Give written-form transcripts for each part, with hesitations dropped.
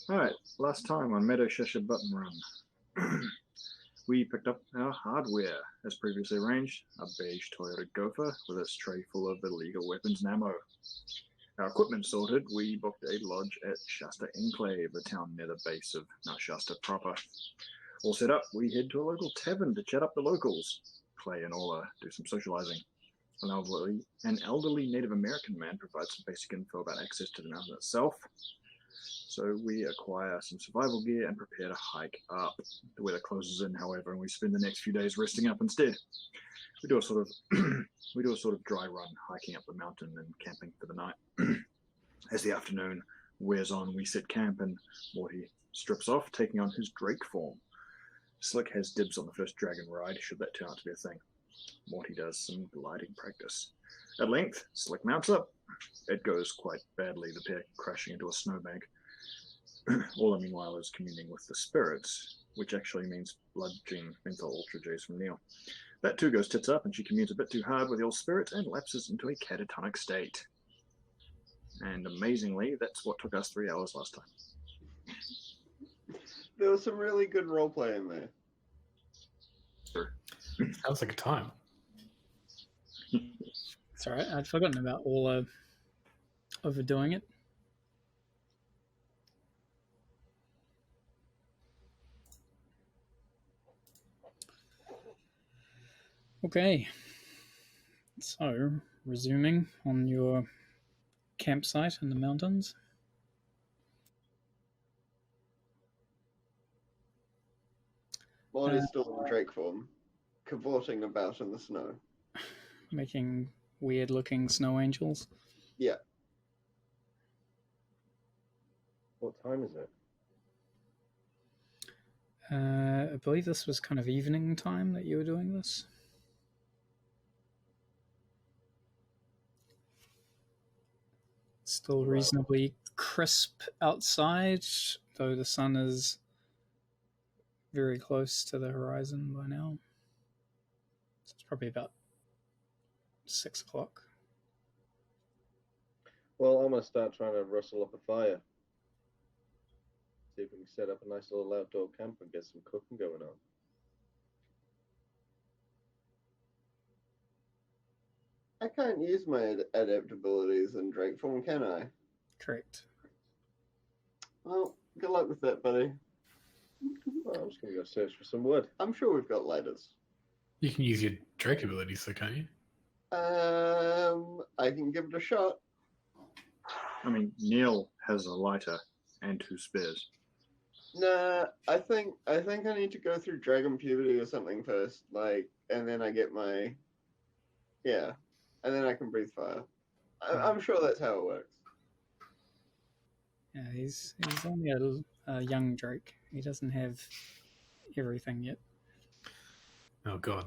Alright, last time on Mt Shasta Button Run. We picked up our hardware, as previously arranged, a beige Toyota Gopher with its tray full of illegal weapons and ammo. Our equipment sorted, we booked a lodge at Shasta Enclave, a town near the base of Mt Shasta proper. All set up, we head to a local tavern to chat up the locals. Clay and Ola do some socializing. An elderly Native American man provides some basic info about access to the mountain itself. So we acquire some survival gear and prepare to hike up. The weather closes in, however, and we spend the next few days resting up instead. We do a sort of dry run, hiking up the mountain and camping for the night. As the afternoon wears on, we set camp and Morty strips off, taking on his Drake form. Slick has dibs on the first dragon ride, should that turn out to be a thing. Morty does some gliding practice. At length, Slick mounts up. It goes quite badly, the pair crashing into a snowbank. Ola, meanwhile, is communing with the spirits, which actually means bludgeoning menthol ultra J's from Neil. That too goes tits up, and she communes a bit too hard with the old spirits and lapses into a catatonic state. And amazingly, that's what took us 3 hours last time. There was some really good roleplay in there. Sounds like a time. It's alright, I'd forgotten about all overdoing it. Okay, so resuming on your campsite in the mountains. Morty's still in Drake form, cavorting about in the snow. Making weird-looking snow angels. Yeah. What time is it? I believe this was kind of evening time that you were doing this. Still reasonably crisp outside, though the sun is very close to the horizon by now. So it's probably about 6 o'clock. Well, I'm going to start trying to rustle up a fire. See if we can set up a nice little outdoor camp and get some cooking going on. I can't use my adaptabilities in Drake form, can I? Correct. Well, good luck with that, buddy. Well, I'm just going to go search for some wood. I'm sure we've got lighters. You can use your Drake abilities, though, can't you? I can give it a shot. I mean, Neil has a lighter and 2 spares. Nah, I think I need to go through Dragon Puberty or something first, and then I get my, and then I can breathe fire. I'm sure that's how it works. Yeah, he's only a young Drake. He doesn't have everything yet. Oh, God.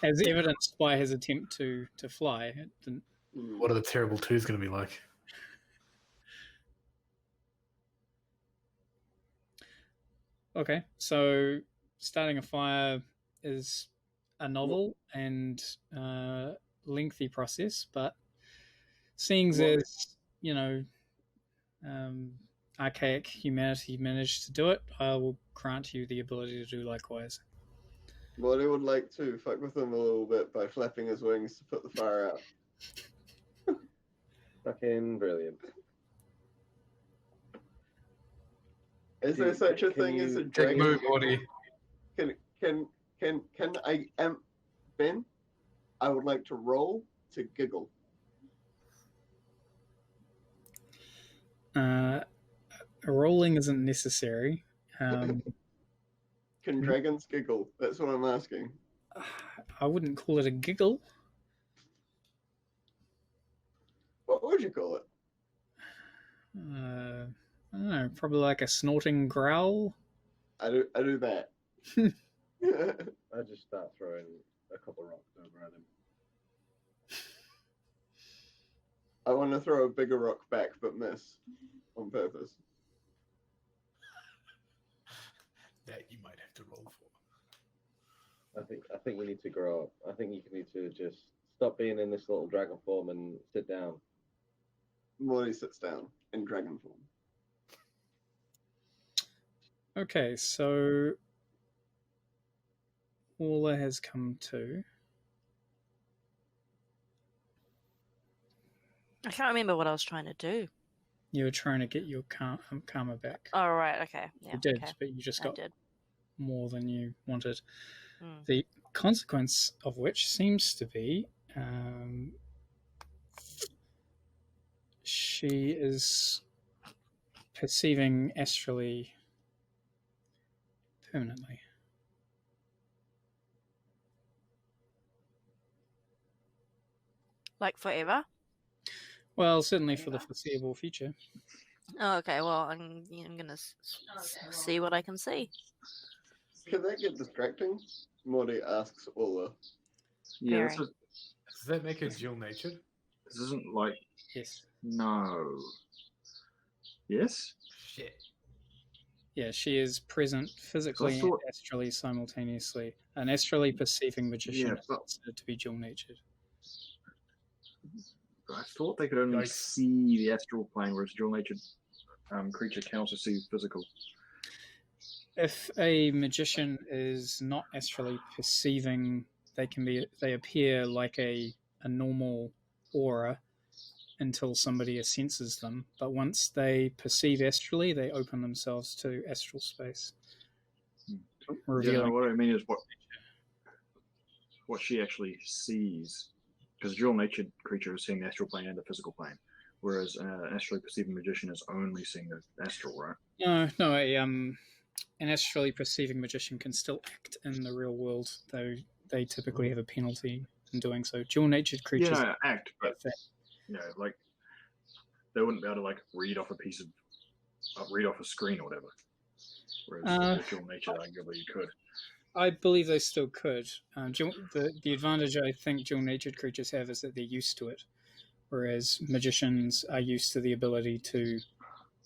As evidenced by his attempt to fly. It didn't... What are the terrible twos going to be like? Okay, so starting a fire is a novel and lengthy process, but seeing as, archaic humanity managed to do it, I will grant you the ability to do likewise. Morty would like to fuck with him a little bit by flapping his wings to put the fire out. Fucking brilliant. Is there such a thing as a dragon? Move, Morty. Can I Ben? I would like to roll to giggle. Rolling isn't necessary. Can dragons giggle? That's what I'm asking. I wouldn't call it a giggle. What would you call it? I don't know, probably like a snorting growl. I do that. I just start throwing a couple of rocks over at him. I want to throw a bigger rock back, but miss on purpose. That you might have to roll for. I think you need to grow up. I think you need to just stop being in this little dragon form and sit down. Morty sits down in dragon form. Okay, so Orla has come to. I can't remember what I was trying to do. You were trying to get your karma back. Oh, right, okay. Yeah, You did, okay. but you just I got did. more than you wanted. Mm. The consequence of which seems to be she is perceiving astrally permanently. Like forever? Well, certainly for the foreseeable future. Oh, okay, well, I'm gonna see what I can see. Can that get distracting? Morty asks Ola. Yeah, Very. Does that make her dual natured? this isn't like Yes. no. Yes. Shit. Yeah, she is present physically and thought- astrally simultaneously. An astrally perceiving magician Yeah, is but- considered to be dual natured. I thought they could only Yikes. see the astral plane, whereas dual-natured creature can also see physical. If a magician is not astrally perceiving, they appear like a normal aura until somebody senses them. But once they perceive astrally, they open themselves to astral space. Yeah, Revealing what I mean is what she actually sees, because a dual-natured creature is seeing the astral plane and the physical plane, whereas an astrally perceiving magician is only seeing the astral, right? No, an astrally perceiving magician can still act in the real world, though they typically have a penalty in doing so. Dual-natured creatures Yeah, act, but like they wouldn't be able to like read off a screen or whatever. Whereas with dual-natured, arguably you could. I believe they still could. The advantage I think dual-natured creatures have is that they're used to it, whereas magicians are used to the ability to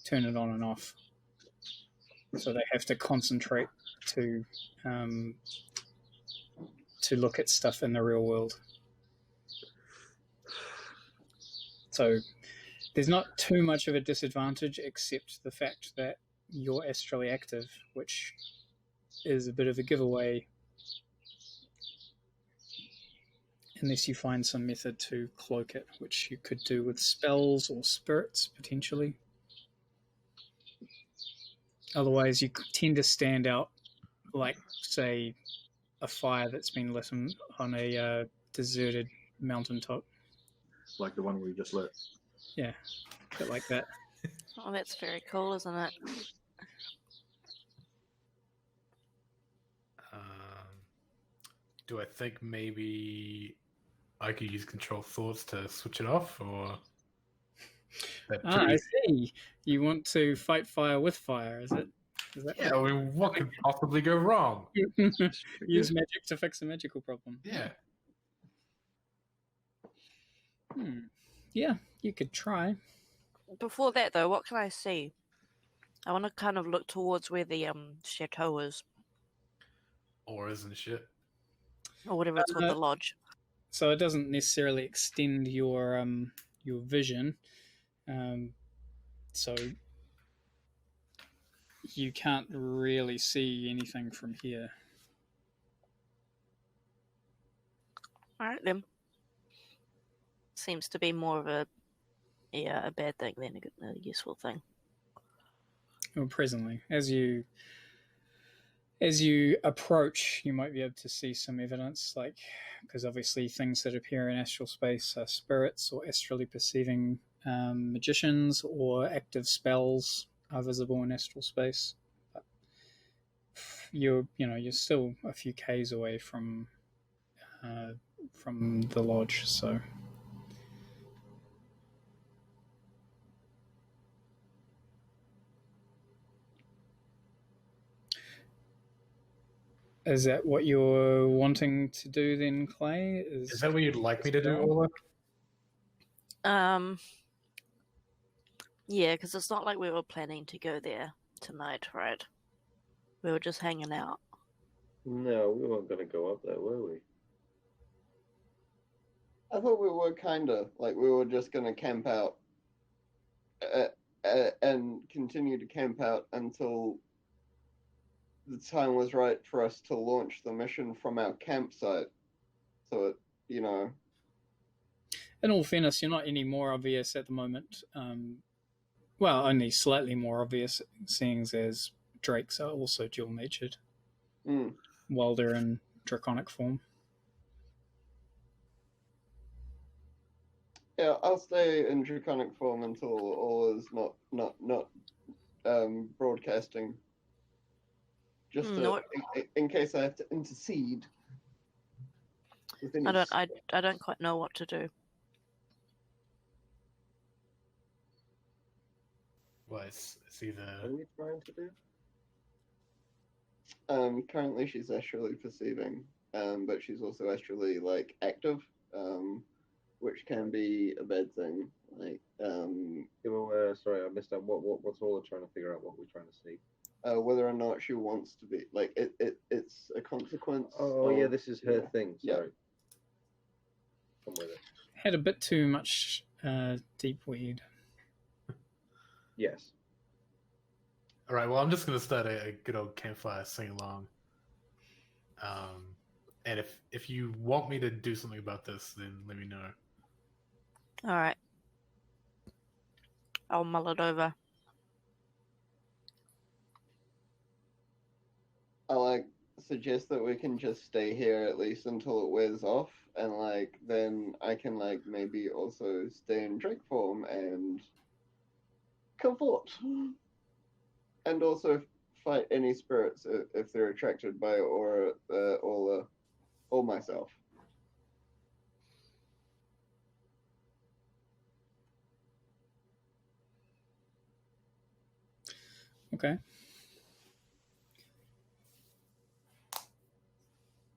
turn it on and off. So they have to concentrate to look at stuff in the real world. So there's not too much of a disadvantage, except the fact that you're astrally active, which is a bit of a giveaway unless you find some method to cloak it, which you could do with spells or spirits, potentially. Otherwise, you tend to stand out like, say, a fire that's been lit on a deserted mountaintop. Like the one we just lit. Yeah, a bit like that. Oh, that's very cool, isn't it? Do I think maybe I could use control thoughts to switch it off, or I see. You want to fight fire with fire, is it? Is that yeah, I mean, what could possibly go wrong? Use magic to fix a magical problem. Yeah. Yeah, you could try. Before that, though, what can I see? I want to kind of look towards where the chateau is, Auras and shit. or whatever it's called, the lodge. So it doesn't necessarily extend your vision. So you can't really see anything from here. All right, then. Seems to be more of a bad thing than a useful thing. Well, presently, as you approach, you might be able to see some evidence, like, because obviously things that appear in astral space are spirits or astrally perceiving magicians, or active spells are visible in astral space. But you're still a few k's away from the lodge, so. Is that what you're wanting to do then, Clay? Is that what you'd like me to do, Ola? Yeah, because it's not like we were planning to go there tonight, right? We were just hanging out. No, we weren't going to go up there, were we? I thought we were kind of like we were just going to camp out and continue to camp out until the time was right for us to launch the mission from our campsite. So it, you know, In all fairness, you're not any more obvious at the moment. Well, only slightly more obvious, seeing as drakes are also dual-natured, while they're in draconic form. yeah, I'll stay in draconic form until all is not broadcasting. Just in case I have to intercede. With any I don't quite know what to do. Well, it's either. What are we trying to do? Currently she's astrally perceiving, but she's also astrally like active, which can be a bad thing. Like, Yeah, well, sorry, I missed out. What's all trying to figure out what we're trying to see? whether or not she wants to be like it's a consequence. Oh of, yeah, this is her thing. Yeah. Sorry. I'm with it. Had a bit too much deep weed. Yes. All right. Well, I'm just gonna start a good old campfire sing along. And if you want me to do something about this, then let me know. All right. I'll mull it over. I like suggest that we can just stay here at least until it wears off, and like then I can like maybe also stay in Drake form and comfort, and also fight any spirits if they're attracted by or myself. Okay.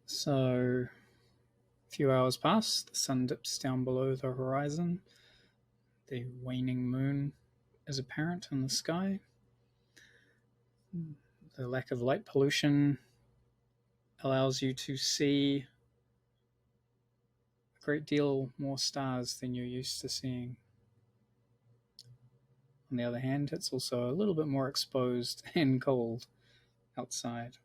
So, a few hours pass. The sun dips down below the horizon. The waning moon is apparent in the sky. The lack of light pollution allows you to see a great deal more stars than you're used to seeing. On the other hand, it's also a little bit more exposed and cold outside.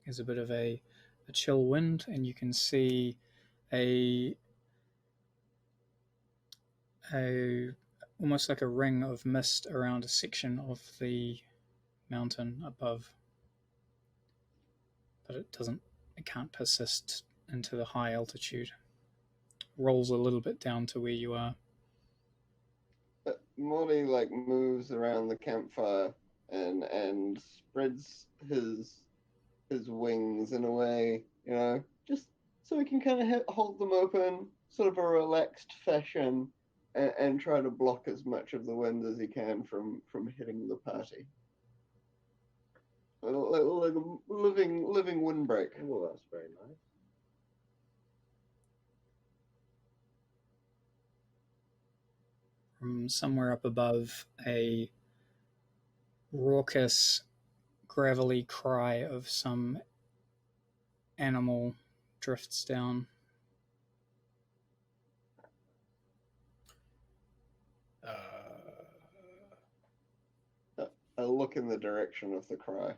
There's a bit of a chill wind, and you can see a almost like a ring of mist around a section of the mountain above. But it can't persist into the high altitude. Rolls a little bit down to where you are. Morty like moves around the campfire and spreads his wings in a way, you know, just so he can kind of hold them open, sort of a relaxed fashion, and try to block as much of the wind as he can from hitting the party. Like a living windbreak. Oh, that's very nice. From somewhere up above, a raucous, gravelly cry of some animal drifts down. I look in the direction of the cry.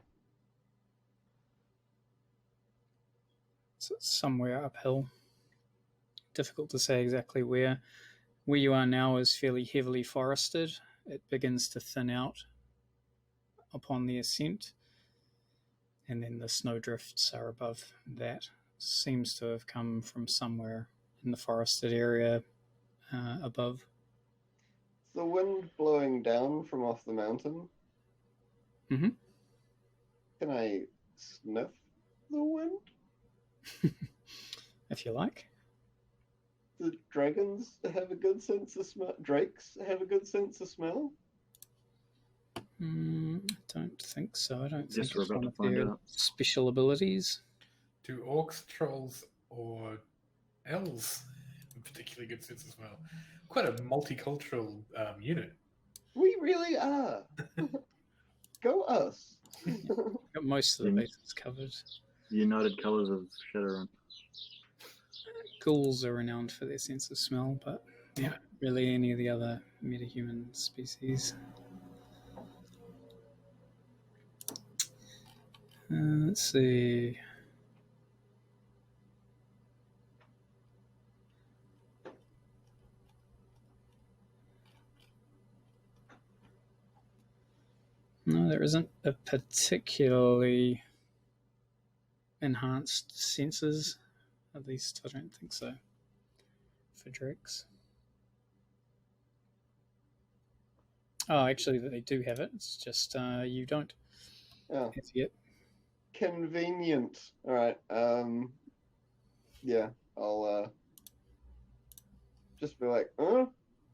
So it's somewhere uphill. Difficult to say exactly where. Where you are now is fairly heavily forested. It begins to thin out upon the ascent, and then the snowdrifts are above that. Seems to have come from somewhere in the forested area above. The wind blowing down from off the mountain. Mm-hmm. Can I sniff the wind? If you like. Do dragons have a good sense of smell? Drakes have a good sense of smell? I don't think so. I don't Yes, think we're it's about one to of find their out. special abilities. Do orcs, trolls, or elves have a particularly good sense of smell? Quite a multicultural unit. We really are. Go us. Got most of the bases covered. United Colors of Shadowrun. Ghouls are renowned for their sense of smell, but not really any of the other metahuman species. Let's see. No, there isn't a particularly enhanced sensors. At least I don't think so. For Drex. Oh, actually, they do have it. It's just you don't Oh, have yet. convenient. All right. Yeah, I'll just be like,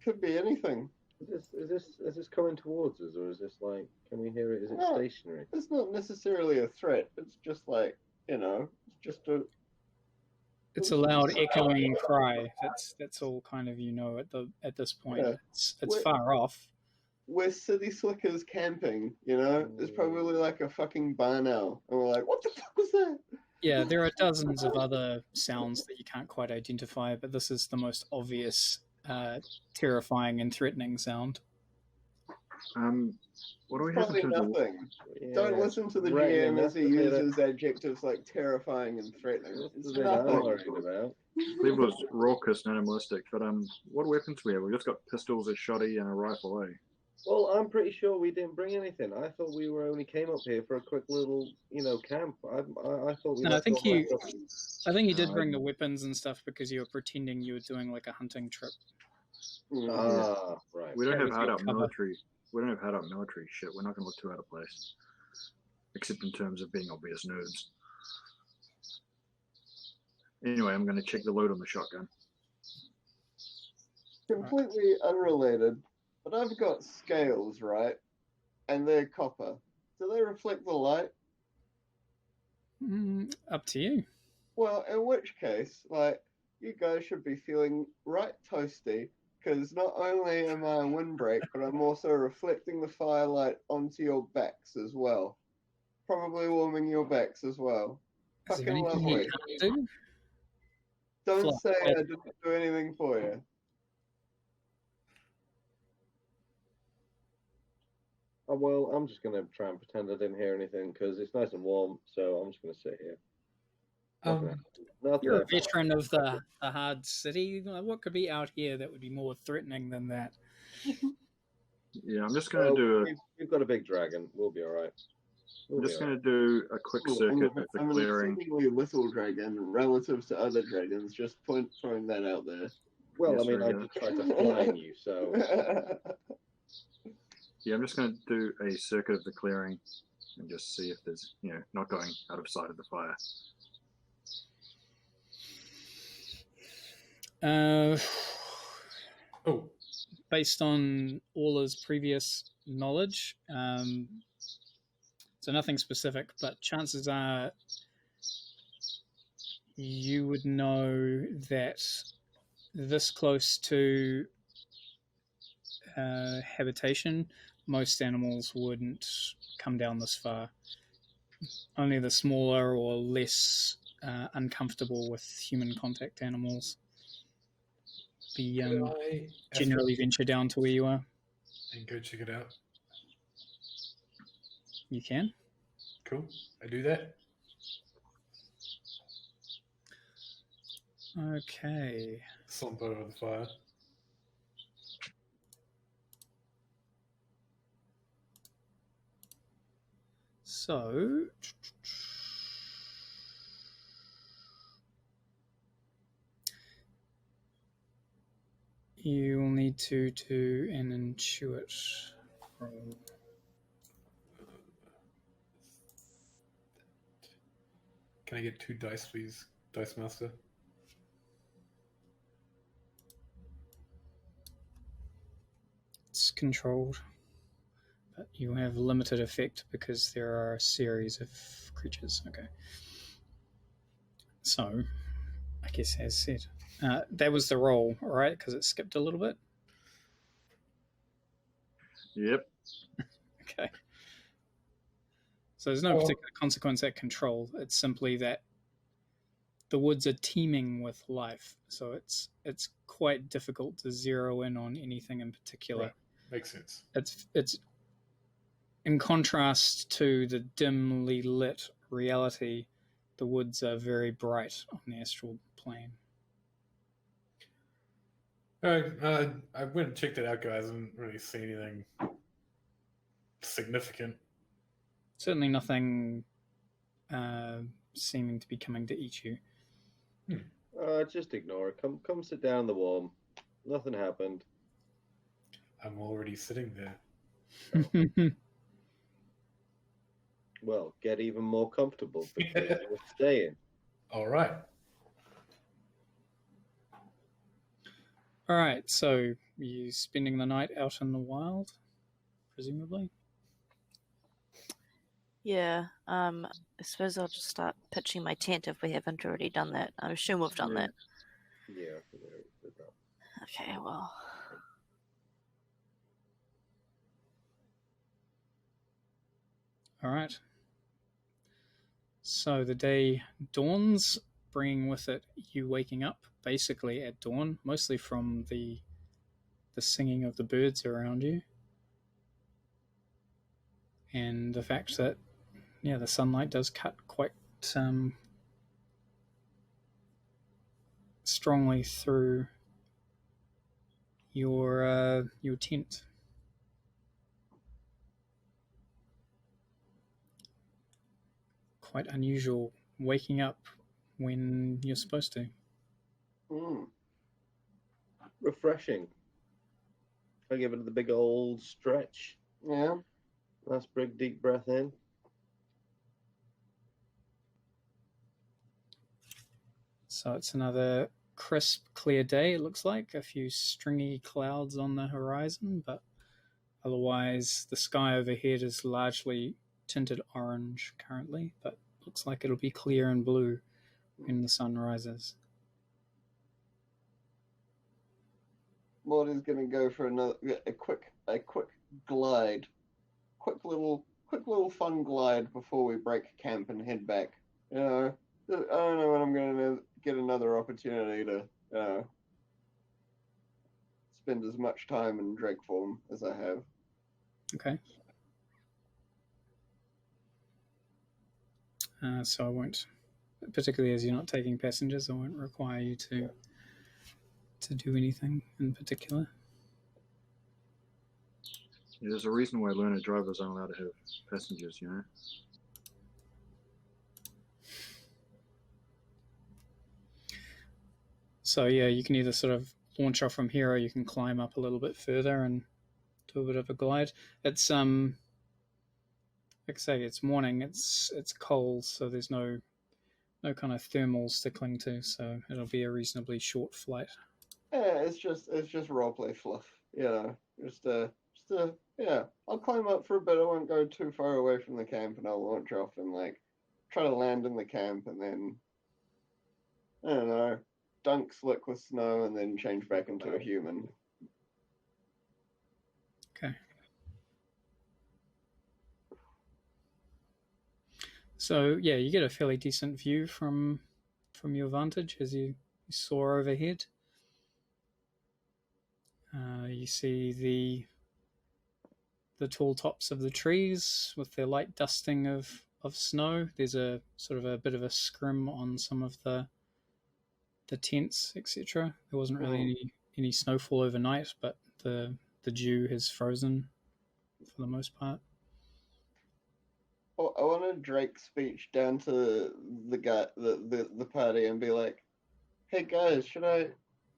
could be anything. Is this coming towards us, or is this like? Can we hear it? Is it No. stationary? It's not necessarily a threat. It's just like, it's just a. It's a loud echoing cry. That's all kind of at this point. Yeah. It's far off. We're city slickers camping, There's probably like a fucking barn owl, and we're like, what the fuck was that? Yeah, there are dozens of other sounds that you can't quite identify, but this is the most obvious, terrifying and threatening sound. What do we have Probably in terms of nothing. Yeah, Don't listen to the threatening, GM as that's he the bit uses adjectives like terrifying and threatening. That's It's the bit I'm nothing. worried about. I believe it was raucous and animalistic, but what weapons do we have? We've just got pistols, a shoddy, and a rifle, eh? Well, I'm pretty sure we didn't bring anything. I thought we only came up here for a quick little, camp. I thought we. No, I think you did No, bring the weapons and stuff because you were pretending you were doing like a hunting trip. Ah, right. We don't That have was your hard-out cover. military. We don't have hard-out military shit. We're not going to look too out of place, except in terms of being obvious nerds. Anyway, I'm going to check the load on the shotgun. Completely unrelated, but I've got scales, right? And they're copper. Do they reflect the light? Up to you. Well, in which case, you guys should be feeling right toasty, because not only am I a windbreak, but I'm also reflecting the firelight onto your backs as well. Probably warming your backs as well. Is there Fucking anything you lovely. can't do? Don't Fly. say I didn't do anything for you. Oh, well, I'm just going to try and pretend I didn't hear anything because it's nice and warm, so I'm just going to sit here. Nothing. You're a veteran of the hard city. What could be out here that would be more threatening than that? Yeah, I'm just going to do We've got a big dragon. We'll be all right. I'm just going to do a quick circuit of the I'm clearing. an exceedingly little dragon relative to other dragons. Just throwing that out there. Well, Yes, I mean, very I good. just tried to fly you, so. Yeah, I'm just going to do a circuit of the clearing and just see if there's, not going out of sight of the fire. Based on Orla's previous knowledge, so nothing specific, but chances are you would know that this close to habitation, most animals wouldn't come down this far. Only the smaller or less uncomfortable with human contact animals be generally venture down to where you are. And go check it out. You can. Cool. I do that. Okay. Slump over the fire. So, you will need to do an intuit roll. Can I get 2 dice, please, Dice Master? It's controlled, but you have limited effect because there are a series of creatures. Okay. So, I guess as said, that was the roll, right? Because it skipped a little bit. Yep. Okay. So there's no particular consequence at control. It's simply that the woods are teeming with life, so it's quite difficult to zero in on anything in particular. Right. Makes sense. It's in contrast to the dimly lit reality, the woods are very bright on the astral plane. Alright, I went and checked it out, guys. I didn't really see anything significant. Certainly nothing seeming to be coming to eat you. Just ignore it. Come sit down in the warm. Nothing happened. I'm already sitting there. Well, get even more comfortable because you're staying. All right. All right, so you spending the night out in the wild, presumably? Yeah. I suppose I'll just start pitching my tent if we haven't already done that. I assume we've done that. Yeah, I think I did that. Okay, well. All right. So the day dawns, bringing with it you waking up basically at dawn, mostly from the singing of the birds around you, and the fact that the sunlight does cut quite strongly through your tent. Quite unusual waking up when you're supposed to. Refreshing. I give it the big old stretch. Yeah. Nice big deep breath in. So it's another crisp, clear day, it looks like. A few stringy clouds on the horizon, but otherwise the sky overhead is largely tinted orange currently, but looks like it'll be clear and blue when the sun rises. Morty's gonna go for a quick glide, quick little fun glide before we break camp and head back. I don't know when I'm gonna get another opportunity to spend as much time in drake form as I have. Okay. So I won't, particularly as you're not taking passengers, I won't require you to do anything in particular. Yeah, there's a reason why learner drivers aren't allowed to have passengers, So yeah, you can either sort of launch off from here, or you can climb up a little bit further and do a bit of a glide. It's like I say, it's morning. It's cold, so there's no kind of thermals to cling to. So it'll be a reasonably short flight. Yeah, it's just roleplay fluff. I'll climb up for a bit. I won't go too far away from the camp, and I'll launch off and try to land in the camp, and then I don't know, dunk slick with snow, and then change back into a human. Okay. So yeah, you get a fairly decent view from your vantage as you soar overhead. You see the tall tops of the trees with their light dusting of snow. There's a sort of a bit of a scrim on some of the tents, etc. There wasn't really any snowfall overnight, but the dew has frozen for the most part. I want to Drake speech down to the party and be like, "Hey guys, should I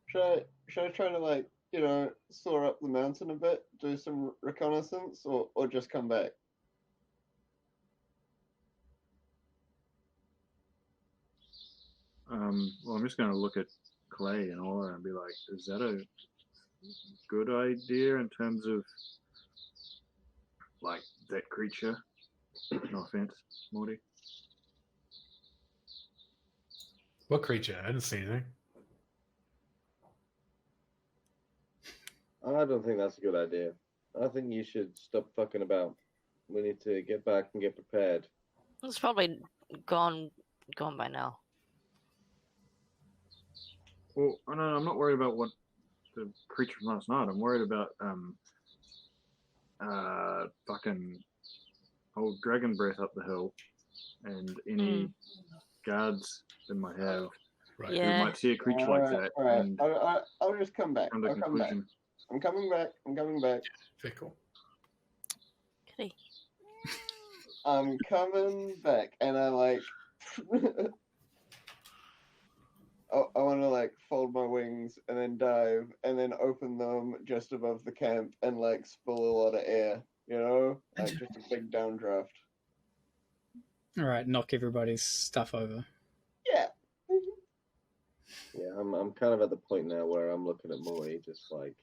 try to soar up the mountain a bit, do some reconnaissance, or just come back?" Well, I'm just going to look at Clay and Aura and be like, is that a good idea in terms of that creature? No offense, Morty. What creature? I didn't see anything. I don't think that's a good idea. I think you should stop fucking about. We need to get back and get prepared. It's probably gone by now. Well, no, I'm not worried about what the creature from last night. I'm worried about fucking old dragon breath up the hill and any guards that might have Right. who Yeah. might see a creature like that All right. and I'll just come back. come to a I'll come back. conclusion. I'm coming back. I'm coming back. Very cool. Kitty. I'm coming back, and I like. I want to like fold my wings and then dive and then open them just above the camp and like spill a lot of air, you know, like just a big downdraft. All right, knock everybody's stuff over. Yeah. Yeah, I'm kind of at the point now where I'm looking at Maury just like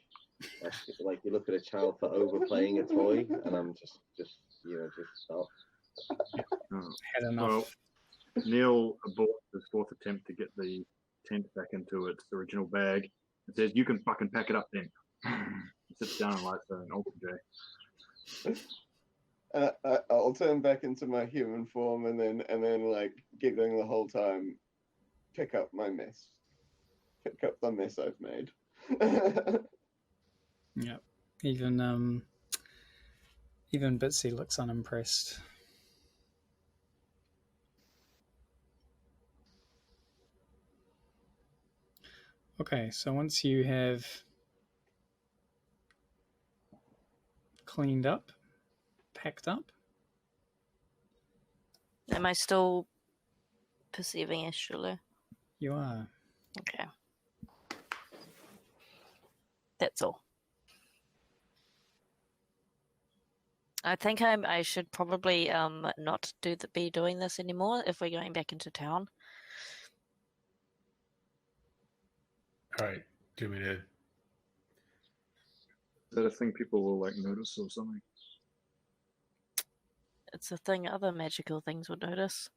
you look at a child for overplaying a toy, and I'm just stop. Oh. Had enough. Well, Neil aborts his fourth attempt to get the tent back into its original bag and says, "You can fucking pack it up then." He sits down and lights an ultra J. I'll turn back into my human form and then like giggling the whole time, pick up my mess. Pick up the mess I've made. Yep. Even Bitsy looks unimpressed. Okay, so once you have cleaned up, packed up, Am I still perceiving astrally? you are. Okay. That's all. I think I should probably not be doing this anymore if we're going back into town. All right. Do we need to? Is that a thing people will like notice or something? It's a thing other magical things would notice.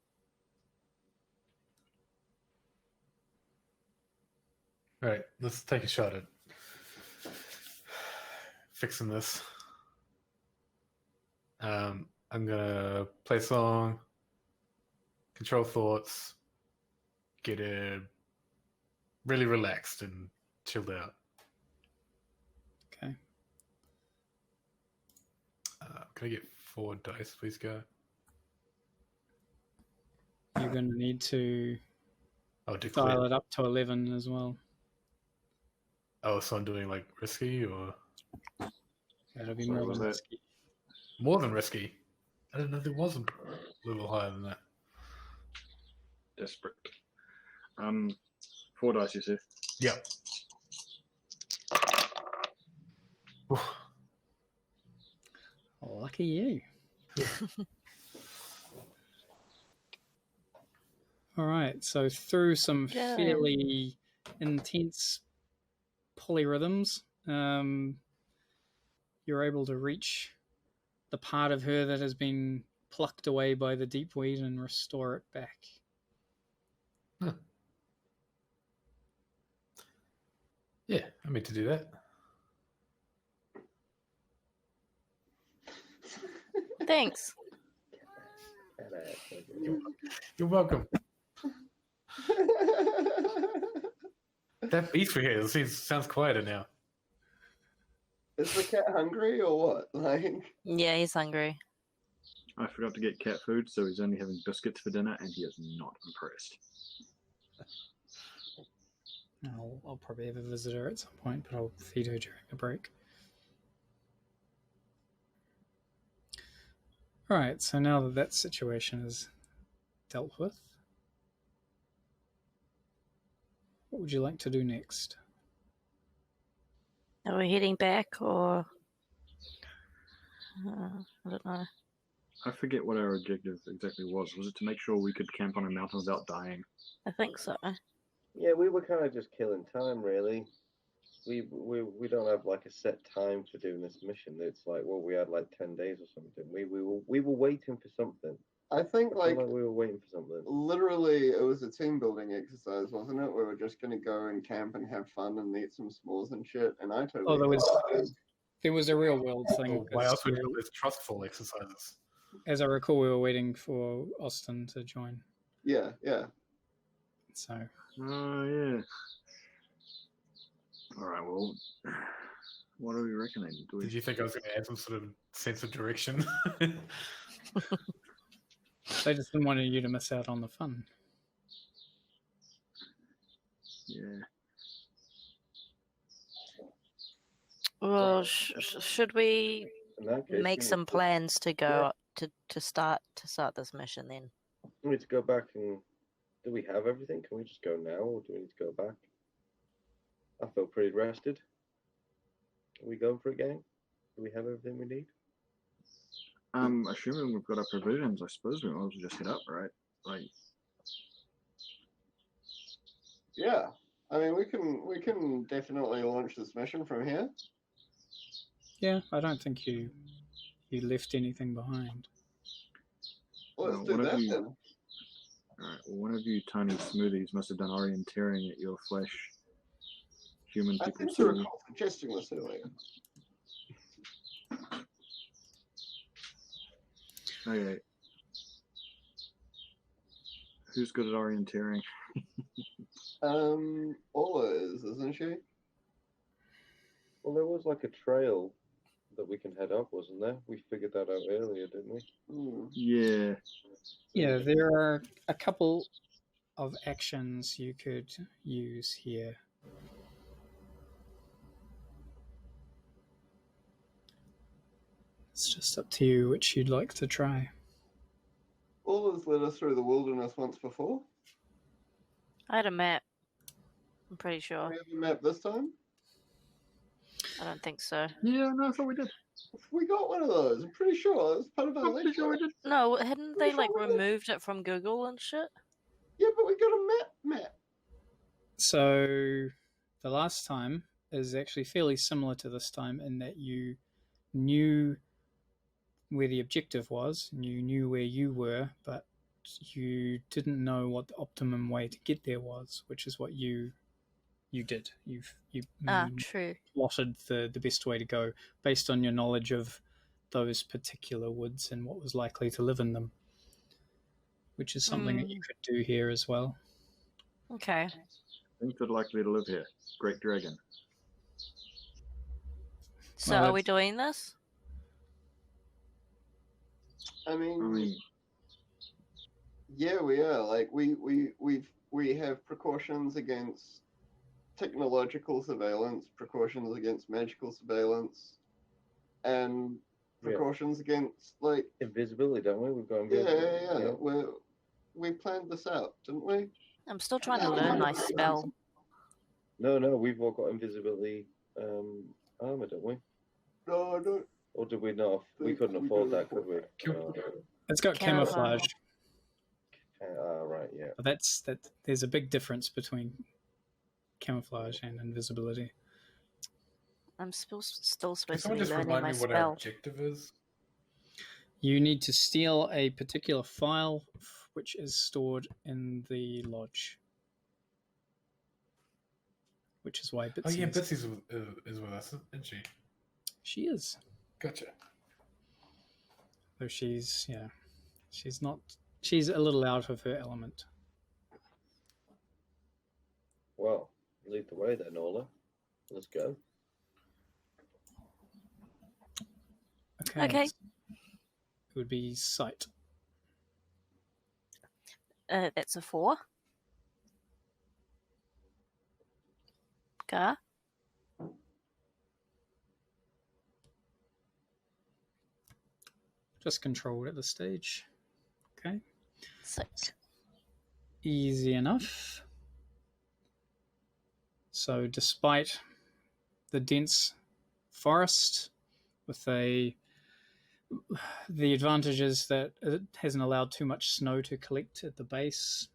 All right. Let's take a shot at fixing this. I'm gonna play a song, control thoughts, get really relaxed and chilled out. Okay. Can I get 4 dice, please, go? You're going to need to Oh, declare. dial it up to 11 as well. Oh, so I'm doing like risky or That'll be Sorry, more was than that- risky. more than risky? I didn't know there was a little higher than that. Desperate. 4 dice, you said. Yep. Oof. Lucky you. All right, so through some Yeah. fairly intense polyrhythms, you're able to reach the part of her that has been plucked away by the deep weed and restore it back. Yeah, I meant to do that. Thanks. You're welcome. That beast we hear sounds quieter now. Is the cat hungry or what? Like, Yeah, he's hungry. I forgot to get cat food, so he's only having biscuits for dinner, and he is not impressed. I'll probably have a visitor at some point, but I'll feed her during a break. All right, so now that that situation is dealt with, what would you like to do next? Are we heading back or? I don't know. I forget what our objective exactly was. Was it to make sure we could camp on a mountain without dying? I think so. Yeah, we were kind of just killing time, really. We don't have like a set time for doing this mission. It's like, well, we had like 10 days or something. We were waiting for something. I think I feel like we were waiting for something. literally it was a team building exercise, wasn't it? We were just gonna go and camp and have fun and eat some s'mores and shit. And I totally. Oh, there was a real world thing. Oh, why else would you because do these trustful exercises? as I recall, we were waiting for Austin to join. Yeah, yeah. So Oh, yeah. Alright, well, what are we reckoning? Did you think I was going to add some sort of sense of direction? They just didn't want you to miss out on the fun. Yeah. Well, should we In that case, make some plans to go to start this mission then? We need to go back and do we have everything? Can we just go now, or do we need to go back? I feel pretty rested. Are we going for a game? Do we have everything we need? Assuming we've got our provisions, I suppose we might as well just head up, right? Like, Yeah. I mean, we can definitely launch this mission from here. Yeah, I don't think you left anything behind. Let's Well, do one of that you- then. alright, well, one of you tiny smoothies must have done orienteering at your flesh. Human I people think see. you recall suggesting this earlier. Okay. Who's good at orienteering? Ola is, isn't she? Well, there was like a trail that we can head up, wasn't there? We figured that out earlier, didn't we? Yeah. Yeah, there are a couple of actions you could use here. It's just up to you which you'd like to try. Ola's led us through the wilderness once before. I had a map. I'm pretty Do sure. we have a map this time? I don't think so. Yeah, no, I thought we did. We got one of those. I'm pretty sure. It was part of our I'm pretty sure we lecture. did. No, hadn't Pretty they sure like we did. removed it from Google and shit? Yeah, but we got a map. So the last time is actually fairly similar to this time in that you knew where the objective was, and you knew where you were, but you didn't know what the optimum way to get there was, which is what you did. You True. plotted the best way to go based on your knowledge of those particular woods and what was likely to live in them, which is something that you could do here as well. Okay. Things that are likely to live here. Great dragon. So Well, are we doing this? I mean, I mean, yeah, we are. Like, we have precautions against technological surveillance, precautions against magical surveillance, and precautions against, like, Invisibility, don't we? We've got yeah. invisibility. We planned this out, didn't we? I'm still trying to learn my spell. No, we've all got invisibility armor, don't we? No, I don't. Or did we not? We think couldn't we afford can that, could we? afford It's got Camouflage. camouflage. Right, yeah. But that there's a big difference between camouflage and invisibility. I'm still Can supposed to someone be just learning remind my me what our spell. objective is? You need to steal a particular file which is stored in the lodge, which is why Bitsy Oh yeah, Betsy's is with us, isn't she? She is. Gotcha. Though she's not. She's a little out of her element. Well, lead the way then, Ola. Let's go. Okay. It would be sight. That's a 4. Gar? Just controlled at this stage. Okay. 6. Easy enough. So despite the dense forest with the advantage is that it hasn't allowed too much snow to collect at the base,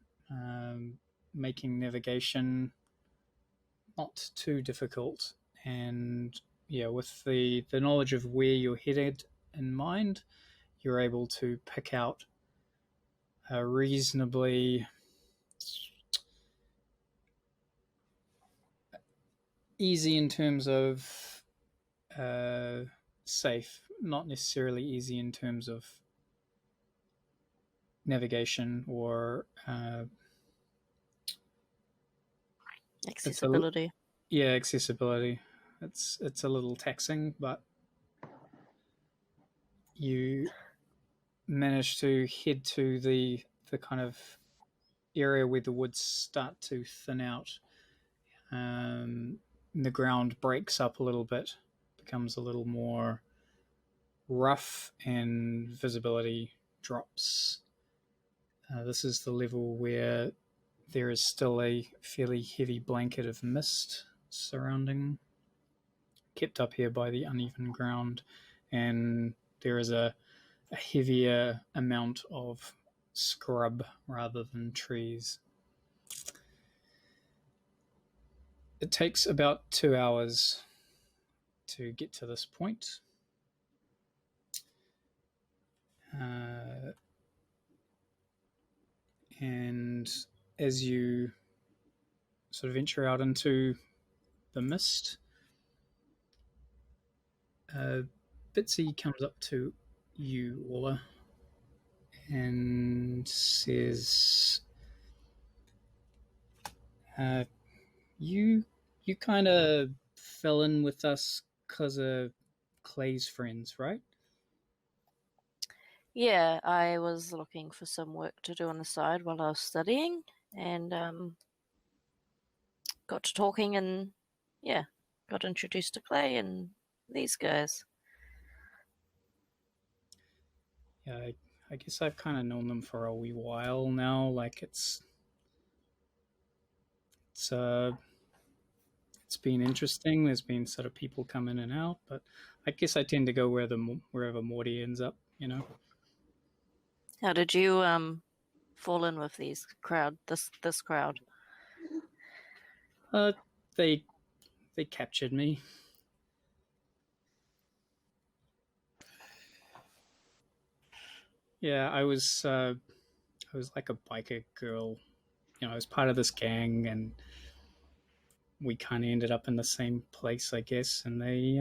making navigation not too difficult. And yeah, with the knowledge of where you're headed in mind, you're able to pick out a reasonably easy in terms of safe, not necessarily easy in terms of navigation or Accessibility. accessibility. It's a little taxing, but you manage to head to the kind of area where the woods start to thin out. The ground breaks up a little bit, becomes a little more rough, and visibility drops. This is the level where there is still a fairly heavy blanket of mist surrounding, kept up here by the uneven ground, and there is a heavier amount of scrub rather than trees. It takes about 2 hours to get to this point. And as you sort of venture out into the mist, Bitsy comes up to you, Orla, and says, you kind of fell in with us because of Clay's friends, right? Yeah, I was looking for some work to do on the side while I was studying, and got to talking, and yeah, got introduced to Clay and these guys. Yeah, I guess I've kind of known them for a wee while now. Like it's been interesting. There's been sort of people come in and out, but I guess I tend to go wherever Morty ends up. You know. How did you fall in with this crowd? They captured me. Yeah, I was like a biker girl. You know, I was part of this gang, and we kind of ended up in the same place, I guess. And they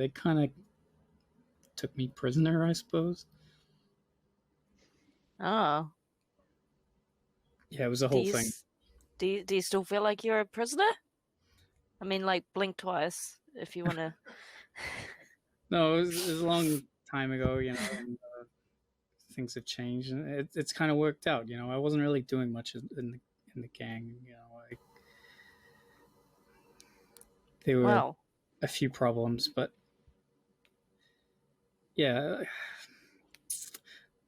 kind of took me prisoner, I suppose. Oh. Yeah, it was a whole thing. Do you still feel like you're a prisoner? I mean, like, blink twice if you want to. No, it was a long time ago, you know, and things have changed, and it's kind of worked out. You know, I wasn't really doing much in the gang. You know, there were a few problems, but yeah,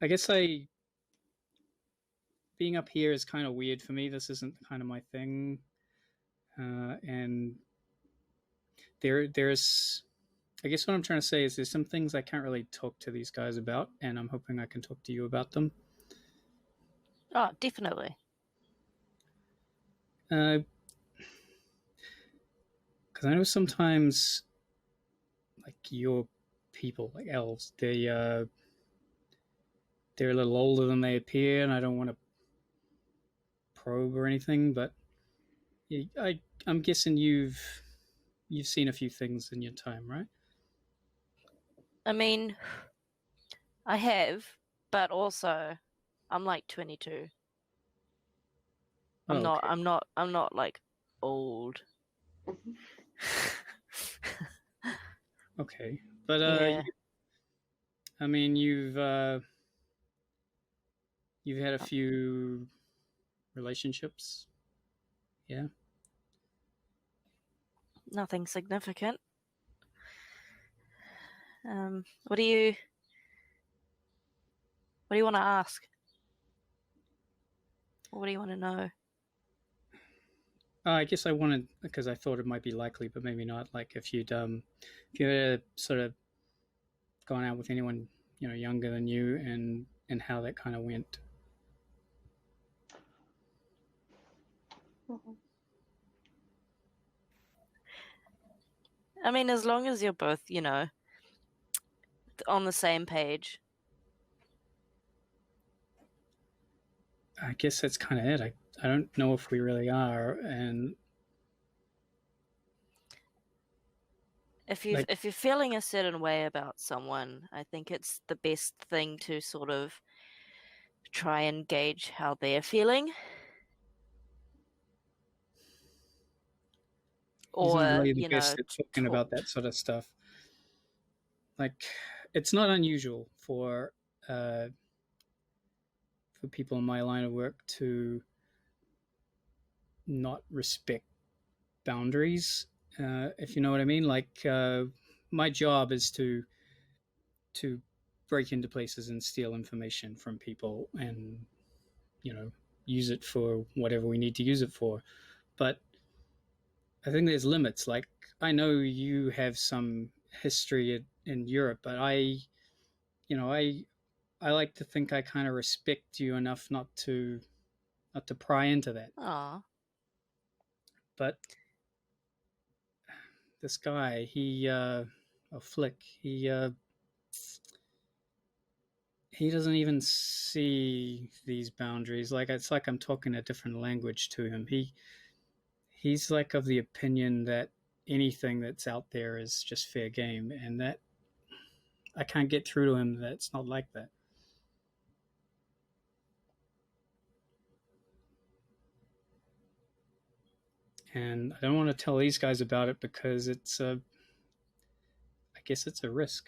I guess being up here is kind of weird for me. This isn't kind of my thing, and there's. I guess what I'm trying to say is there's some things I can't really talk to these guys about, and I'm hoping I can talk to you about them. Oh, definitely. Because I know sometimes, like your people, like elves, they're a little older than they appear, and I don't want to probe or anything, but I'm guessing you've seen a few things in your time, right? I mean, I have, but also, I'm like 22. I'm not like old. Okay, but yeah. I mean, you've had a few relationships, yeah. Nothing significant. What do you want to ask? What do you want to know? I guess I wanted, because I thought it might be likely, but maybe not. Like if you had sort of gone out with anyone, you know, younger than you, and how that kind of went. I mean, as long as you're both, you know, on the same page. I guess that's kind of it. I don't know if we really are, and if you're feeling a certain way about someone, I think it's the best thing to sort of try and gauge how they're feeling. He's not really the best at talking about that sort of stuff. Like, it's not unusual for people in my line of work to not respect boundaries, if you know what I mean. Like, my job is to break into places and steal information from people, and use it for whatever we need to use it for. But I think there's limits. Like, I know you have some history in Europe, but I like to think I kind of respect you enough not to pry into that. Aw. But this guy, Flick, he doesn't even see these boundaries. Like, it's like I'm talking a different language to him. He's like of the opinion that anything that's out there is just fair game, and that I can't get through to him that it's not like that. And I don't want to tell these guys about it because I guess it's a risk.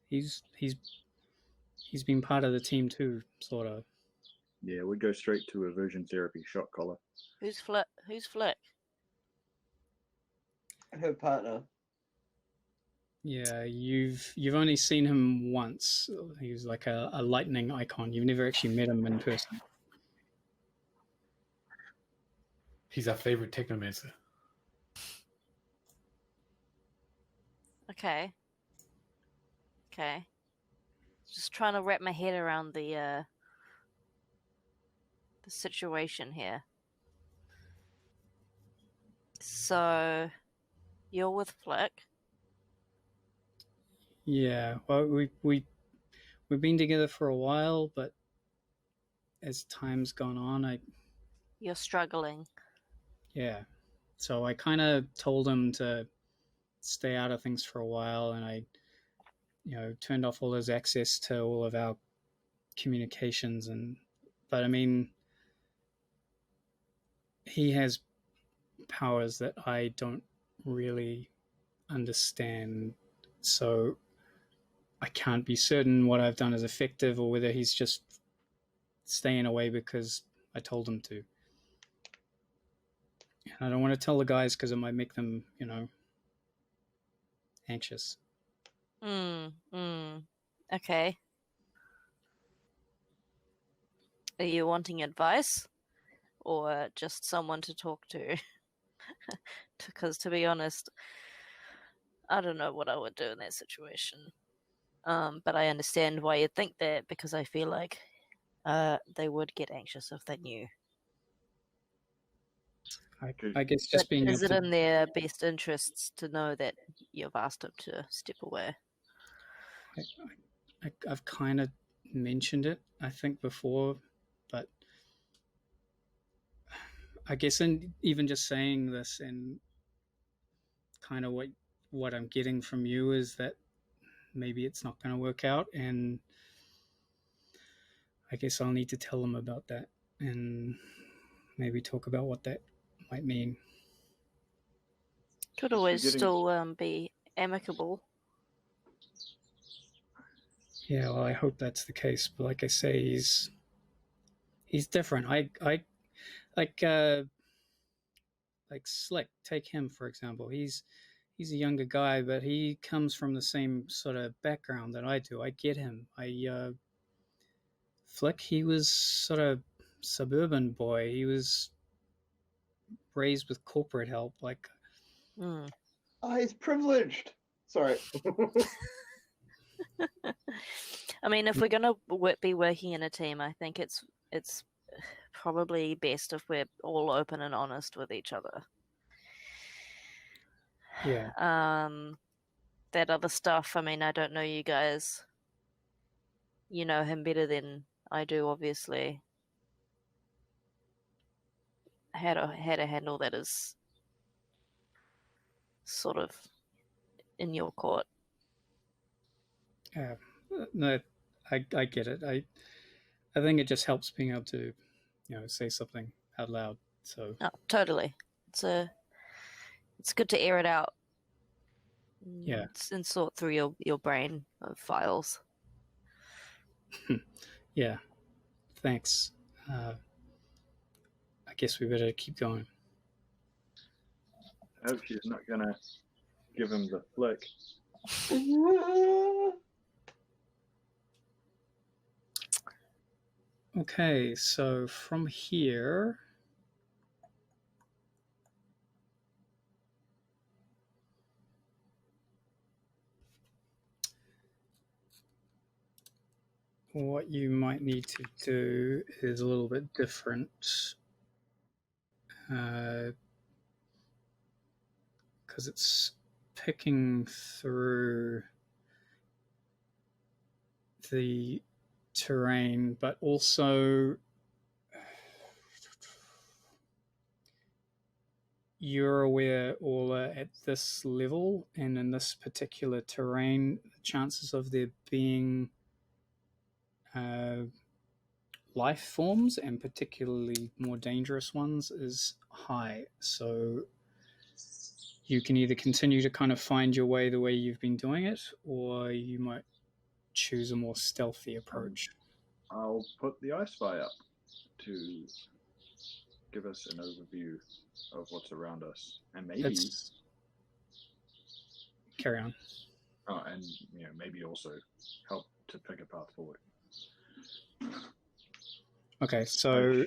He's been part of the team too, sort of. Yeah, we'd go straight to aversion therapy shot collar. Who's Flick? Who's Flick? Her partner. Yeah, you've only seen him once. He was like a lightning icon. You've never actually met him in person. He's our favorite technomancer. Okay. Just trying to wrap my head around the situation here. So, you're with Flick. Yeah, well, we've been together for a while, but as time's gone on, You're struggling. Yeah, so I kind of told him to stay out of things for a while, and I turned off all his access to all of our communications. But I mean, he has powers that I don't really understand, so I can't be certain what I've done is effective or whether he's just staying away because I told him to. And I don't want to tell the guys because it might make them, anxious. Okay. Are you wanting advice or just someone to talk to? Because to be honest, I don't know what I would do in that situation. But I understand why you'd think that, because I feel like they would get anxious if they knew. I guess just being is it in their best interests to know that you've asked him to step away? I've kind of mentioned it, I think, before, but I guess even just saying this and kind of what I'm getting from you is that maybe it's not going to work out, and I guess I'll need to tell them about that and maybe talk about what that might mean. Could always still be amicable. Yeah, well, I hope that's the case. But like I say, he's different. I like Slick. Take him for example. He's a younger guy, but he comes from the same sort of background that I do. I get him. Flick, he was sort of suburban boy. He was raised with corporate help. Like, oh, he's privileged. Sorry. I mean, if we're gonna be working in a team, I think it's probably best if we're all open and honest with each other. Yeah. That other stuff, I mean, I don't know you guys. You know him better than I do, obviously. How to handle that is sort of in your court. Yeah. No, I get it. I think it just helps being able to, say something out loud. So. Oh, totally. It's good to air it out. Yeah. And sort through your brain of files. Yeah. Thanks. I guess we better keep going. I hope she's not gonna give him the flick. Okay, so from here, what you might need to do is a little bit different. Because it's picking through the terrain, but also you're aware, Orla, at this level and in this particular terrain, the chances of there being life forms, and particularly more dangerous ones, is high. So you can either continue to kind of find your way the way you've been doing it, or you might choose a more stealthy approach. I'll put the ice spy up to give us an overview of what's around us, and maybe carry on. And maybe also help to pick a path forward. Okay, so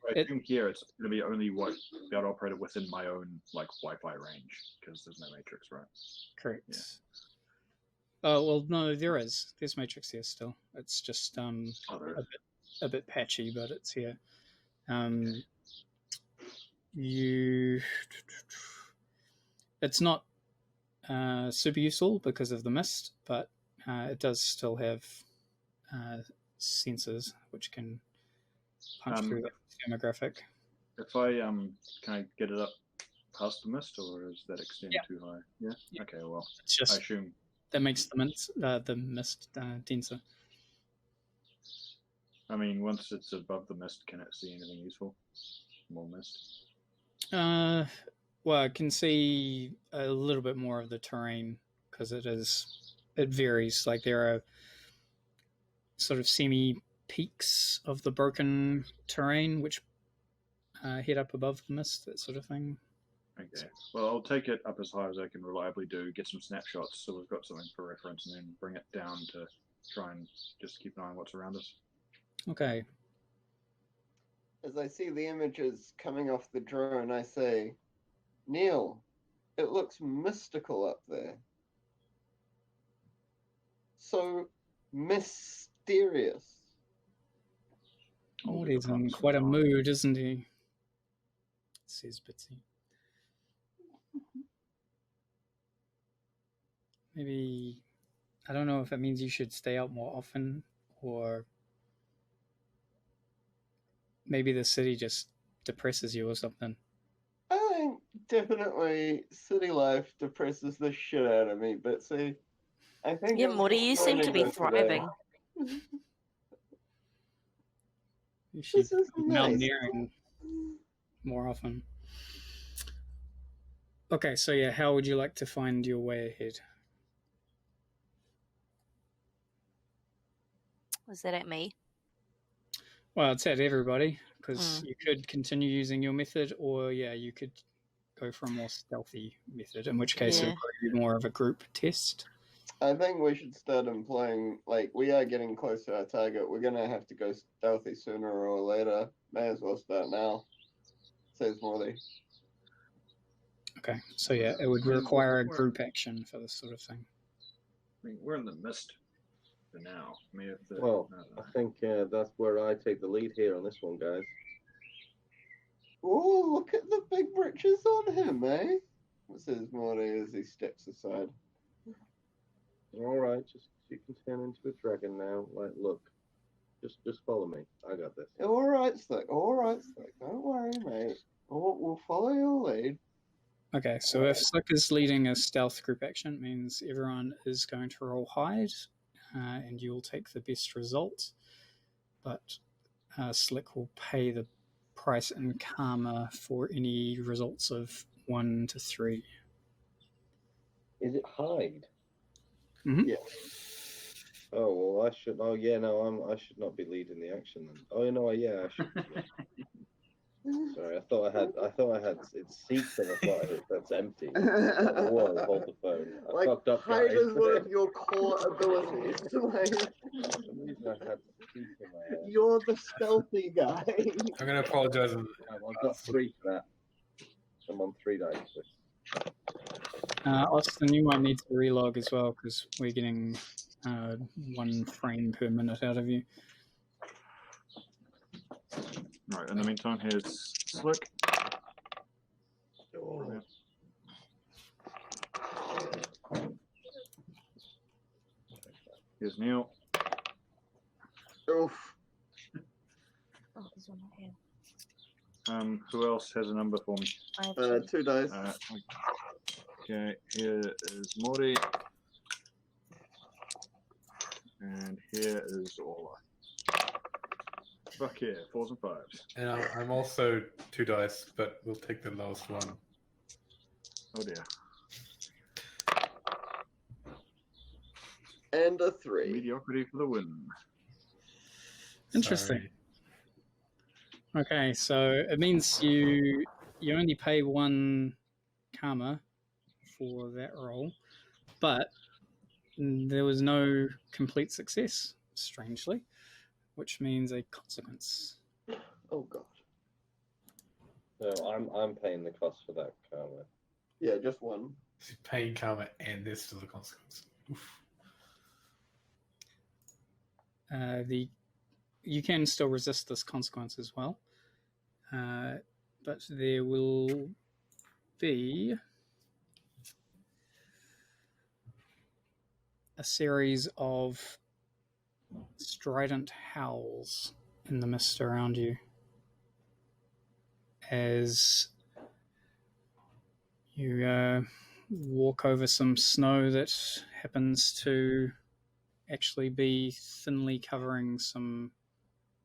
I assume here it's going to be only what be able to operate within my own Wi-Fi range because there's no matrix, right? Correct. Yeah. Oh well, no, there's matrix here still. It's just a bit patchy, but it's here. It's not super useful because of the mist, but it does still have sensors which can punch through the demographic. If I can I get it up past the mist, or is that extend too high? Yeah? Okay, well, it's just, I assume that makes the mist denser. I mean, once it's above the mist, can it see anything useful? More mist? Well, I can see a little bit more of the terrain because it varies. Like there are sort of semi-peaks of the broken terrain which head up above the mist, that sort of thing. Okay. Well, I'll take it up as high as I can reliably do, get some snapshots so we've got something for reference, and then bring it down to try and just keep an eye on what's around us. Okay. As I see the images coming off the drone, I say, Neil, it looks mystical up there. So mysterious. Morty's in quite a mood, isn't he? Says Bitsy. Maybe, I don't know if it means you should stay out more often, or maybe the city just depresses you or something. I think definitely city life depresses the shit out of me, but see, I think... Yeah, Morty, you seem to be thriving. You should This is be nice. mountaineering more often. Okay, so yeah, how would you like to find your way ahead? Was that at me? Well, it's at everybody, because you could continue using your method, or you could go for a more stealthy method, in which case it would probably be more of a group test. I think we should start employing, we are getting close to our target. We're going to have to go stealthy sooner or later. May as well start now. Says Morley. Okay, so it would require a group action for this sort of thing. I mean, we're in the mist for now. I think that's where I take the lead here on this one, guys. Oh, look at the big britches on him, eh? Says Morley as he steps aside. All right, you can turn into a dragon now. Look, just follow me. I got this. All right, Slick. All right, Slick. Don't worry, mate. We'll follow your lead. Okay, so if Slick is leading a stealth group action, it means everyone is going to roll hide, and you'll take the best result. But Slick will pay the price in karma for any results of 1 to 3. Is it hide? Yeah. Oh well, I should. Oh yeah, no, I should not be leading the action then. Oh no, yeah, I should. Yeah. Sorry, I thought I had. It's seats and I thought that's empty. Whoa, hold the phone. I Like, fucked up, hide guys. is one of your core abilities. Like, For some reason I had seats in my head. you're the stealthy guy. I'm going to apologize. I've got 3 for that. I'm on 3 dice. Austin, you might need to relog as well because we're getting 1 frame per minute out of you. Right, in the meantime, here's Slick. Oh. Here's Neil. Oof. Oh, there's one right here. Who else has a number for me? I have 2 dice. Okay, here is Morty. And here is Orla. Fuck yeah, 4s and 5s. And I'm also 2 dice, but we'll take the lowest one. Oh dear. And a 3. Mediocrity for the win. Interesting. Sorry. Okay, so it means you only pay 1 karma for that roll, but there was no complete success, strangely, which means a consequence. Oh god. So I'm paying the cost for that karma. Yeah, just 1. She's paying karma and there's still a consequence. Oof. You can still resist this consequence as well, but there will be a series of strident howls in the mist around you as you walk over some snow that happens to actually be thinly covering some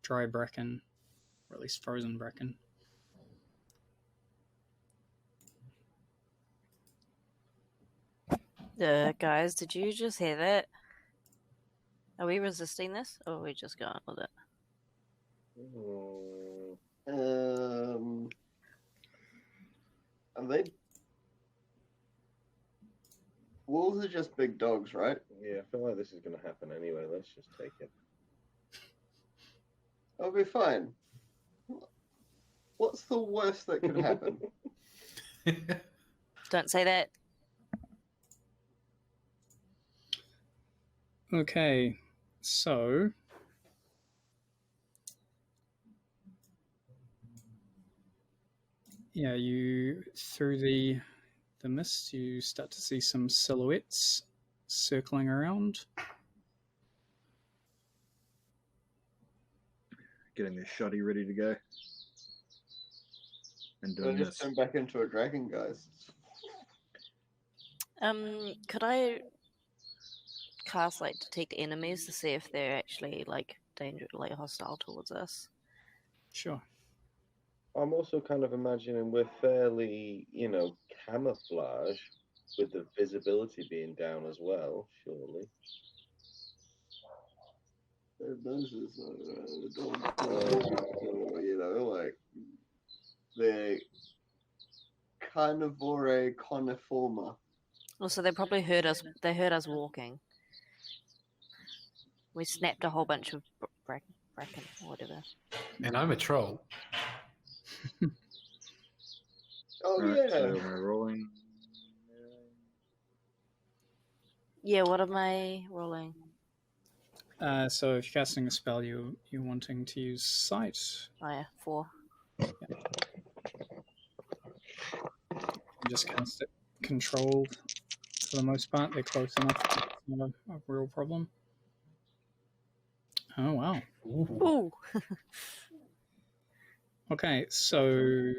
dry bracken, or at least frozen bracken. Guys, did you just hear that? Are we resisting this, or are we just going with it? Are they? Wolves are just big dogs, right? Yeah, I feel like this is going to happen anyway. Let's just take it. I'll be fine. What's the worst that could happen? Don't say that. Okay, so yeah, you through the mist, you start to see some silhouettes circling around. Getting their shoddy ready to go. And I doing just this. turn back into a dragon, guys. Could I cast like detect enemies to see if they're actually like hostile towards us? Sure. I'm also kind of imagining we're fairly, camouflage with the visibility being down as well, surely. Those is, like the carnivore coniforma. Also, they probably heard us. They heard us walking. We snapped a whole bunch of bracken or whatever. And I'm a troll. Oh Right, yeah. so we're rolling. Yeah, what am I rolling? So if you're casting a spell, you're wanting to use sight. Oh yeah, 4. You just cast it controlled for the most part. They're close enough. It's not a real problem. Oh wow. Ooh. Okay, so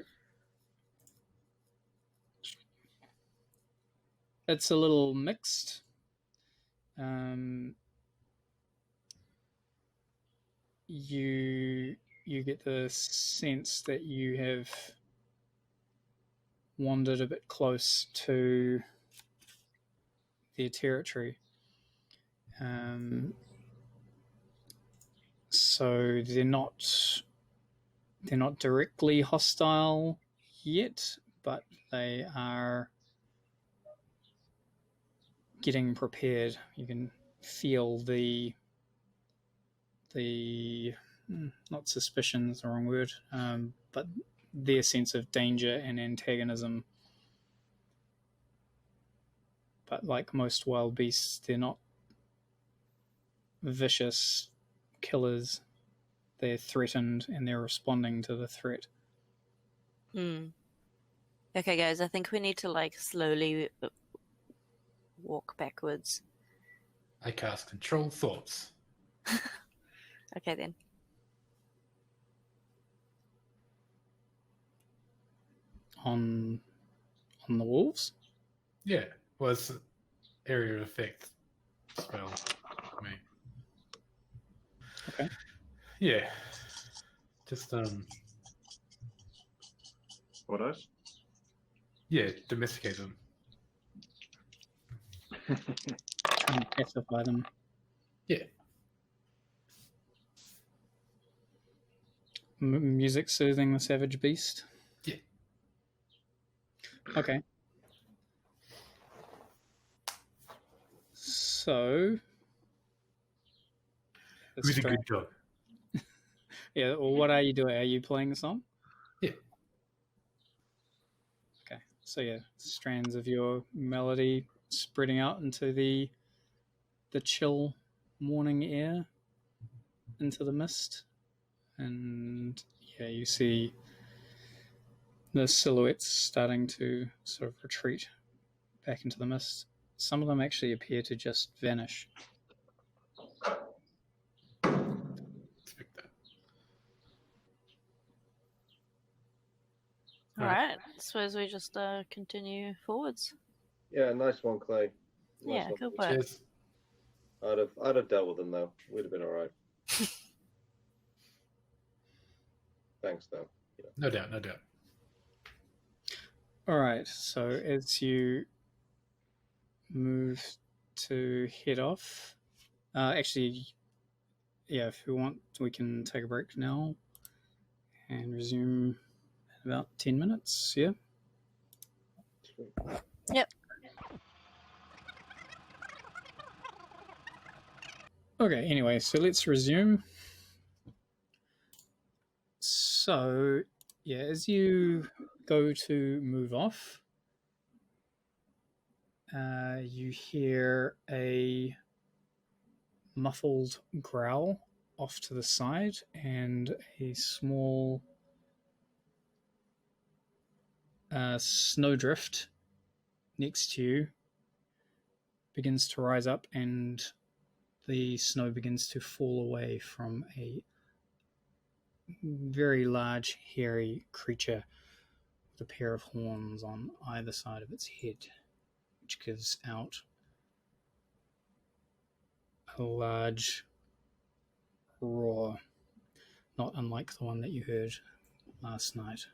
it's a little mixed. You get the sense that you have wandered a bit close to their territory. So they're not directly hostile yet, but they are getting prepared. You can feel the not suspicion is the wrong word, but their sense of danger and antagonism. But like most wild beasts, they're not vicious killers. They're threatened and they're responding to the threat. Okay, guys, I think we need to like slowly walk backwards. I cast Control Thoughts. Okay, then. On the wolves? Yeah, well, it's an area of effect spell for me. Okay. Yeah, just What else? yeah, domesticate them. And pacify them. Yeah. Music soothing the savage beast? Yeah. Okay. So... Really good job. Yeah, well, what are you doing? Are you playing the song? Yeah. Okay, so yeah, strands of your melody spreading out into the chill morning air, into the mist, and yeah, you see the silhouettes starting to sort of retreat back into the mist. Some of them actually appear to just vanish. All right. Suppose we just continue forwards. Yeah, nice one, Clay. Nice Yeah, one. good work. Cheers. I'd have dealt with them though. We'd have been all right. Thanks, though. Yeah. No doubt, no doubt. All right, so as you move to head off, actually, yeah, if you want, we can take a break now and resume in about 10 minutes, yeah? Sweet. Yep. Okay, anyway, so let's resume. So, yeah, as you go to move off, you hear a muffled growl off to the side, and a small snowdrift next to you begins to rise up, and the snow begins to fall away from a very large, hairy creature with a pair of horns on either side of its head, which gives out a large roar, not unlike the one that you heard last night.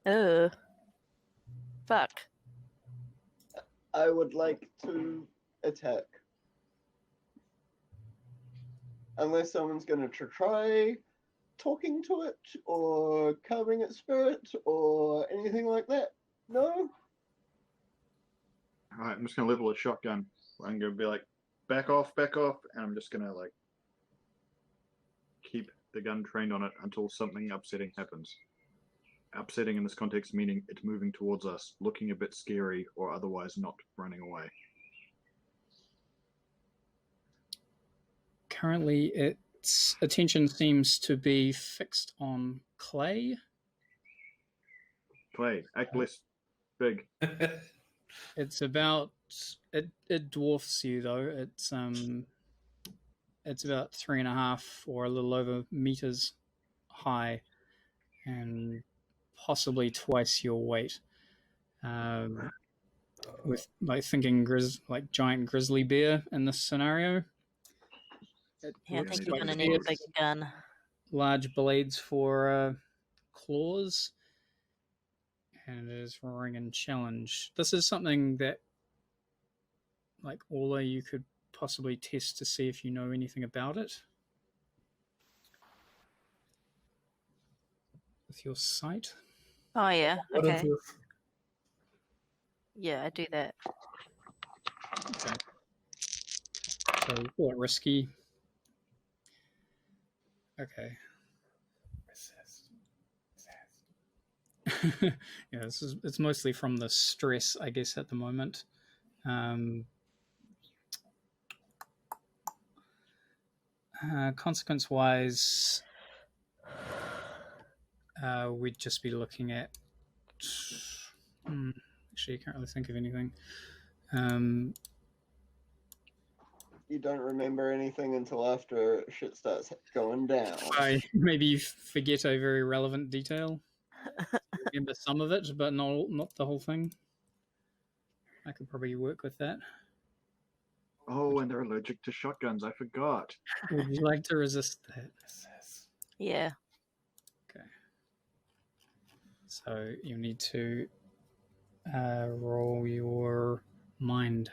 Oh. Fuck. I would like to attack. Unless someone's going to try talking to it, or calming its spirit, or anything like that. No? Alright, I'm just going to level a shotgun. I'm going to be like, back off, and I'm just going to like keep the gun trained on it until something upsetting happens. Upsetting in this context meaning it's moving towards us, looking a bit scary, or otherwise not running away. Currently, its attention seems to be fixed on Clay. Clay, act less big. It's about it dwarfs you though. It's about 3.5 or a little over meters high, and possibly twice your weight. With like thinking like giant grizzly bear in this scenario. Yeah, I think you're like gonna the need a boats. bigger gun. Large blades for claws, and it is roaring in challenge. This is something that like Orla, you could possibly test to see if you know anything about it with your sight. Oh yeah. What is Okay. this? Yeah, I do that. Okay. So call it risky. Okay. Resist. Resist. Yeah, it's mostly from the stress, I guess, at the moment. Consequence-wise, we'd just be looking at. Actually, I can't really think of anything. You don't remember anything until after shit starts going down. Maybe you forget a very relevant detail. Remember some of it, but not the whole thing. I could probably work with that. Oh, and they're allergic to shotguns. I forgot. Would you like to resist that? Resist. Yeah. Okay. So you need to roll your mind.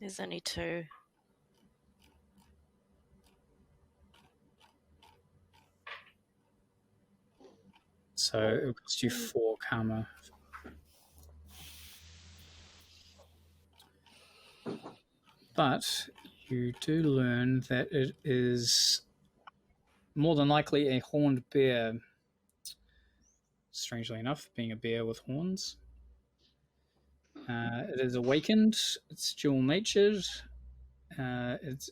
There's only 2. So it will cost you 4 karma. But you do learn that it is more than likely a horned bear. Strangely enough, being a bear with horns. It is awakened. It's dual-natured. It's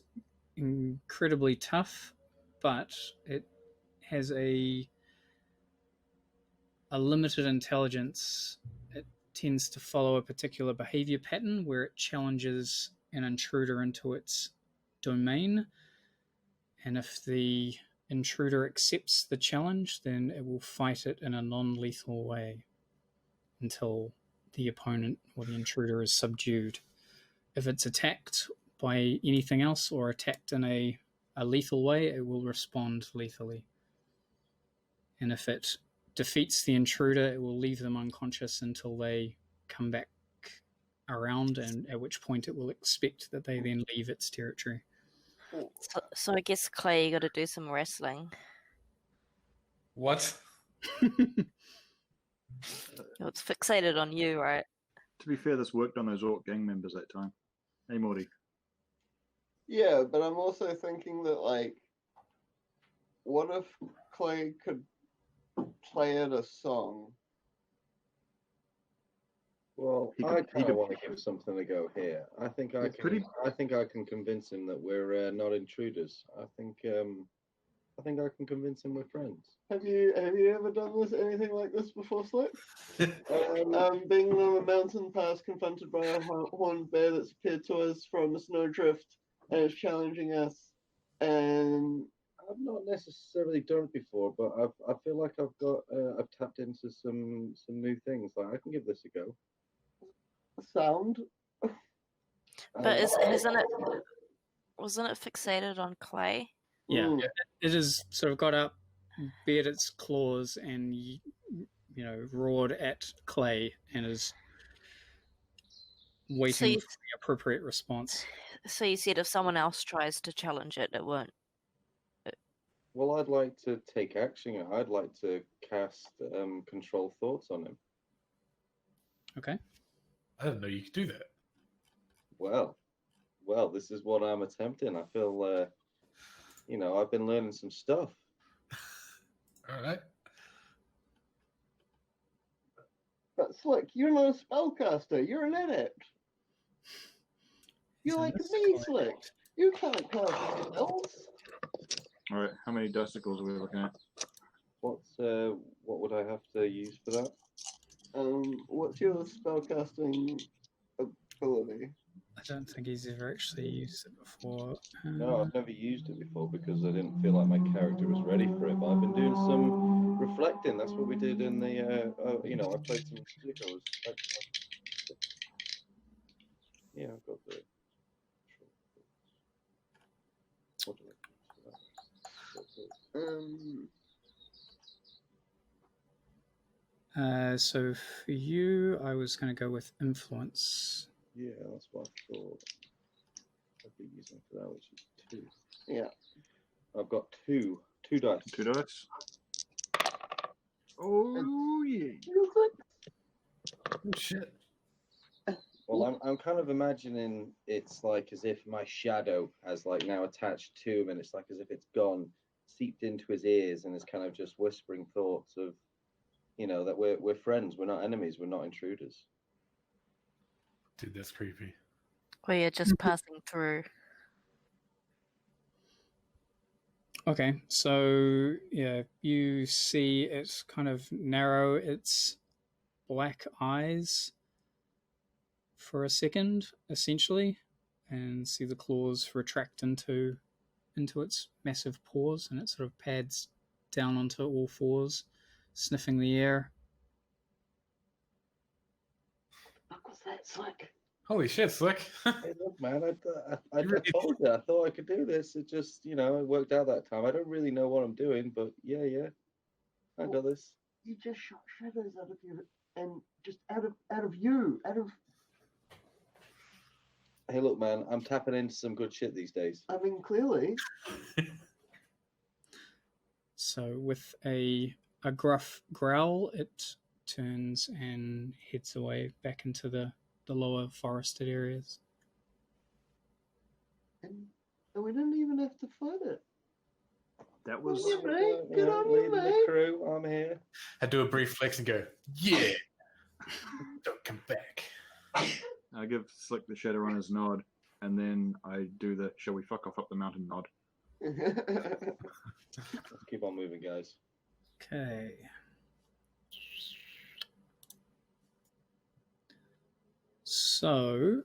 incredibly tough, but it has a limited intelligence. It tends to follow a particular behavior pattern where it challenges an intruder into its domain, and if the intruder accepts the challenge, then it will fight it in a non-lethal way until the opponent or the intruder is subdued. If it's attacked by anything else or attacked in a lethal way, it will respond lethally. And if it defeats the intruder, it will leave them unconscious until they come back around, and at which point it will expect that they then leave its territory. So I guess, Clay, you got to do some wrestling. What? It's fixated on you, right? To be fair, this worked on those Orc gang members that time. Hey, Morty. Yeah, but I'm also thinking that, like, what if Clay could play it a song? Well, He I could- kind of want to give something a go here. I think I It's can. pretty- I think I can convince him that we're not intruders. I think I can convince him we're friends. Have you ever done anything like this before, Slick? Um, Being on a mountain pass, confronted by a horned bear that's appeared to us from a snowdrift and is challenging us, and I've not necessarily done it before, but I feel like I've tapped into some new things. Like I can give this a go. sound. But wasn't it fixated on Clay? Yeah, Mm. it has sort of got up, bared its claws, and roared at Clay, and is waiting for the appropriate response. So you said if someone else tries to challenge it, it won't. Well, I'd like to take action. I'd like to cast control thoughts on him. Okay. I didn't know you could do that. Well, this is what I'm attempting. I feel, I've been learning some stuff. All right. But Slick, you're not a spellcaster. You're an adept. You're like me, Slick. You can't cast spells. All right, how many dusticles are we looking at? What would I have to use for that? What's your spellcasting ability? I don't think he's ever actually used it before. No, I've never used it before because I didn't feel like my character was ready for it. But I've been doing some reflecting. That's what we did in the, I played some music. I was yeah, I've got the. What do I So for you, I was going to go with influence. Yeah, that's what I thought I'd be using for that, which is 2. Yeah. I've got 2 dice. 2 dice. Oh yeah. Oh, shit. Well, I'm kind of imagining it's like as if my shadow has like now attached to him, and it's like as if it's gone, seeped into his ears, and is kind of just whispering thoughts of, you know, that we're friends, we're not enemies, we're not intruders. Dude, that's creepy. We are just passing through. Okay, so yeah, you see it kind of narrow its black eyes for a second, essentially, and see the claws retract into its massive paws, and it sort of pads down onto all fours, sniffing the air. What was that, Slick? Holy shit, Slick. Hey, look, man, I told you, I thought I could do this. It just, you know, it worked out that time. I don't really know what I'm doing, but yeah, I got this. You just shot shadows out of you, and just out of you. Hey, look, man, I'm tapping into some good shit these days. I mean, clearly. So with a gruff growl, it turns and heads away back into the lower forested areas. And we didn't even have to fight it. That was Yeah, mate. You Good know, on you, leading the mate. crew, I'm here. I do a brief flex and go, yeah. Don't come back. I give Slick the Shadowrunner's nod, and then I do the "shall we fuck off up the mountain" nod. Let's keep on moving, guys. Okay. So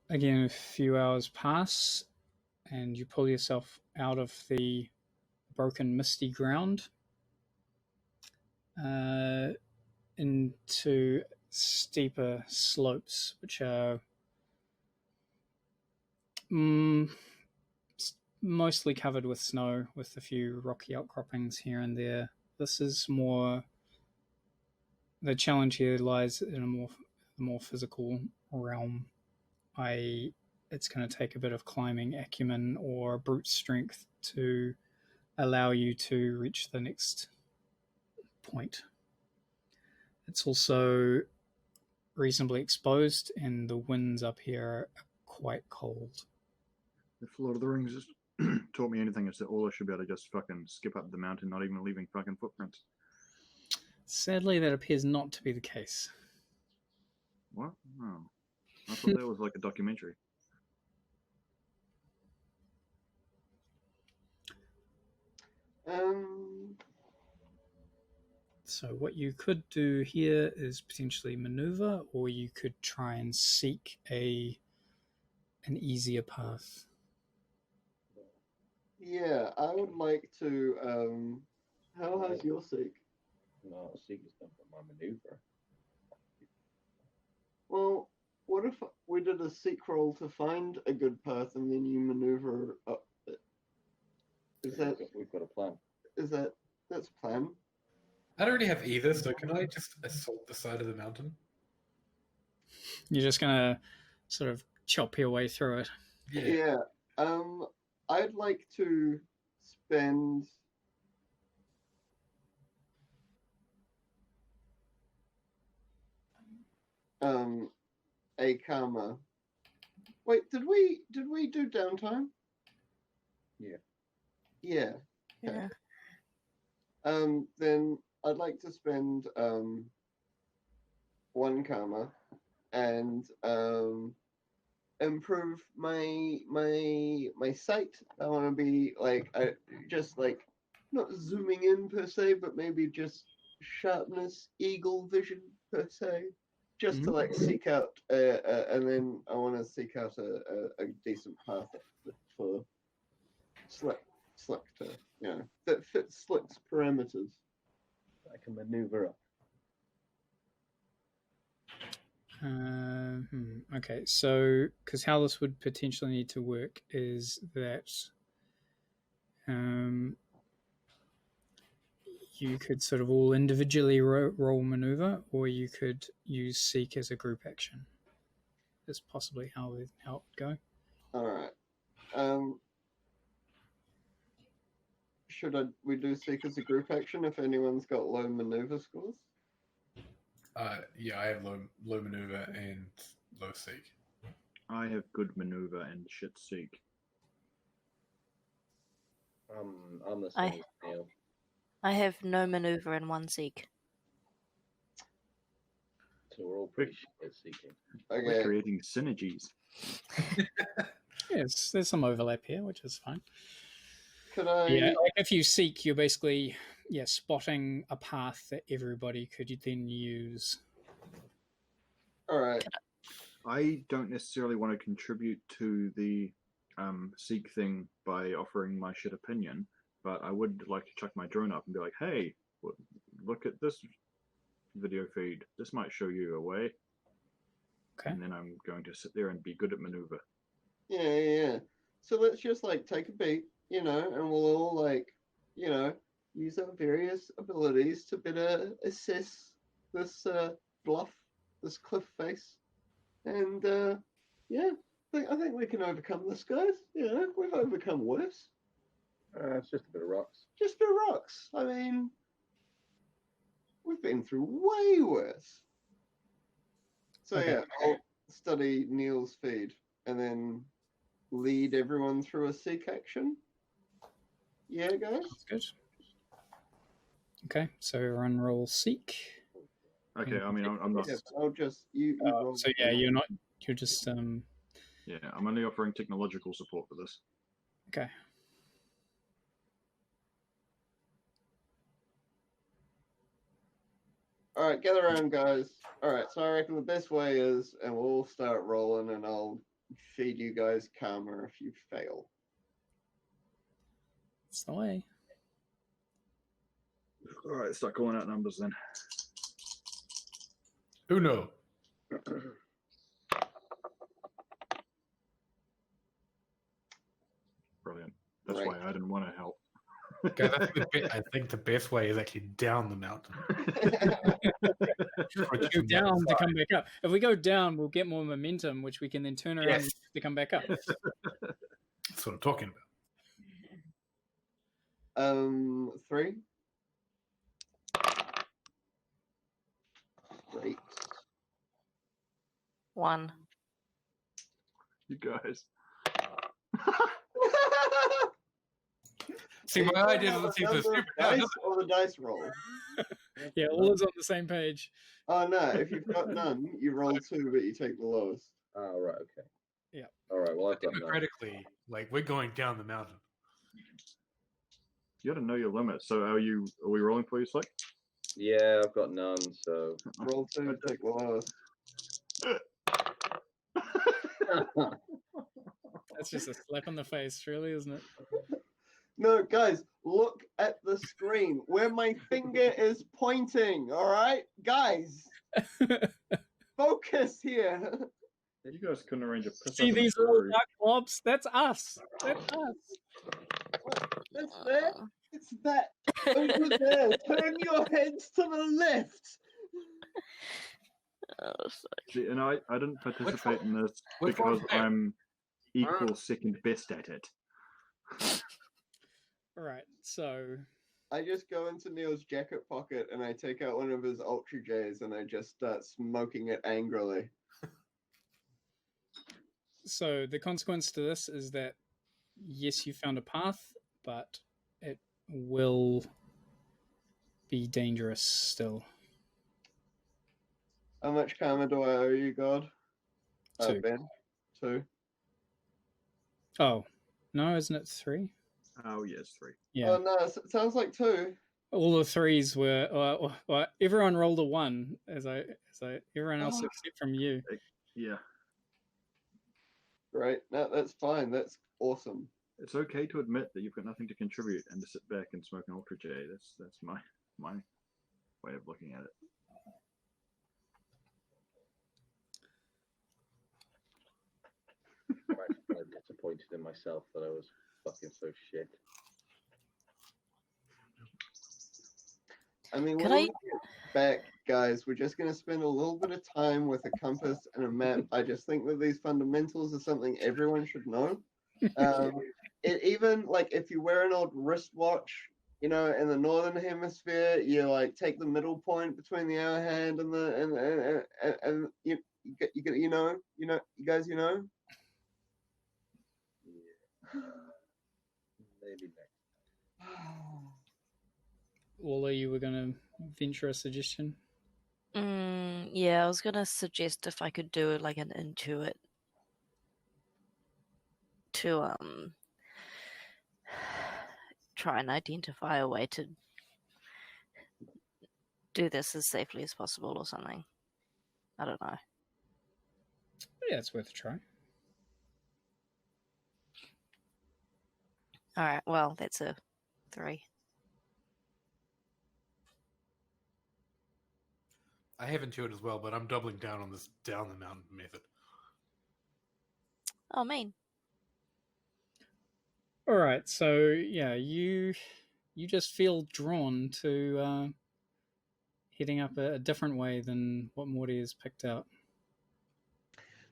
again, a few hours pass, and you pull yourself out of the broken, misty ground into steeper slopes, which are mostly covered with snow, with a few rocky outcroppings here and there. This is more. The challenge here lies in a more physical realm. It's going to take a bit of climbing acumen or brute strength to allow you to reach the next point. It's also reasonably exposed, and the winds up here are quite cold. If Lord of the Rings has taught me anything, it's that all I should be able to just fucking skip up the mountain, not even leaving fucking footprints. Sadly, that appears not to be the case. What? Oh. I thought that was like a documentary. So what you could do here is potentially maneuver, or you could try and seek an easier path. Yeah, I would like to. How high is your seek? No, seek is done for my maneuver. Well, what if we did a seek roll to find a good path and then you maneuver up it? We've got a plan. That's a plan? I don't really have either, so can I just assault the side of the mountain? You're just gonna sort of chop your way through it. Yeah. I'd like to spend a karma. Wait, did we do downtime? Yeah. Yeah. Yeah. Then I'd like to spend 1 karma and improve my sight. I want to be like not zooming in per se, but maybe just sharpness, eagle vision per se, just to like seek out and then I want to seek out a decent path for Slick to, you know, that fits Slick's parameters. I can maneuver up. Okay, so because how this would potentially need to work is that you could sort of all individually roll maneuver, or you could use seek as a group action. That's possibly how it would go. All right. Should we do seek as a group action if anyone's got low maneuver scores? Yeah, I have low maneuver and low seek. I have good maneuver and shit seek. I'm the same as Neil. I have no maneuver and 1 seek. So we're all pretty shit at seeking. Okay. We're creating synergies. Yes, there's some overlap here, which is fine. Could I? Yeah, like if you seek, you're basically spotting a path that everybody could then use. All right. I don't necessarily want to contribute to the seek thing by offering my shit opinion, but I would like to chuck my drone up and be like, hey, look at this video feed. This might show you a way. Okay. And then I'm going to sit there and be good at maneuver. Yeah. So let's just take a beat, and we'll all use our various abilities to better assess this bluff, this cliff face, and I think we can overcome this, guys. We've overcome worse. It's just a bit of rocks. Just a bit of rocks. I mean, we've been through way worse. So Okay. I'll study Neil's feed and then lead everyone through a seek action. Yeah, guys? That's good. Okay, so run roll seek. Okay, I mean, I'm not. Yes, I'll just you roll. So yeah, you're just Yeah, I'm only offering technological support for this. okay. All right, gather around, guys. All right, so I reckon the best way is, and we'll all start rolling, and I'll feed you guys karma if you fail. That's the way. All right, start calling out numbers then. Uno. Brilliant. That's Right. why I didn't want to help. Guys, I think the best way is actually down the mountain. Go down to come back up. If we go down, we'll get more momentum, which we can then turn around Yes. to come back up. That's what I'm talking about. 3. Great. 1. You guys. See, my idea doesn't seem so stupid. Dice or the dice roll? Yeah, all is on the same page. Oh no! If you've got none, you roll 2, but you take the lowest. Oh, right, okay. Yeah. All right, well, I've got none. Democratically, we're going down the mountain. You got to know your limits. So are we rolling for you, Slick? Yeah, I've got none, so. Roll 2, take the lowest. That's just a slap in the face, really, isn't it? No, guys, look at the screen where my finger is pointing. All right, guys, focus here. You guys couldn't arrange a piss See up in these the little brewery. dark blobs? That's us. That's us. That's there. It's that over there. Turn your heads to the left. Oh, so- See, and I didn't participate in this which because one's there? I'm equal second best at it. All right, so I just go into Neil's jacket pocket and I take out one of his Ultra J's and I just start smoking it angrily. So the consequence to this is that yes, you found a path, but it will be dangerous still. How much karma do I owe you, God? 2. Ben? 2. Oh, no, isn't it 3? Oh, yes, 3. Yeah. Oh no, it sounds like 2. All the 3s were. Well, everyone rolled a 1, as everyone else Oh. except from you. Yeah. Right? No, that's fine. That's awesome. It's okay to admit that you've got nothing to contribute and to sit back and smoke an Ultra J. That's my way of looking at it. I'm actually kind of disappointed in myself that I was fucking so shit. I mean, Could when I- we get back, guys, we're just going to spend a little bit of time with a compass and a map. I just think that these fundamentals are something everyone should know. It even, like, if you wear an old wristwatch, you know, in the northern hemisphere, you like take the middle point between the hour hand and the and you guys, you know. Maybe next. Walla, you were going to venture a suggestion? Yeah, I was gonna suggest if I could do like an intuit to try and identify a way to do this as safely as possible or something. I don't know. Yeah, it's worth a try. All right, well, that's a 3. I have intuit as well, but I'm doubling down on this down the mountain method. Oh, mean. All right, so yeah, you just feel drawn to heading up a different way than what Morty has picked out.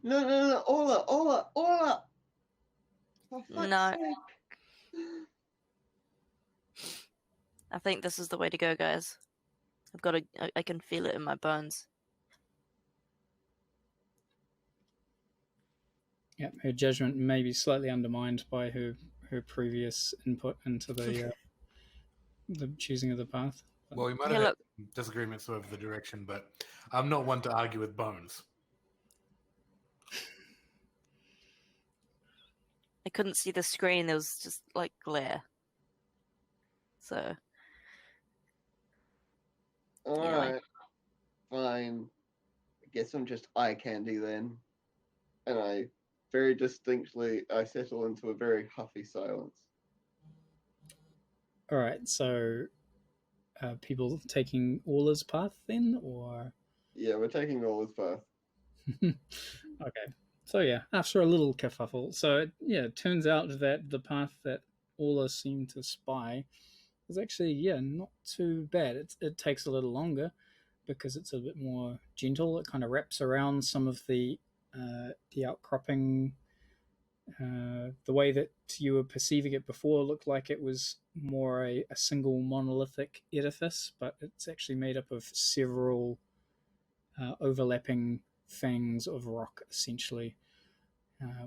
No, Ola! For fuck's No. sake. I think this is the way to go, guys. I can feel it in my bones. Yeah, her judgment may be slightly undermined by her previous input into the choosing of the path. Well, we might Hey, have had look. some disagreements over the direction, but I'm not one to argue with bones. I couldn't see the screen. There was just like glare. So All Yeah, like- right, fine. I guess I'm just eye candy then. And I very distinctly, I settle into a very huffy silence. All right, so people taking Orla's path then, or Yeah, we're taking Ola's path. okay. So yeah, after a little kerfuffle, so it turns out that the path that Orla seemed to spy is actually not too bad. It takes a little longer because it's a bit more gentle. It kind of wraps around some of the outcropping. The way that you were perceiving it before looked like it was more a single monolithic edifice, but it's actually made up of several overlapping fangs of rock, essentially,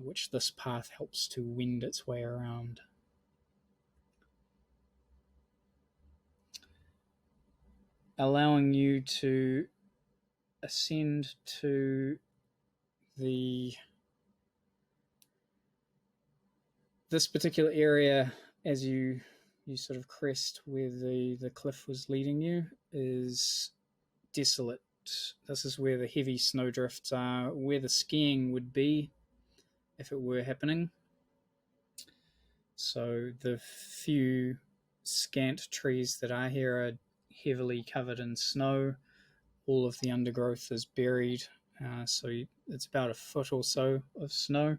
which this path helps to wend its way around. Allowing you to ascend to this particular area as you sort of crest where the cliff was leading you is desolate. This is where the heavy snowdrifts are, where the skiing would be if it were happening. So the few scant trees that are here are heavily covered in snow. All of the undergrowth is buried, so it's about a foot or so of snow.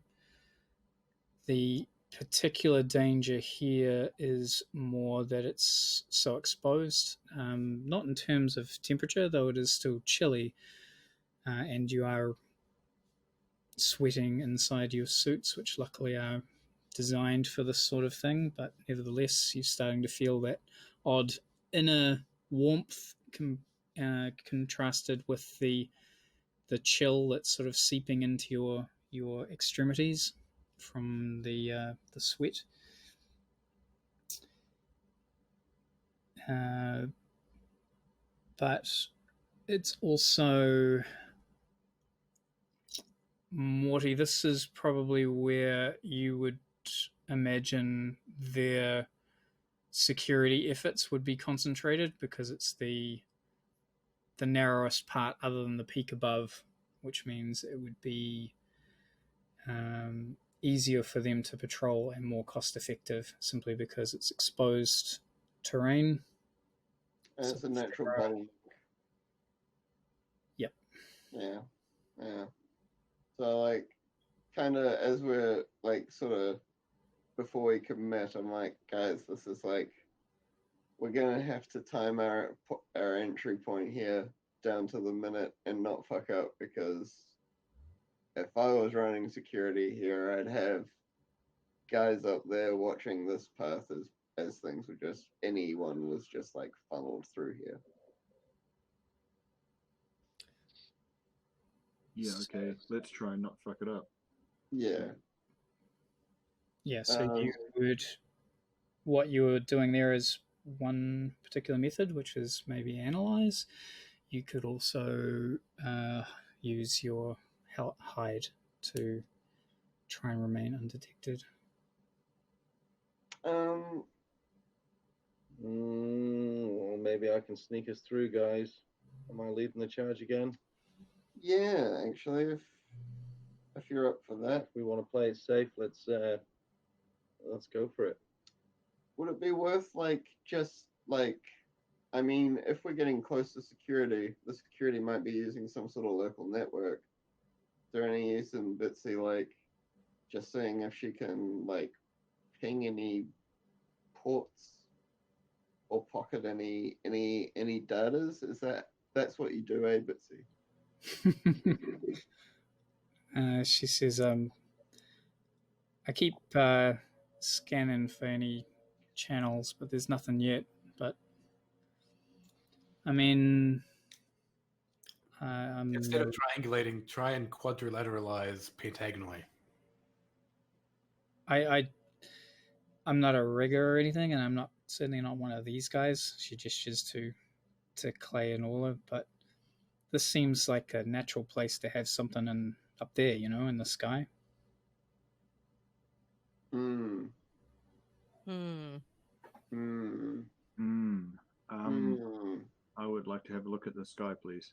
The particular danger here is more that it's so exposed, not in terms of temperature, though it is still chilly, and you are sweating inside your suits, which luckily are designed for this sort of thing, but nevertheless you're starting to feel that odd inner warmth contrasted with the chill that's sort of seeping into your extremities from the sweat. But it's also, Morty, this is probably where you would imagine their security efforts would be concentrated, because it's the narrowest part other than the peak above, which means it would be easier for them to patrol and more cost effective, simply because it's exposed terrain. And it's a natural bottleneck. Yep. Yeah. So, like, kind of as we're, like, sort of, before we commit, I'm like, guys, this is, like, we're gonna have to time our entry point here down to the minute and not fuck up, because if I was running security here, I'd have guys up there watching this path as things were just anyone was just like funneled through here. Yeah, okay. Let's try and not fuck it up. Yeah. Yeah, so you would, what you were doing there is one particular method, which is maybe analyze. You could also use your hide to try and remain undetected. Well, maybe I can sneak us through, guys. Am I leading the charge again? Yeah, actually, if you're up for that. If we want to play it safe, let's go for it. Would it be worth I mean, if we're getting close to security, the security might be using some sort of local network. Is there any use in Bitsy just seeing if she can ping any ports or pocket any datas? That's what you do, eh, Bitsy? She says, I keep scanning for any channels, but there's nothing yet. But I mean, instead of triangulating, try and quadrilateralize pentagonally. I'm not a rigger or anything, and I'm certainly not one of these guys. She gestures to Clay and Orla, but this seems like a natural place to have something up there, in the sky. I would like to have a look at the sky, please.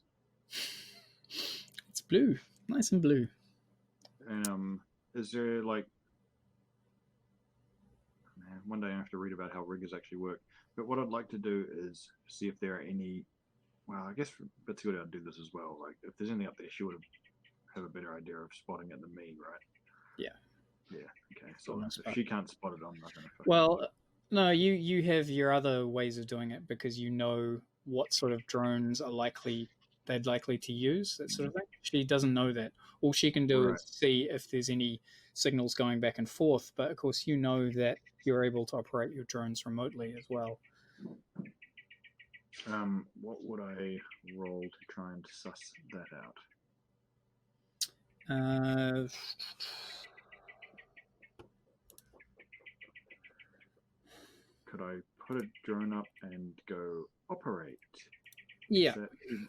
It's blue, nice and blue. And is there one day I have to read about how riggers actually work. But what I'd like to do is see if there are any. Well, I guess Bitsy would do this as well. Like, if there's anything up there, she would have a better idea of spotting it than me, right? Yeah. Yeah. Okay. So if she can't spot it, I'm not going to. Well, no, you have your other ways of doing it because you know what sort of drones are they're likely to use, that sort of thing. She doesn't know that. All she can do is see if there's any signals going back and forth. But of course, you know that you're able to operate your drones remotely as well. What would I roll to try and suss that out? Could I put a drone up and go operate? Yeah,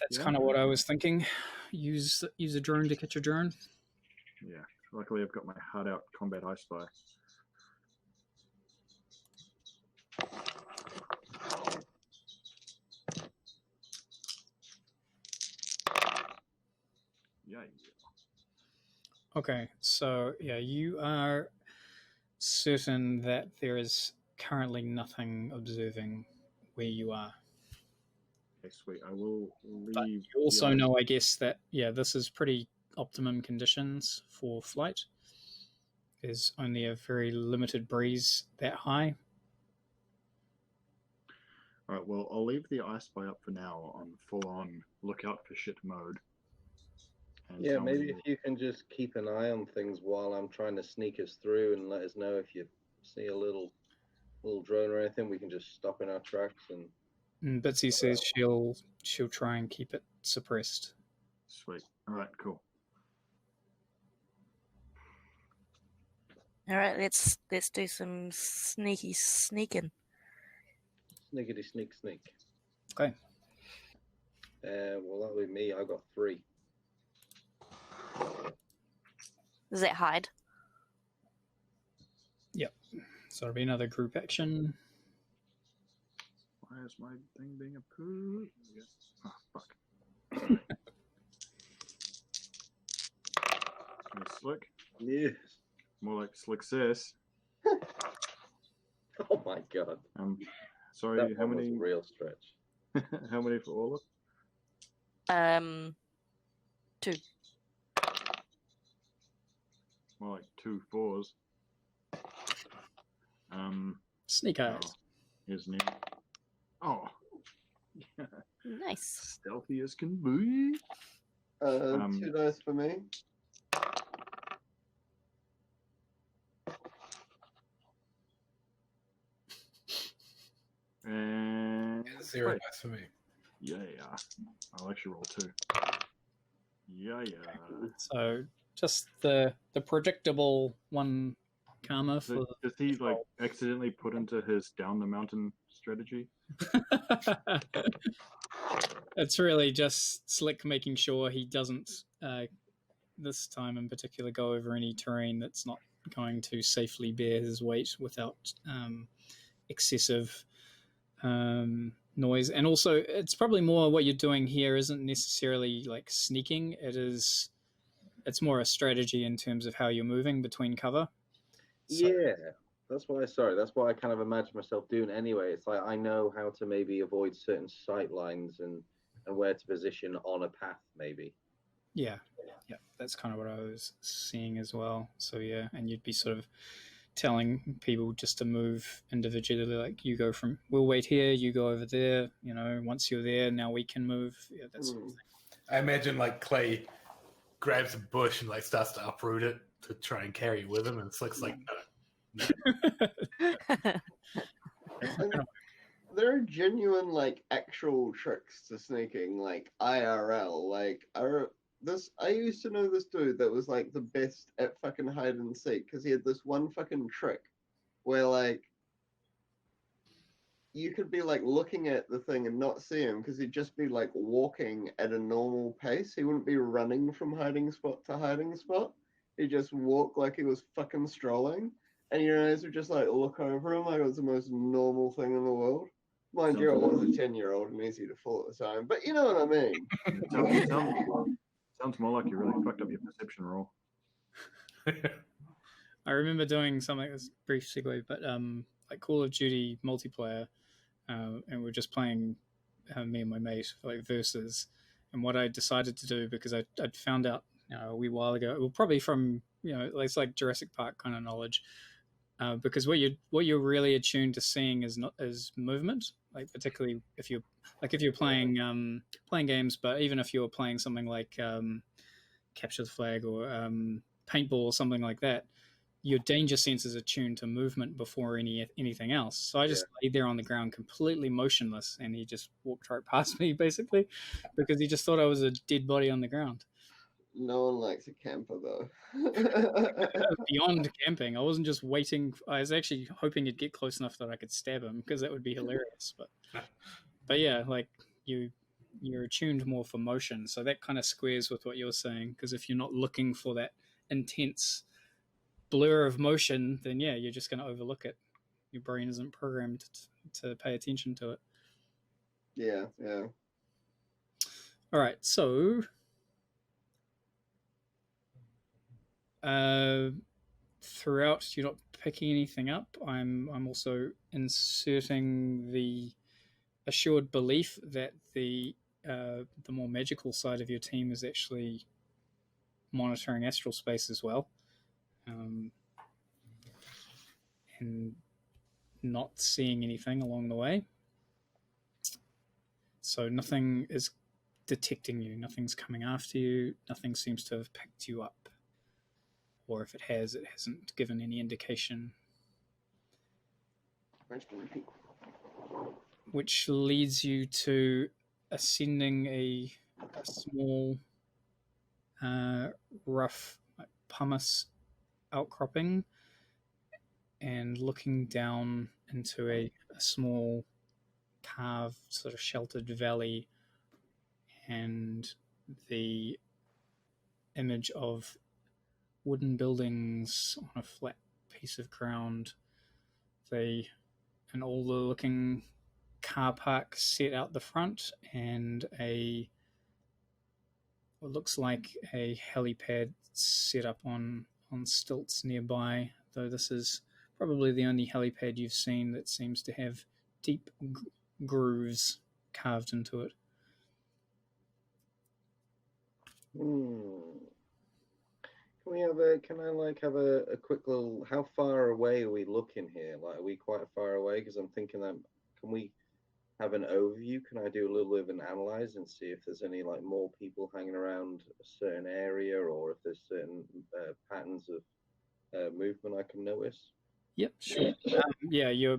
that's kind of what I was thinking. Use a drone to catch a drone. Yeah, luckily I've got my hard out combat I spy. Yeah. Okay, so yeah, you are certain that there is currently nothing observing where you are. Okay, sweet. I will leave. But you also know, I guess, that this is pretty optimum conditions for flight. There's only a very limited breeze that high. All right. Well, I'll leave the I spy up for now on full-on lookout for shit mode. Yeah, maybe if you can just keep an eye on things while I'm trying to sneak us through, and let us know if you see a little drone or anything, we can just stop in our tracks. And Bitsy says she'll try and keep it suppressed. Sweet. All right. Cool. All right, let's do some sneaking. Sneakity sneak. Okay. Well, that'll be me. I got 3. Does that hide? Yep. So it'll be another group action. Why is my thing being approved? Yes. Oh, fuck. Slick? Yes. More like slick sis. Oh my god. Sorry, that how was many? A real stretch. How many for all of? 2. More like 2 4s. Sneak eyes. Here's new. Oh, Nice. stealthy as can be. 2 dice for me. And 0 wait. dice for me. Yeah. I'll actually roll 2. Yeah. So just the predictable 1 karma So for. does he like accidentally put into his down the mountain strategy? It's really just Slick making sure he doesn't, this time in particular, go over any terrain that's not going to safely bear his weight without excessive noise. And also, it's probably more what you're doing here isn't necessarily like sneaking. It's more a strategy in terms of how you're moving between cover. So, Yeah, that's what I kind of imagine myself doing anyway. It's like I know how to maybe avoid certain sight lines and where to position on a path, maybe. yeah, that's kind of what I was seeing as well. So yeah, and you'd be sort of telling people just to move individually, like you go from, we'll wait here, you go over there, once you're there, now we can move. Yeah, that sort of thing. I imagine like Clay grabs a bush and like starts to uproot it to try and carry it with him, and Slick's like, no. There are genuine, like, actual tricks to sneaking, like IRL. Like, I used to know this dude that was like the best at fucking hide and seek because he had this one fucking trick where like you could be like looking at the thing and not see him because he'd just be like walking at a normal pace. He wouldn't be running from hiding spot to hiding spot. He'd just walk like he was fucking strolling. And your eyes would just like look over him like it was the most normal thing in the world. Mind you, it was a 10-year-old and easy to fool at the time, but you know what I mean. Sounds more like you really fucked up your perception roll. I remember doing something that's brief segue, but like Call of Duty multiplayer, and we're just playing me and my mate like versus, and what I decided to do because I'd found out a wee while ago, well probably from it's like Jurassic Park kind of knowledge, because what you're really attuned to seeing is movement, like particularly if you're playing games, but even if you're playing something like Capture the Flag or paintball or something like that, your danger sense is attuned to movement before anything else. So I just laid there on the ground completely motionless, and he just walked right past me basically because he just thought I was a dead body on the ground. No one likes a camper though. Beyond camping, I wasn't just waiting. I was actually hoping he'd get close enough that I could stab him because that would be hilarious. But yeah, like you're attuned more for motion, so that kind of squares with what you're saying. Because if you're not looking for that intense blur of motion, then yeah, you're just going to overlook it. Your brain isn't programmed to pay attention to it. Yeah. All right, so throughout, you're not picking anything up. I'm also inserting the assured belief that the more magical side of your team is actually monitoring astral space as well, and not seeing anything along the way. So nothing is detecting you, nothing's coming after you, nothing seems to have picked you up. Or if it has, it hasn't given any indication. Which leads you to ascending a small, rough pumice outcropping and looking down into a small carved sort of sheltered valley, and the image of wooden buildings on a flat piece of ground. An older looking car park set out the front, and what looks like a helipad set up on stilts nearby, though this is probably the only helipad you've seen that seems to have deep grooves carved into it. Can I have a quick little, how far away are we looking here? Like, are we quite far away? Because I'm thinking that, can we have an overview? Can I do a little bit of an analyze and see if there's any like more people hanging around a certain area, or if there's certain patterns of movement I can notice? Yep, sure. Yeah,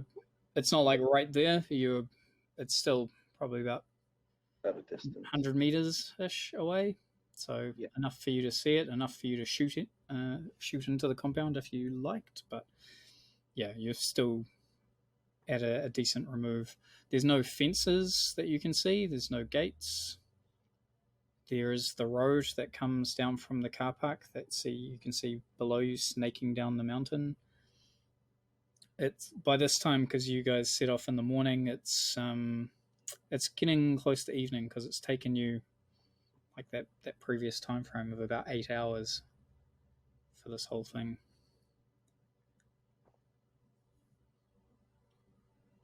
it's not like right there. It's still probably about At a distance. 100 meters ish away. So Yeah. enough for you to see it, enough for you to shoot into the compound if you liked. But yeah, you're still at a decent remove. There's no fences that you can see. There's no gates. There is the road that comes down from the car park that you can see below you, snaking down the mountain. It's by this time, because you guys set off in the morning, it's getting close to evening, because it's taken you like that previous time frame of about 8 hours for this whole thing.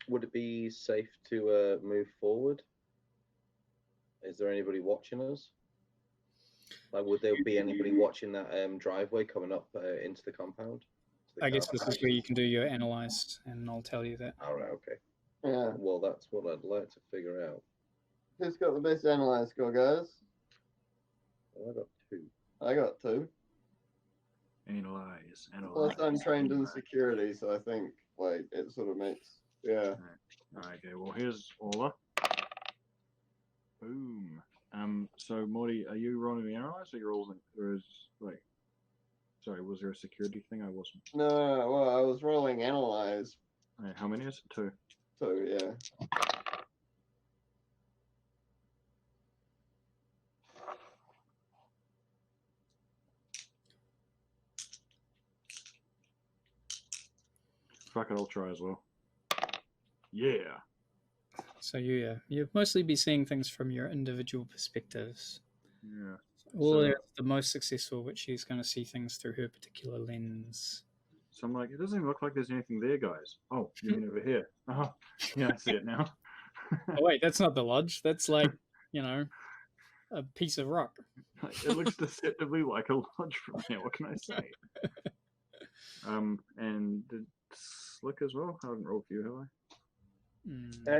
Would it be safe to move forward? Is there anybody watching us? Like, would there be anybody watching that driveway coming up into the compound? I guess this is where you can do your analyze, and I'll tell you that. All right, okay. Yeah. Well, that's what I'd like to figure out. Who's got the best analyze score, guys? Well, I got 2. I got 2. Analyze. Plus, I'm trained in security, so I think like it sort of makes yeah. Alright, okay, well here's Orla. Boom. So Morty, are you rolling the analyze, or you're rolling, or is like, sorry, was there a security thing? I wasn't. No, well, I was rolling analyze. Alright, how many is it? 2. So yeah. Fuck it, I'll try as well. Yeah. So you'll mostly be seeing things from your individual perspectives. Yeah. Or the most successful, which she's going to see things through her particular lens. So I'm like, it doesn't even look like there's anything there, guys. Oh, you mean over here? Oh, yeah, I see it now. Oh, wait, that's not the lodge. That's like, a piece of rock. It looks deceptively like a lodge from here. What can I say? And did Slick as well? I haven't rolled for you, have I?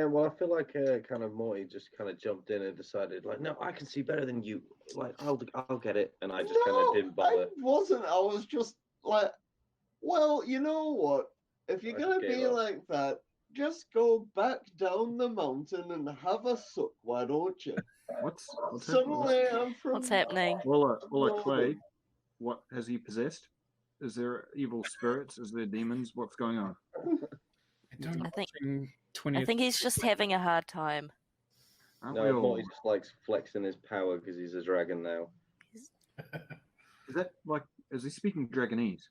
Well, I feel like kind of Morty just kind of jumped in and decided, like, no, I can see better than you. Like, I'll get it, and I just kind of didn't bother. I wasn't. I was just like, well, you know what? If you're gonna be like that, just go back down the mountain and have a suck. Why don't you? What's Somewhere I'm from. What's happening? Well, Clay, what has he possessed? Is there evil spirits? Is there demons? What's going on? I think he's just having a hard time. No, Morty just likes flexing his power because he's a dragon now. Is that like? Is he speaking Dragonese?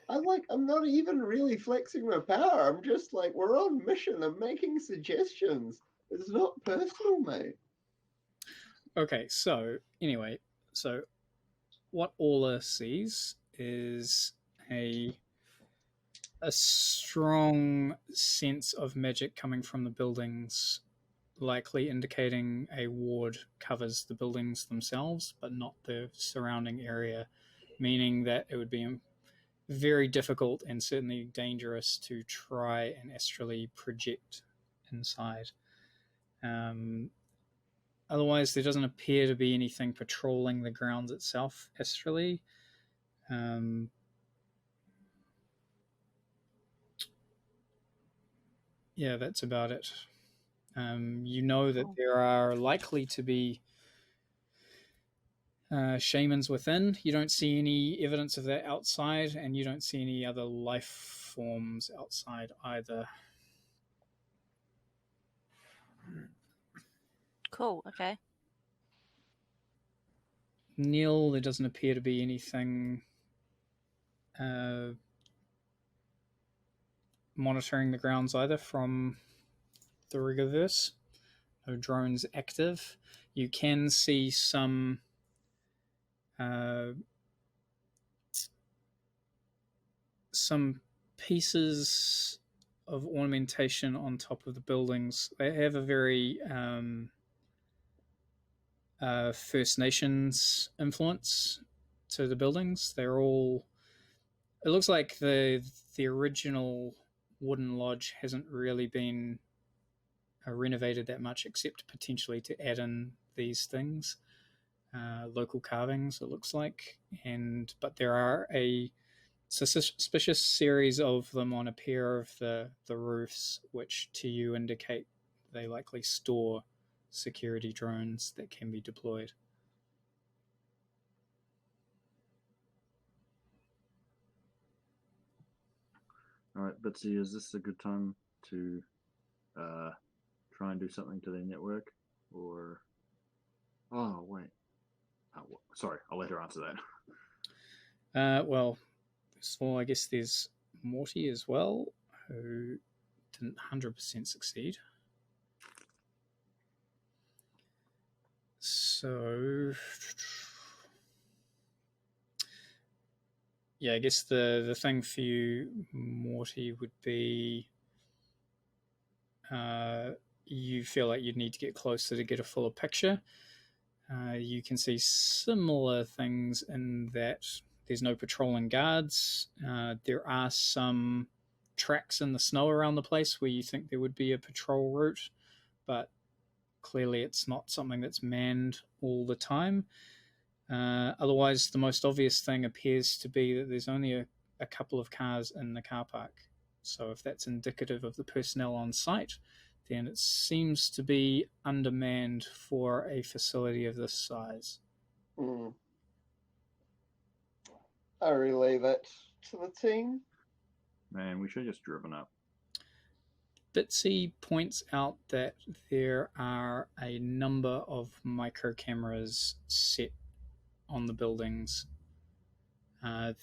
I'm not even really flexing my power. I'm just like, we're on mission. I'm making suggestions. It's not personal, mate. Okay, so anyway, what Orla sees is a strong sense of magic coming from the buildings, likely indicating a ward covers the buildings themselves, but not the surrounding area, meaning that it would be very difficult and certainly dangerous to try and astrally project inside. Otherwise, there doesn't appear to be anything patrolling the grounds itself astrally. Yeah, that's about it. You know that there are likely to be shamans within. You don't see any evidence of that outside, and you don't see any other life forms outside either. Cool, okay. Neil, there doesn't appear to be anything monitoring the grounds either from the Rigoverse. No drones active. You can see some pieces of ornamentation on top of the buildings. They have a very First Nations influence to the buildings. They're all... It looks like the original wooden lodge hasn't really been renovated that much, except potentially to add in these things, local carvings. It looks like, but there are a suspicious series of them on a pair of the roofs, which to you indicate they likely store security drones that can be deployed. All right, Bitsy, is this a good time to try and do something to their network? Or... Oh, wait. Oh, sorry, I'll let her answer that. Well, so I guess there's Morty as well, who didn't 100% succeed. So, yeah, I guess the thing for you, Morty, would be you feel like you'd need to get closer to get a fuller picture. You can see similar things in that there's no patrolling guards. There are some tracks in the snow around the place where you think there would be a patrol route, but clearly it's not something that's manned all the time. Otherwise, the most obvious thing appears to be that there's only a couple of cars in the car park. So if that's indicative of the personnel on site, then it seems to be undermanned for a facility of this size. I relay that to the team. Man, we should have just driven up. Bitsy points out that there are a number of micro cameras set on the buildings.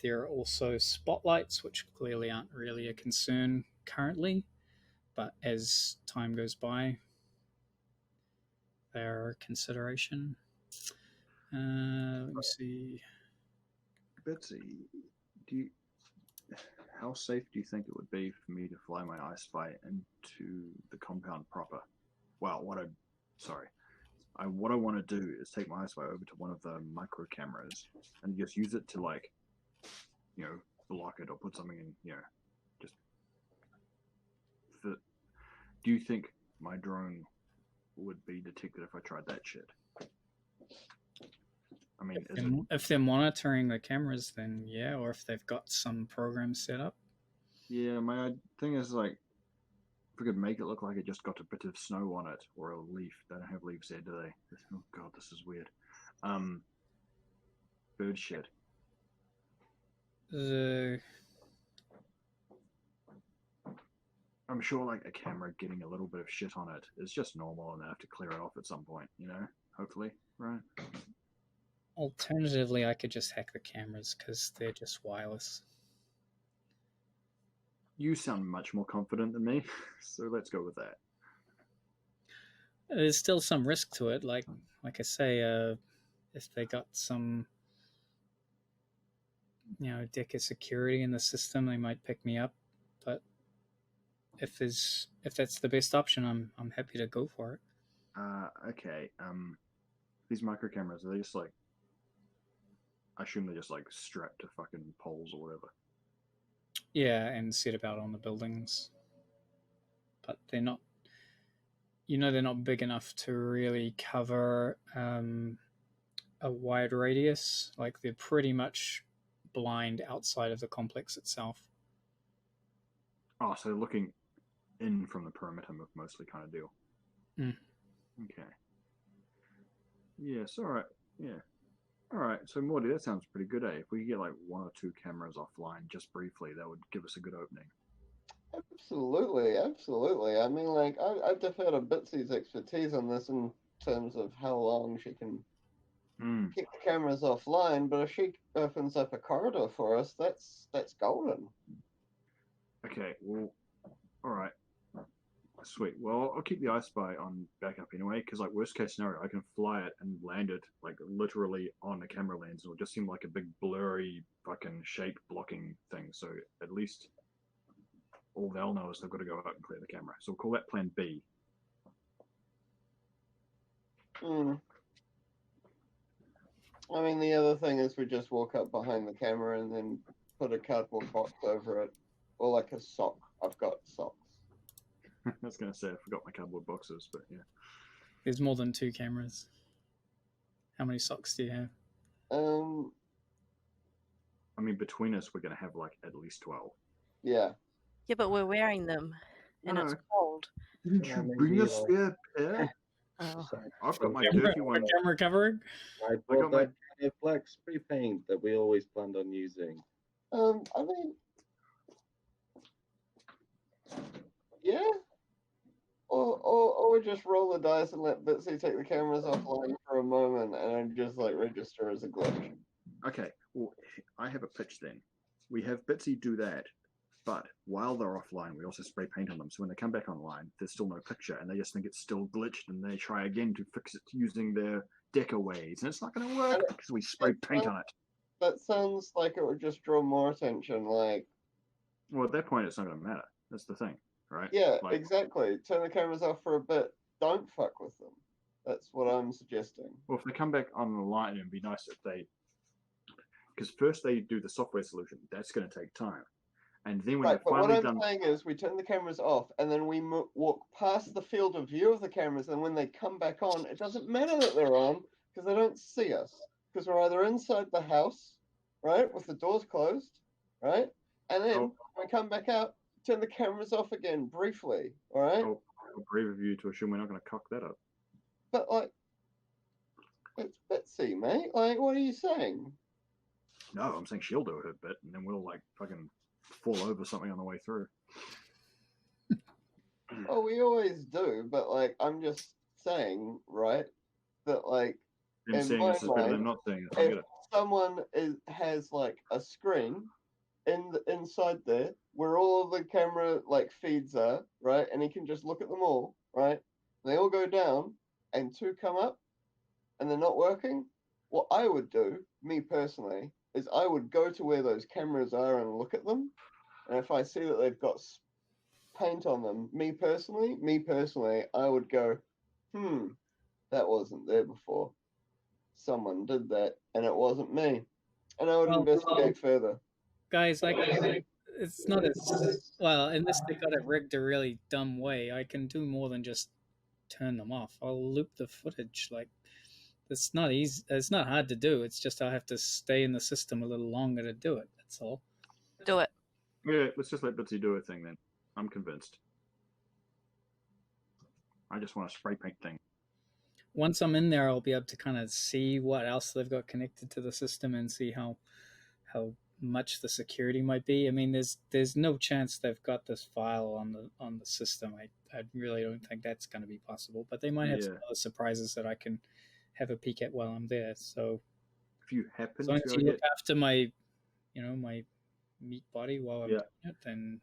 There are also spotlights, which clearly aren't really a concern currently, but as time goes by, they're a consideration. Let me see. Bitsy, how safe do you think it would be for me to fly my ice spy into the compound proper? Well, what I want to do is take my ice spy over to one of the micro cameras and just use it to, like, you know, block it or put something in, you know, just. Do you think my drone would be detected if I tried that shit? I mean, if they're monitoring the cameras, then yeah, or if they've got some program set up. Yeah, my thing is, like, if we could make it look like it just got a bit of snow on it or a leaf. They don't have leaves there, do they? Oh god, this is weird. Bird shit. I'm sure, like, a camera getting a little bit of shit on it is just normal, and they have to clear it off at some point, you know? Hopefully, right? Alternatively, I could just hack the cameras because they're just wireless. You sound much more confident than me, so let's go with that. There's still some risk to it. Like I say, if they got some, deck of security in the system, they might pick me up. But if that's the best option, I'm happy to go for it. Okay. These micro cameras, are they just like? I assume they're just like strapped to fucking poles or whatever. Yeah, and set about on the buildings. But they're not. They're not big enough to really cover a wide radius. Like, they're pretty much blind outside of the complex itself. Oh, so they're looking in from the perimeter mostly, kind of deal. Okay. Yes, alright. Yeah. Alright, so Morty, that sounds pretty good, eh? If we could get like 1 or 2 cameras offline just briefly, that would give us a good opening. Absolutely. I mean, like, I defer to Bitsy's expertise on this in terms of how long she can keep the cameras offline, but if she opens up a corridor for us, that's golden. Okay, well, alright. Sweet. Well, I'll keep the ice spy on backup anyway, because, like, worst case scenario, I can fly it and land it, like, literally on a camera lens. It'll just seem like a big blurry fucking shape blocking thing. So at least all they'll know is they've got to go out and clear the camera. So we'll call that plan B. I mean, the other thing is we just walk up behind the camera and then put a cardboard box over it, or like a sock. I've got socks. I was going to say I forgot my cardboard boxes, but yeah. There's more than 2 cameras. How many socks do you have? I mean, between us, we're going to have like at least 12. Yeah. Yeah, but we're wearing them, and it's No. cold. Didn't Yeah, you maybe bring a like- spare pair? Oh. I've got my Camera, dirty one. camera covering? I got brought my- that kind of black spray paint that we always planned on using. I mean, yeah. Or just roll the dice and let Bitsy take the cameras offline for a moment and just like register as a glitch. Okay, well, I have a pitch then. We have Bitsy do that, but while they're offline, we also spray paint on them. So when they come back online, there's still no picture, and they just think it's still glitched, and they try again to fix it using their decker ways, and it's not going to work because we spray paint on it. That sounds like it would just draw more attention. Like, Well, at that point, it's not going to matter. That's the thing, right? yeah, Like, exactly. Turn the cameras off for a bit. Don't fuck with them. That's what I'm suggesting. well, if they come back online, it'd be nice if they, because first they do the software solution. That's going to take time, and then when Right, they're but what finally I'm done, saying is we turn the cameras off and then we walk past the field of view of the cameras, and when they come back on, it doesn't matter that they're on because they don't see us because we're either inside the house, right, with the doors closed, right, and then Oh. when we come back out, turn the cameras off again briefly, all right? oh, brave of you to assume we're not going to cock that up. But like, it's Bitsy, mate. Like, what are you saying? No, I'm saying she'll do her bit, and then we'll like fucking fall over something on the way through. Oh, we always do, but like, I'm just saying, right, that like. Them In seeing my us is better than mind, not seeing us. I If get it. someone has like a screen inside there where all of the camera like feeds are, right, and he can just look at them all, right? They all go down, and 2 come up, and they're not working. What I would do, me personally, is I would go to where those cameras are and look at them, and if I see that they've got paint on them, me personally, I would go, that wasn't there before. Someone did that, and it wasn't me. And I would Well, investigate further. Guys, it's not as well. Unless they got it rigged a really dumb way, I can do more than just turn them off. I'll loop the footage. Like, it's not easy. It's not hard to do. It's just I have to stay in the system a little longer to do it. That's all. Do it. Yeah, let's just let Bitsy do her thing then. I'm convinced. I just want a spray paint thing. Once I'm in there, I'll be able to kind of see what else they've got connected to the system and see how much the security might be. I mean, there's no chance they've got this file on the system. I really don't think that's going to be possible. But they might have some other surprises that I can have a peek at while I'm there. So if you happen as long to as you look after my my meat body while I'm doing it, then.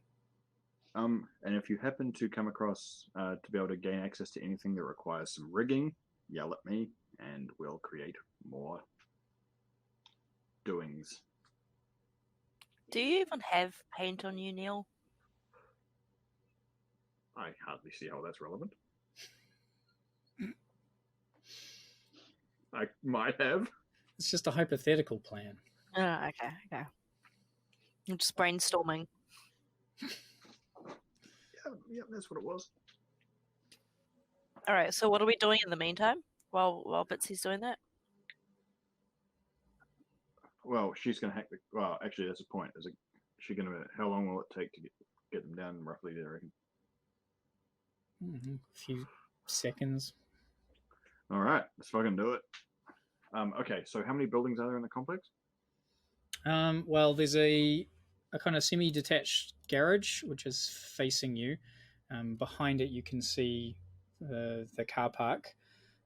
And if you happen to come across to be able to gain access to anything that requires some rigging, yell at me, and we'll create more doings. Do you even have paint on you, Neil? I hardly see how that's relevant. I might have. It's just a hypothetical plan. Oh, okay. I'm just brainstorming. Yeah, that's what it was. All right. So what are we doing in the meantime while Bitsy's doing that? Well, she's going to hack the. Well, actually, that's the point. Is she going to? How long will it take to get them down roughly? Do you reckon? A few seconds. All right, let's fucking do it. Okay, so how many buildings are there in the complex? Well, there's a kind of semi-detached garage which is facing you. Behind it, you can see the car park.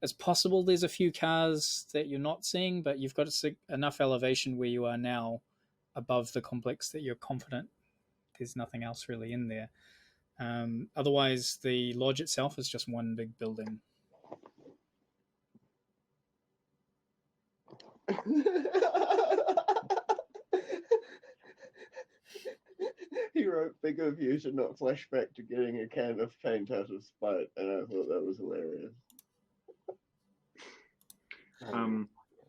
It's possible there's a few cars that you're not seeing, but you've got enough elevation where you are now above the complex that you're confident there's nothing else really in there. Otherwise, the lodge itself is just one big building. He wrote, "Bigger view should not flashback to getting a can of paint out of spite," and I thought that was hilarious.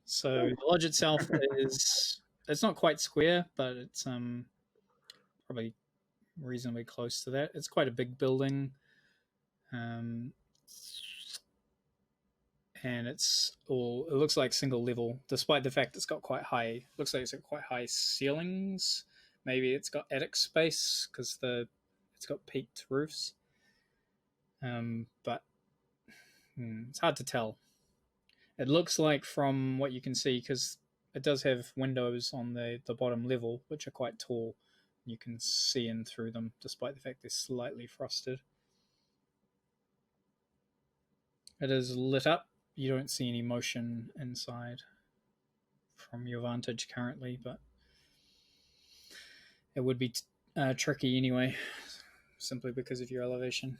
So the lodge itself it's not quite square, but it's probably reasonably close to that. It's quite a big building. And it looks like single level, despite the fact it's got quite high. Looks like it's got quite high ceilings. Maybe it's got attic space because it's got peaked roofs. But it's hard to tell. It looks like from what you can see, because it does have windows on the bottom level, which are quite tall. You can see in through them, despite the fact they're slightly frosted. It is lit up. You don't see any motion inside from your vantage currently, but it would be tricky anyway, simply because of your elevation.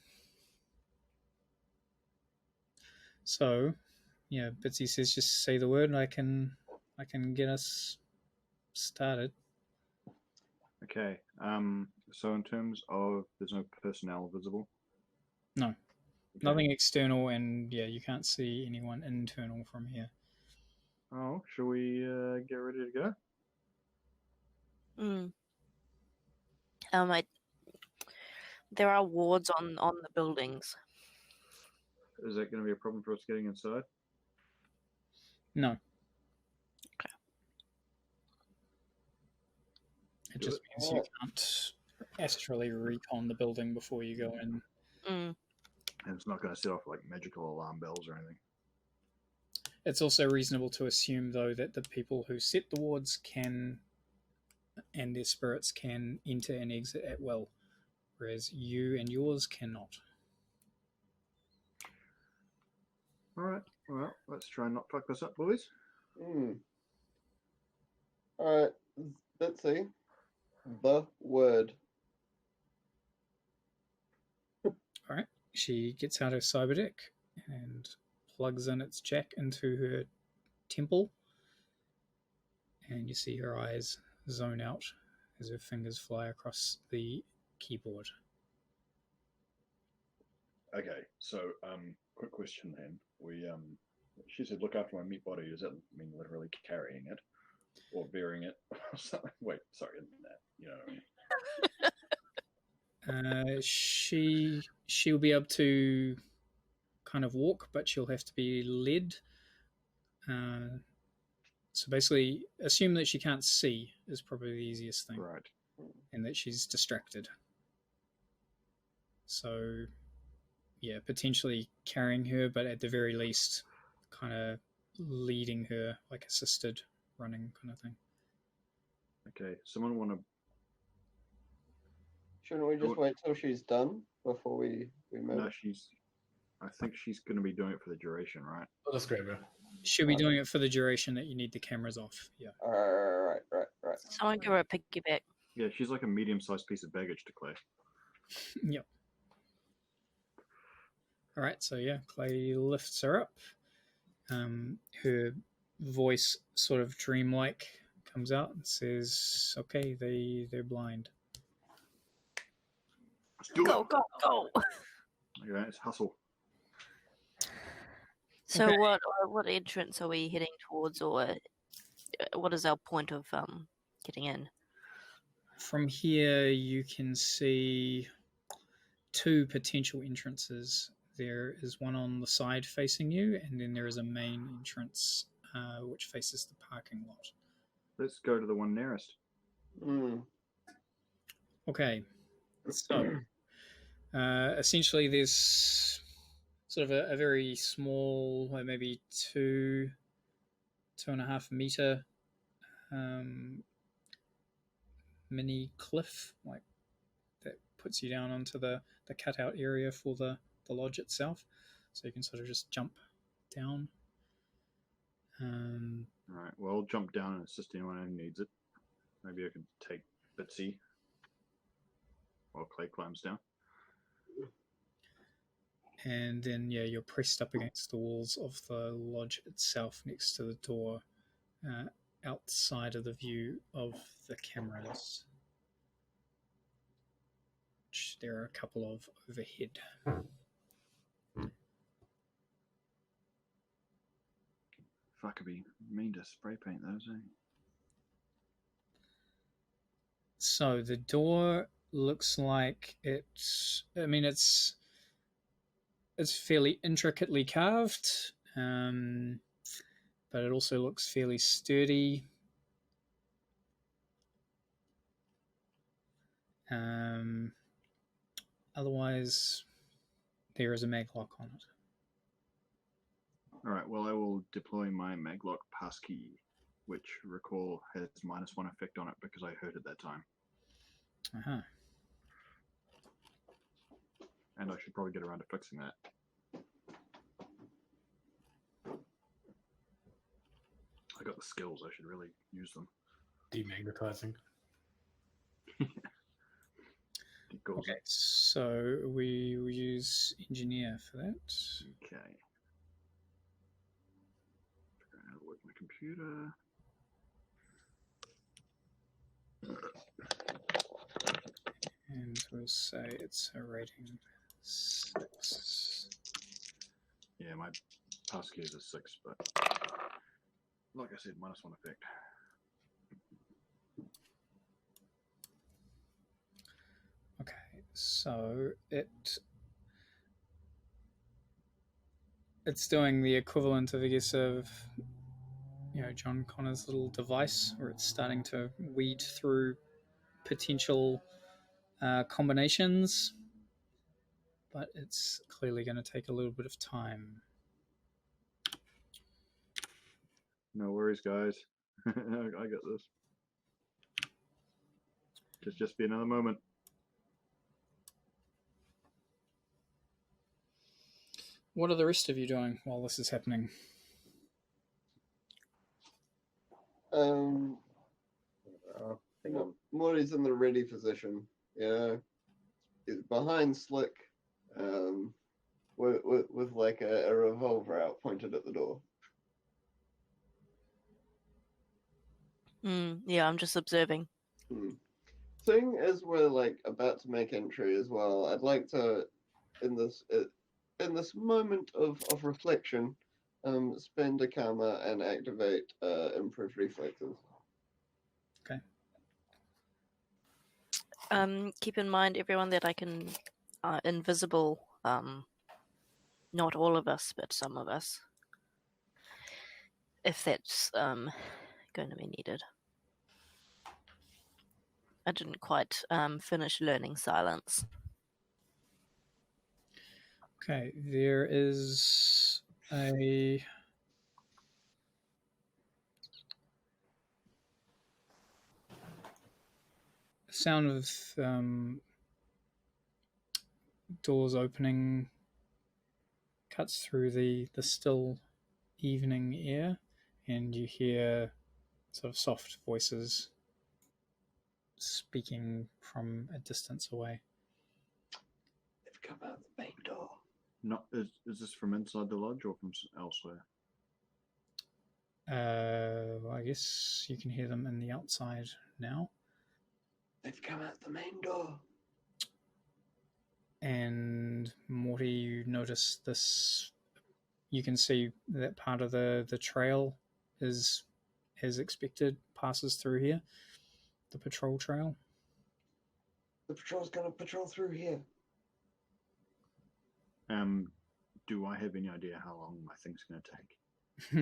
So, yeah, Bitsy says just say the word and I can get us started. Okay. So in terms of, there's no personnel visible? No. Okay. Nothing external, and yeah, you can't see anyone internal from here. Oh, shall we get ready to go? There are wards on the buildings. Is that going to be a problem for us getting inside? No. Okay. It just means you can't astrally recon the building before you go in. And it's not going to set off like magical alarm bells or anything. It's also reasonable to assume, though, that the people who set the wards can, and their spirits can enter and exit at will, whereas you and yours cannot. Alright, well, let's try and not fuck this up, boys. Alright, let's see. The word. Alright, she gets out her cyber deck and plugs in its jack into her temple, and you see her eyes zone out as her fingers fly across the keyboard. Okay, so quick question then. She said, "Look after my meat body." Does that mean literally carrying it, or bearing it, or something? Wait, sorry, you know what I mean? She'll be able to kind of walk, but she'll have to be led. So basically, assume that she can't see is probably the easiest thing, Right. and that she's distracted. So, yeah, potentially carrying her, but at the very least, kind of leading her, like assisted running kind of thing. Okay, someone want to... Shouldn't we just wait till she's done before we move? No, I think she's going to be doing it for the duration, right? I'll just grab her. She'll be doing it for the duration that you need the cameras off. Yeah. Right. Someone give her a piggyback. Yeah, she's like a medium-sized piece of baggage to Clay. Yep. All right, so yeah, Clay lifts her up. Her voice, sort of dreamlike, comes out and says, "Okay, they're blind." Let's do Go, it! go, go! Okay, let's hustle. So Okay. what entrance are we heading towards, or what is our point of getting in? From here, you can see two potential entrances. There is one on the side facing you, and then there is a main entrance which faces the parking lot. Let's go to the one nearest. Okay, so essentially there's sort of a very small, like maybe 2.5 meter mini cliff, like that puts you down onto the cutout area for the lodge itself, so you can sort of just jump down. Alright, well, I'll jump down and assist anyone who needs it. Maybe I can take Bitsy while Clay climbs down. And then, yeah, you're pressed up against the walls of the lodge itself next to the door, outside of the view of the cameras. Which there are a couple of overhead. Fuck, it'd be mean to spray paint those, eh? So the door looks like it's it's fairly intricately carved, but it also looks fairly sturdy. Otherwise, there is a maglock on it. Alright, well I will deploy my maglock passkey, which, recall, has -1 effect on it because I heard it that time. Uh-huh. And I should probably get around to fixing that. I got the skills, I should really use them. Demagnetizing. Okay, so we will use engineer for that. Okay. Figure out how to work my computer. And we'll say it's a rating 6. Yeah, my passkey is a 6, but like I said, -1 effect. Okay, so it's doing the equivalent of, I guess, of John Connor's little device, where it's starting to weed through potential combinations, but it's clearly going to take a little bit of time. No worries, guys. I got this. Just be another moment. What are the rest of you doing while this is happening? Morty's in the ready position. Yeah, he's behind Slick, with like a revolver out pointed at the door. Yeah, I'm just observing. Seeing as we're like about to make entry as well, I'd like to, in this moment of reflection, spend a karma and activate improved reflexes. Okay. Keep in mind, everyone, that I can invisible. Not all of us, but some of us, if that's going to be needed. I didn't quite finish learning silence. Okay, there is a sound of doors opening, cuts through the still evening air, and you hear sort of soft voices speaking from a distance away. They've come out the main door. Not is this from inside the lodge or from elsewhere? I guess you can hear them in the outside now. They've come out the main door. And Morty, you notice this. You can see that part of the trail is, as expected, passes through here. The patrol trail. The patrol's gonna patrol through here. Do I have any idea how long my thing's going to take?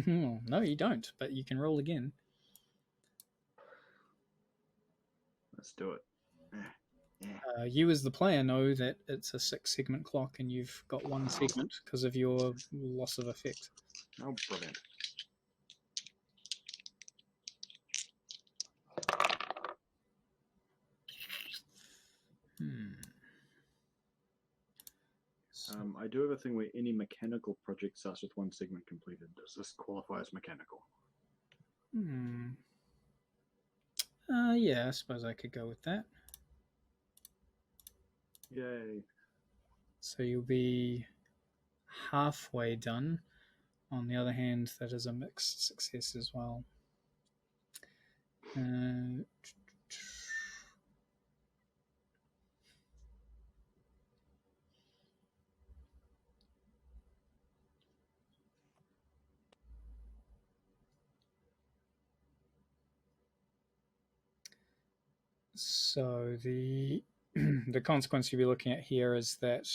No, you don't, but you can roll again. Let's do it. You as the player know that it's a 6-segment clock and you've got 1 segment because of your loss of effect. Oh, brilliant. I do have a thing where any mechanical project starts with 1 segment completed. Does this qualify as mechanical? Yeah, I suppose I could go with that. Yay. So you'll be halfway done. On the other hand, that is a mixed success as well. So the consequence you'll be looking at here is that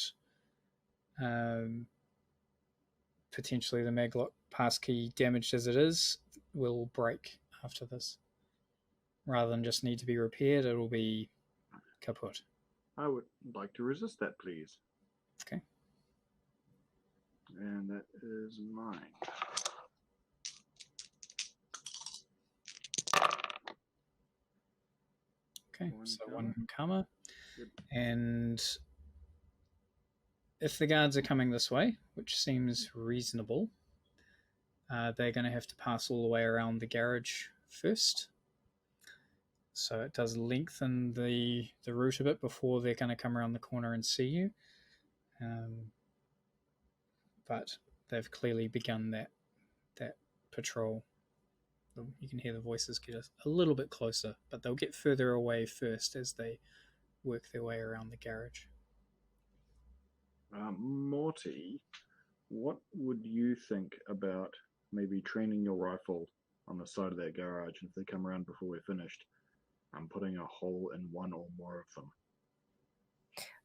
Potentially the maglock passkey, damaged as it is, will break after this. Rather than just need to be repaired, it will be kaput. I would like to resist that, please. Okay. And that is mine. Okay, One so karma. one karma. Yep. And if the guards are coming this way, which seems reasonable, they're going to have to pass all the way around the garage first. So it does lengthen the route a bit before they're going to come around the corner and see you. But they've clearly begun that patrol. You can hear the voices get a little bit closer, but they'll get further away first as they work their way around the garage. Morty, what would you think about maybe training your rifle on the side of that garage, and if they come around before we're finished, I'm putting a hole in one or more of them?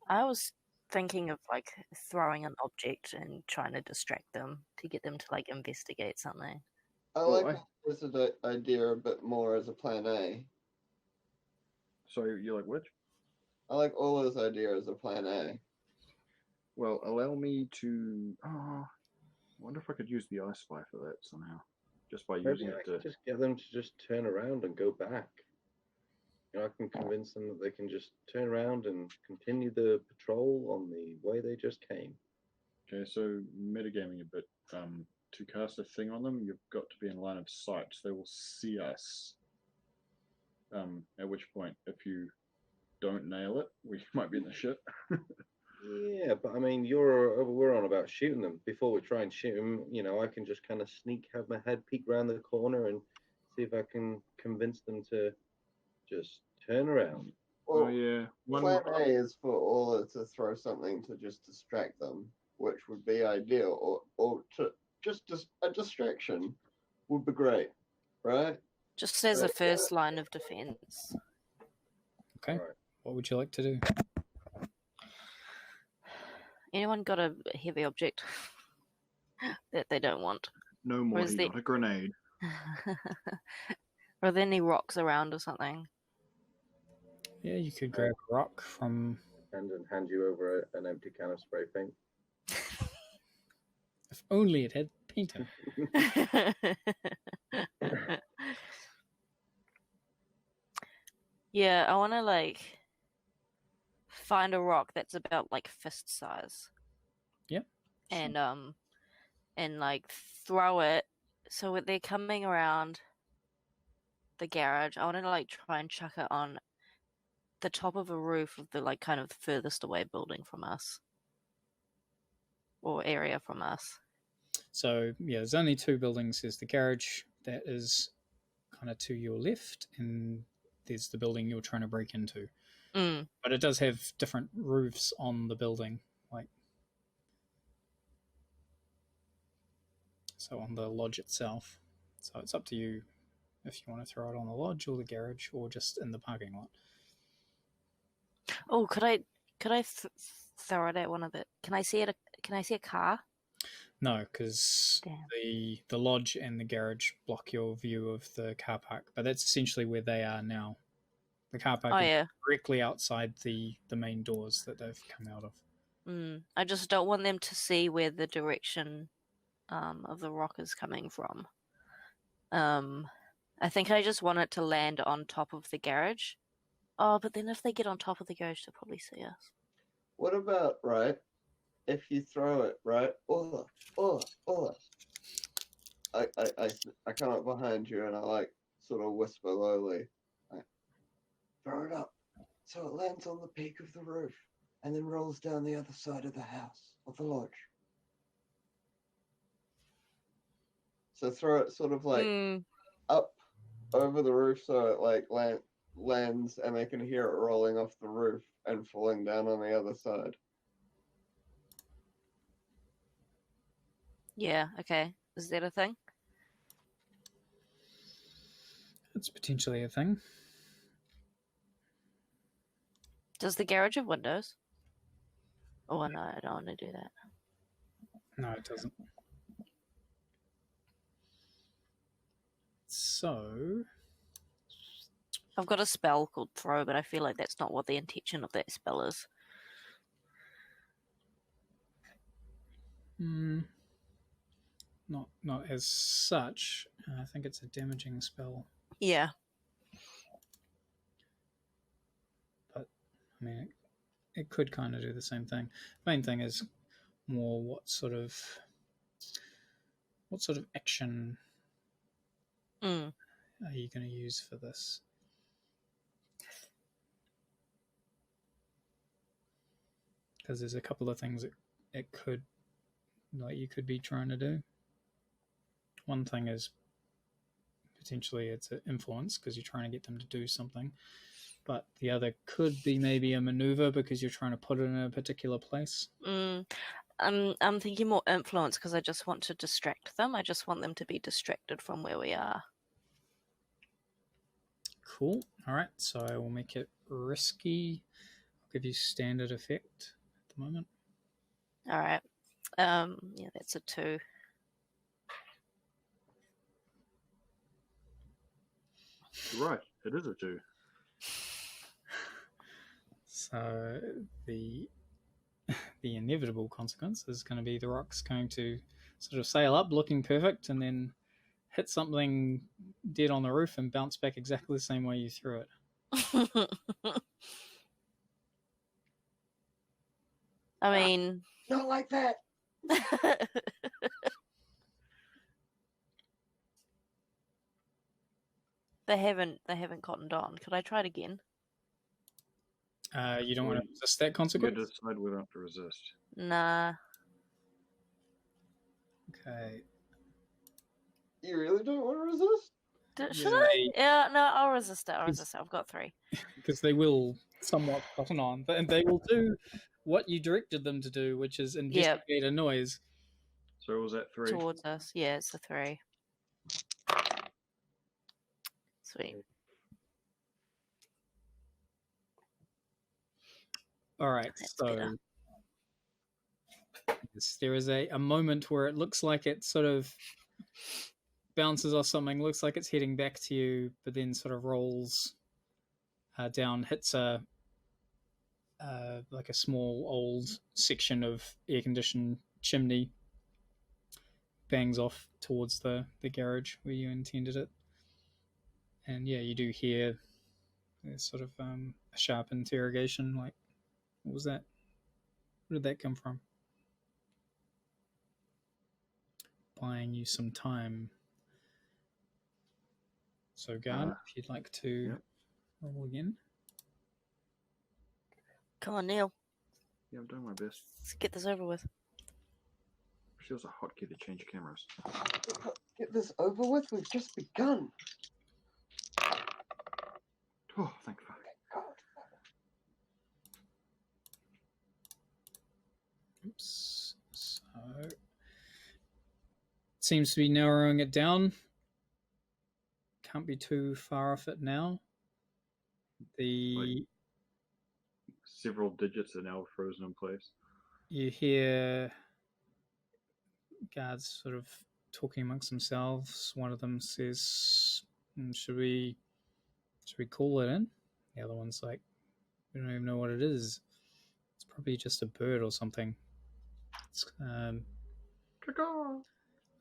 I was thinking of like throwing an object and trying to distract them to get them to like investigate something. I like this idea a bit more as a plan A. Sorry, you like which? I like all those ideas as a plan A. Well, allow me to... I wonder if I could use the I Spy for that somehow. Just by using Maybe I it can to... just get them to just turn around and go back. You know, I can convince them that they can just turn around and continue the patrol on the way they just came. Okay, so metagaming a bit. To cast a thing on them, you've got to be in line of sight. So they will see us. At which point, if you don't nail it, we might be in the shit. Yeah, but I mean, we're on about shooting them. Before we try and shoot them, you know, I can just kind of have my head peek around the corner and see if I can convince them to just turn around. Well, Oh yeah. plan A is for Orla to throw something to just distract them, which would be ideal, or to just a distraction would be great, right? Just as a first line of defense. Okay. Right. What would you like to do? Anyone got a heavy object that they don't want? No more, not a grenade. Are there any rocks around or something? Yeah, you could grab a rock from... And hand you over an empty can of spray paint. If only it had paint in it. Yeah, I want to like find a rock that's about like fist size. Yep. And like throw it so they're coming around the garage. I want to like try and chuck it on the top of a roof of the like kind of furthest away building from us or area from us. So yeah, there's only two buildings. There's the garage that is kind of to your left, and there's the building you're trying to break into. But it does have different roofs on the building, like so on the lodge itself. So it's up to you if you want to throw it on the lodge or the garage or just in the parking lot. Oh, could I throw it at one of it? Can I see it? Can I see a car? No, because the lodge and the garage block your view of the car park. But that's essentially where they are now. The car park is directly outside the main doors that they've come out of. I just don't want them to see where the direction of the rock is coming from. I think I just want it to land on top of the garage. Oh, but then if they get on top of the garage, they'll probably see us. What about, right, if you throw it, right, Orla, I come up behind you and I like sort of whisper lowly, like, throw it up so it lands on the peak of the roof and then rolls down the other side of the house, of the lodge. So throw it sort of like up over the roof so it like lands and they can hear it rolling off the roof and falling down on the other side. Yeah, okay. Is that a thing? It's potentially a thing. Does the garage have windows? Oh, no, I don't want to do that. No, it doesn't. So, I've got a spell called Throw, but I feel like that's not what the intention of that spell is. not as such. I think it's a damaging spell. Yeah. But, I mean, it could kind of do the same thing. Main thing is more what sort of action Mm. are you going to use for this? Because there's a couple of things it could, like, you could be trying to do. One thing is potentially it's an influence because you're trying to get them to do something, but the other could be maybe a maneuver because you're trying to put it in a particular place. I'm thinking more influence because I just want to distract them. I just want them to be distracted from where we are. Cool. All right, so I will make it risky. I'll give you standard effect at the moment. All right. Yeah, that's a 2. Right, it is a 2. So the inevitable consequence is going to be the rock's going to sort of sail up looking perfect and then hit something dead on the roof and bounce back exactly the same way you threw it. I mean, Not like that. they haven't cottoned on. Could I try it again? You don't want to resist that You consequence? decide whether not to resist. Nah. Okay. You really don't want to resist? Should I? Yeah, no, I'll resist it. I've got 3. Because they will somewhat cotton on, and they will do what you directed them to do, which is investigate a noise. So was that 3? Towards us. Yeah, it's a 3. Sweet. All right, That's so better. yes, there is a moment where it looks like it sort of bounces off something, looks like it's heading back to you, but then sort of rolls down, hits like a small old section of air-conditioned chimney, bangs off towards the garage where you intended it. And yeah, you do hear sort of a sharp interrogation, like, what was that? Where did that come from? Buying you some time. So, Garn, if you'd like to roll again. Come on, Neil. Yeah, I'm doing my best. Let's get this over with. Feels a hotkey to change cameras. Get this over with. We've just begun. Oh, thank fuck. Oops. So, it seems to be narrowing it down. Can't be too far off it now. Several digits are now frozen in place. You hear guards sort of talking amongst themselves. One of them says, should we call it in? The other one's like, we don't even know what it is. It's probably just a bird or something.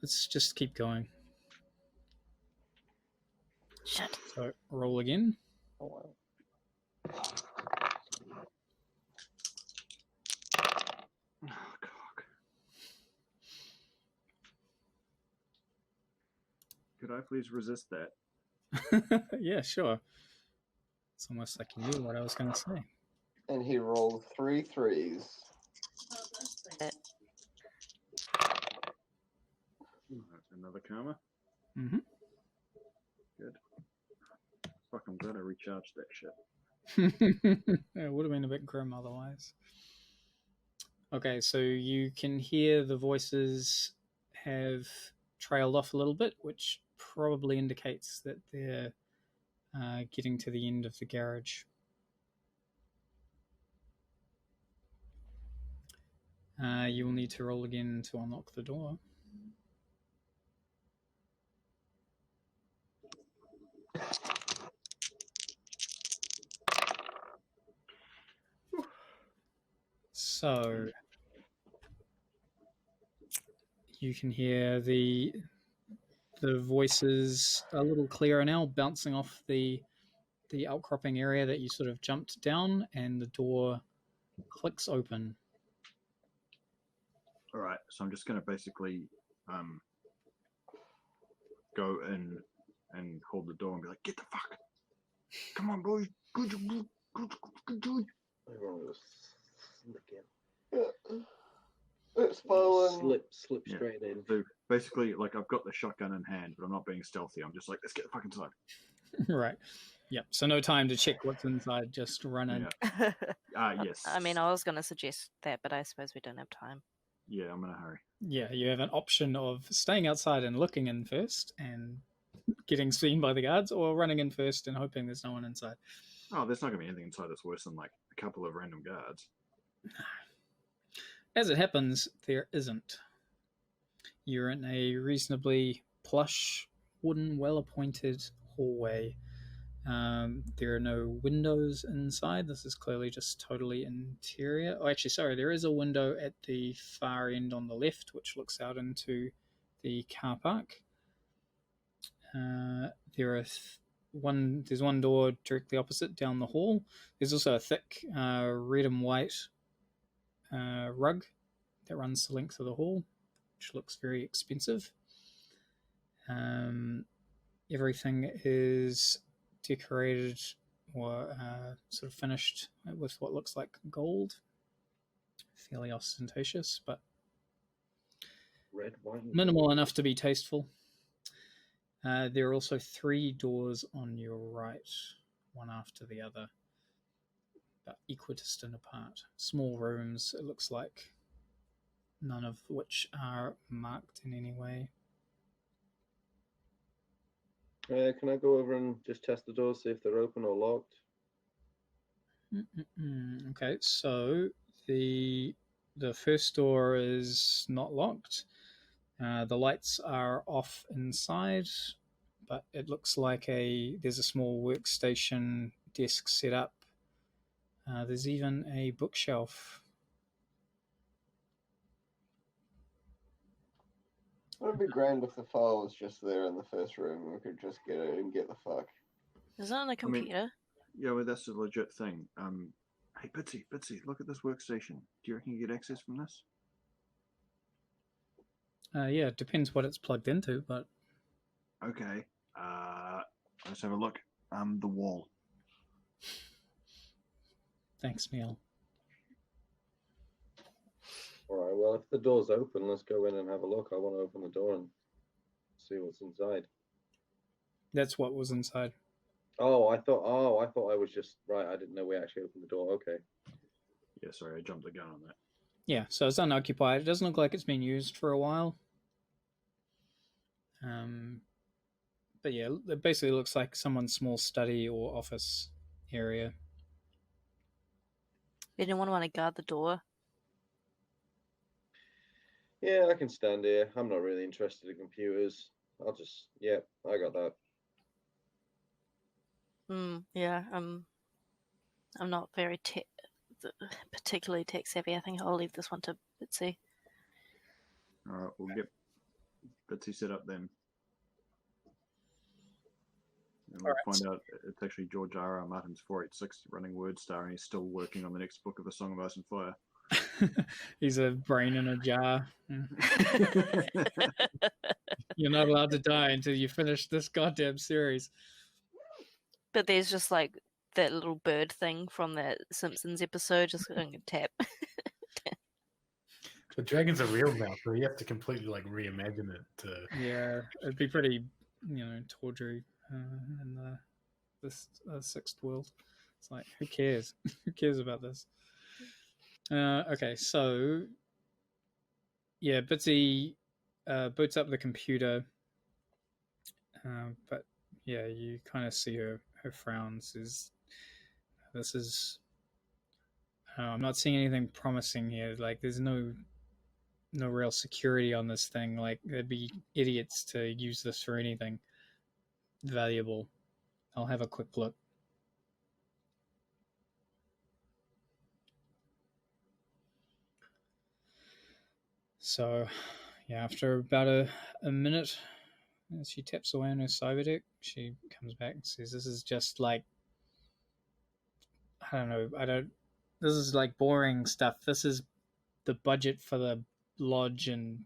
Let's just keep going. Shit. So roll again. Oh, wow. Oh, cock. Could I please resist that? Yeah, sure. It's almost like you knew what I was going to say. And he rolled 3 3s. That's another karma. Mm-hmm. Good. Fuck, I'm glad I recharged that shit. It would have been a bit grim otherwise. Okay, so you can hear the voices have trailed off a little bit, which probably indicates that they're getting to the end of the garage. You will need to roll again to unlock the door. So you can hear the voices a little clearer now, bouncing off the outcropping area that you sort of jumped down, and the door clicks open. All right, so I'm just going to basically go in and hold the door and be like, "Get the fuck! Come on, boys! Good. Everyone was slicking. It's fallen. Slip Yeah. straight in. So basically, like, I've got the shotgun in hand, but I'm not being stealthy. I'm just like, let's get the fuck inside. Right. Yep. So no time to check what's inside. Just run in. Yeah. Yes. I mean, I was going to suggest that, but I suppose we don't have time. Yeah, I'm in a hurry. Yeah, you have an option of staying outside and looking in first and getting seen by the guards, or running in first and hoping there's no one inside. Oh, there's not going to be anything inside that's worse than, like, a couple of random guards. As it happens, there isn't. You're in a reasonably plush, wooden, well-appointed hallway. There are no windows inside. This is clearly just totally interior. Oh, actually, sorry, there is a window at the far end on the left, which looks out into the car park. There's one door directly opposite down the hall. There's also a thick red and white rug that runs the length of the hall, which looks very expensive. Everything is decorated or sort of finished with what looks like gold. Fairly ostentatious, but Red wine. minimal enough to be tasteful. There are also 3 doors on your right, one after the other, but equidistant apart. Small rooms, it looks like, none of which are marked in any way. Can I go over and just test the doors, see if they're open or locked? Okay, so the first door is not locked. The lights are off inside, but it looks like there's a small workstation desk set up. There's even a bookshelf. It would be grand if the file was just there in the first room and we could just get it and get the fuck. Is that on a computer? Yeah, well, that's a legit thing. Hey, Bitsy, look at this workstation. Do you reckon you get access from this? Yeah, it depends what it's plugged into, but Okay. Let's have a look. The wall. thanks, Neil. All right, well, if the door's open, let's go in and have a look. I want to open the door and see what's inside. That's what was inside. I thought I was just right. I didn't know we actually opened the door. Okay. Yeah, sorry, I jumped the gun on that. Yeah, so it's unoccupied. It doesn't look like it's been used for a while. But yeah, it basically looks like someone's small study or office area. Anyone want to guard the door? Yeah, I can stand here. I'm not really interested in computers. I got that. Yeah, I'm not very particularly tech savvy. I think I'll leave this one to Bitsy. All right, we'll get Bitsy set up then. And we'll find out it's actually George R.R. Martin's 486 running WordStar, and he's still working on the next book of A Song of Ice and Fire. He's a brain in a jar. You're not allowed to die until you finish this goddamn series. But there's just like that little bird thing from that Simpsons episode just going to tap. But dragons are real now, so you have to completely like reimagine it. Yeah, it'd be pretty, tawdry in this sixth world. It's like, who cares? Who cares about this? Okay, so yeah, Bitsy boots up the computer, but yeah, you kind of see her frowns. I'm not seeing anything promising here. Like, there's no no real security on this thing. Like, they'd be idiots to use this for anything valuable. I'll have a quick look. So, yeah, after about a minute, as she taps away on her cyber deck, she comes back and says, "This is just like, I don't know, this is like boring stuff. This is the budget for the lodge and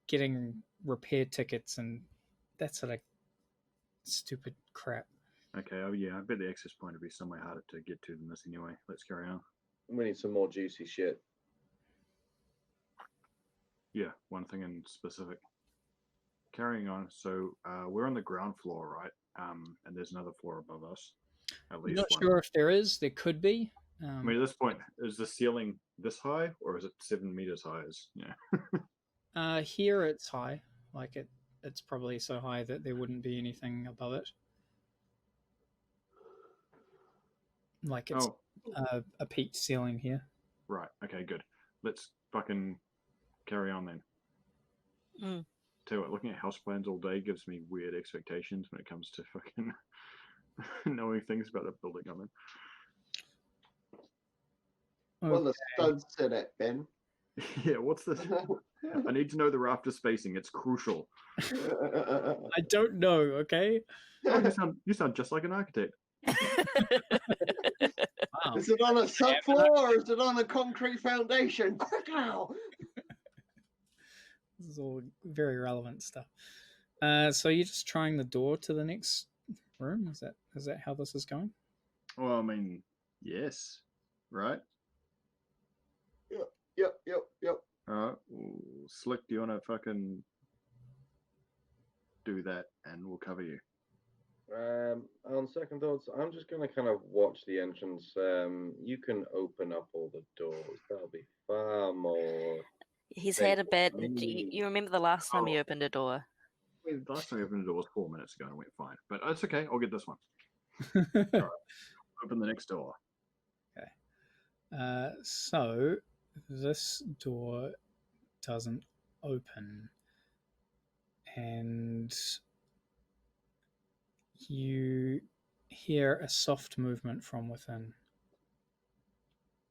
getting repair tickets and that sort of stupid crap." Okay, oh yeah, I bet the access point would be somewhere harder to get to than this anyway. Let's carry on. We need some more juicy shit. Yeah, one thing in specific. Carrying on, so we're on the ground floor, right? And there's another floor above us. At I'm least not one. sure if there is. There could be. I mean, at this point, is the ceiling this high, or is it 7 meters high? Here it's high. Like it's probably so high that there wouldn't be anything above it. Like it's a peaked ceiling here. Right. Okay. Good. Let's fucking carry on then. Tell you what, looking at house plans all day gives me weird expectations when it comes to fucking knowing things about the building I'm in. Well, the studs said it, Ben. Yeah. What's this? I need to know the rafter spacing. It's crucial. I don't know. Okay. Oh, you sound just like an architect. Wow. Is it on a subfloor or is it on a concrete foundation? Quick now! This is all very relevant stuff. So you're just trying the door to the next room? Is that how this is going? Well, I mean, yes, right? Yep. All right, Slick, do you want to fucking do that, and we'll cover you? On second thoughts, I'm just going to kind of watch the entrance. You can open up all the doors. That'll be far more... He's had a bad... You remember the last time he opened a door? Wait, the last time I opened the door was 4 minutes ago and it went fine. But it's okay, I'll get this one. All right. Open the next door. Okay. So this door doesn't open. And you hear a soft movement from within.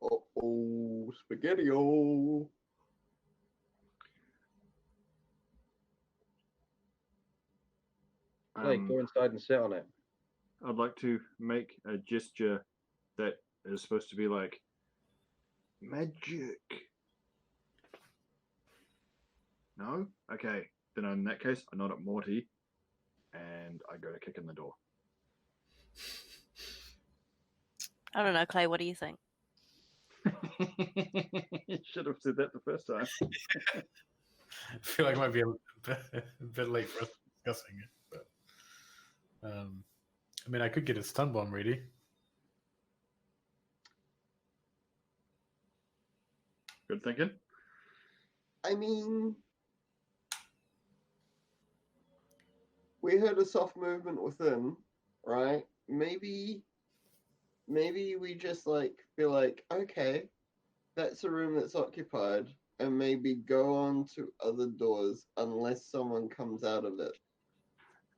Uh-oh, spaghetti-o. Go inside and sit on it. I'd like to make a gesture that is supposed to be like magic. No? Okay. Then in that case, I nod at Morty and I go to kick in the door. I don't know, Clay, what do you think? You should have said that the first time. I feel like it might be a bit late for us discussing it. But, I mean, I could get a stun bomb ready. Good thinking. I mean, we heard a soft movement within, right? Maybe we just be like, okay, that's a room that's occupied, and maybe go on to other doors unless someone comes out of it.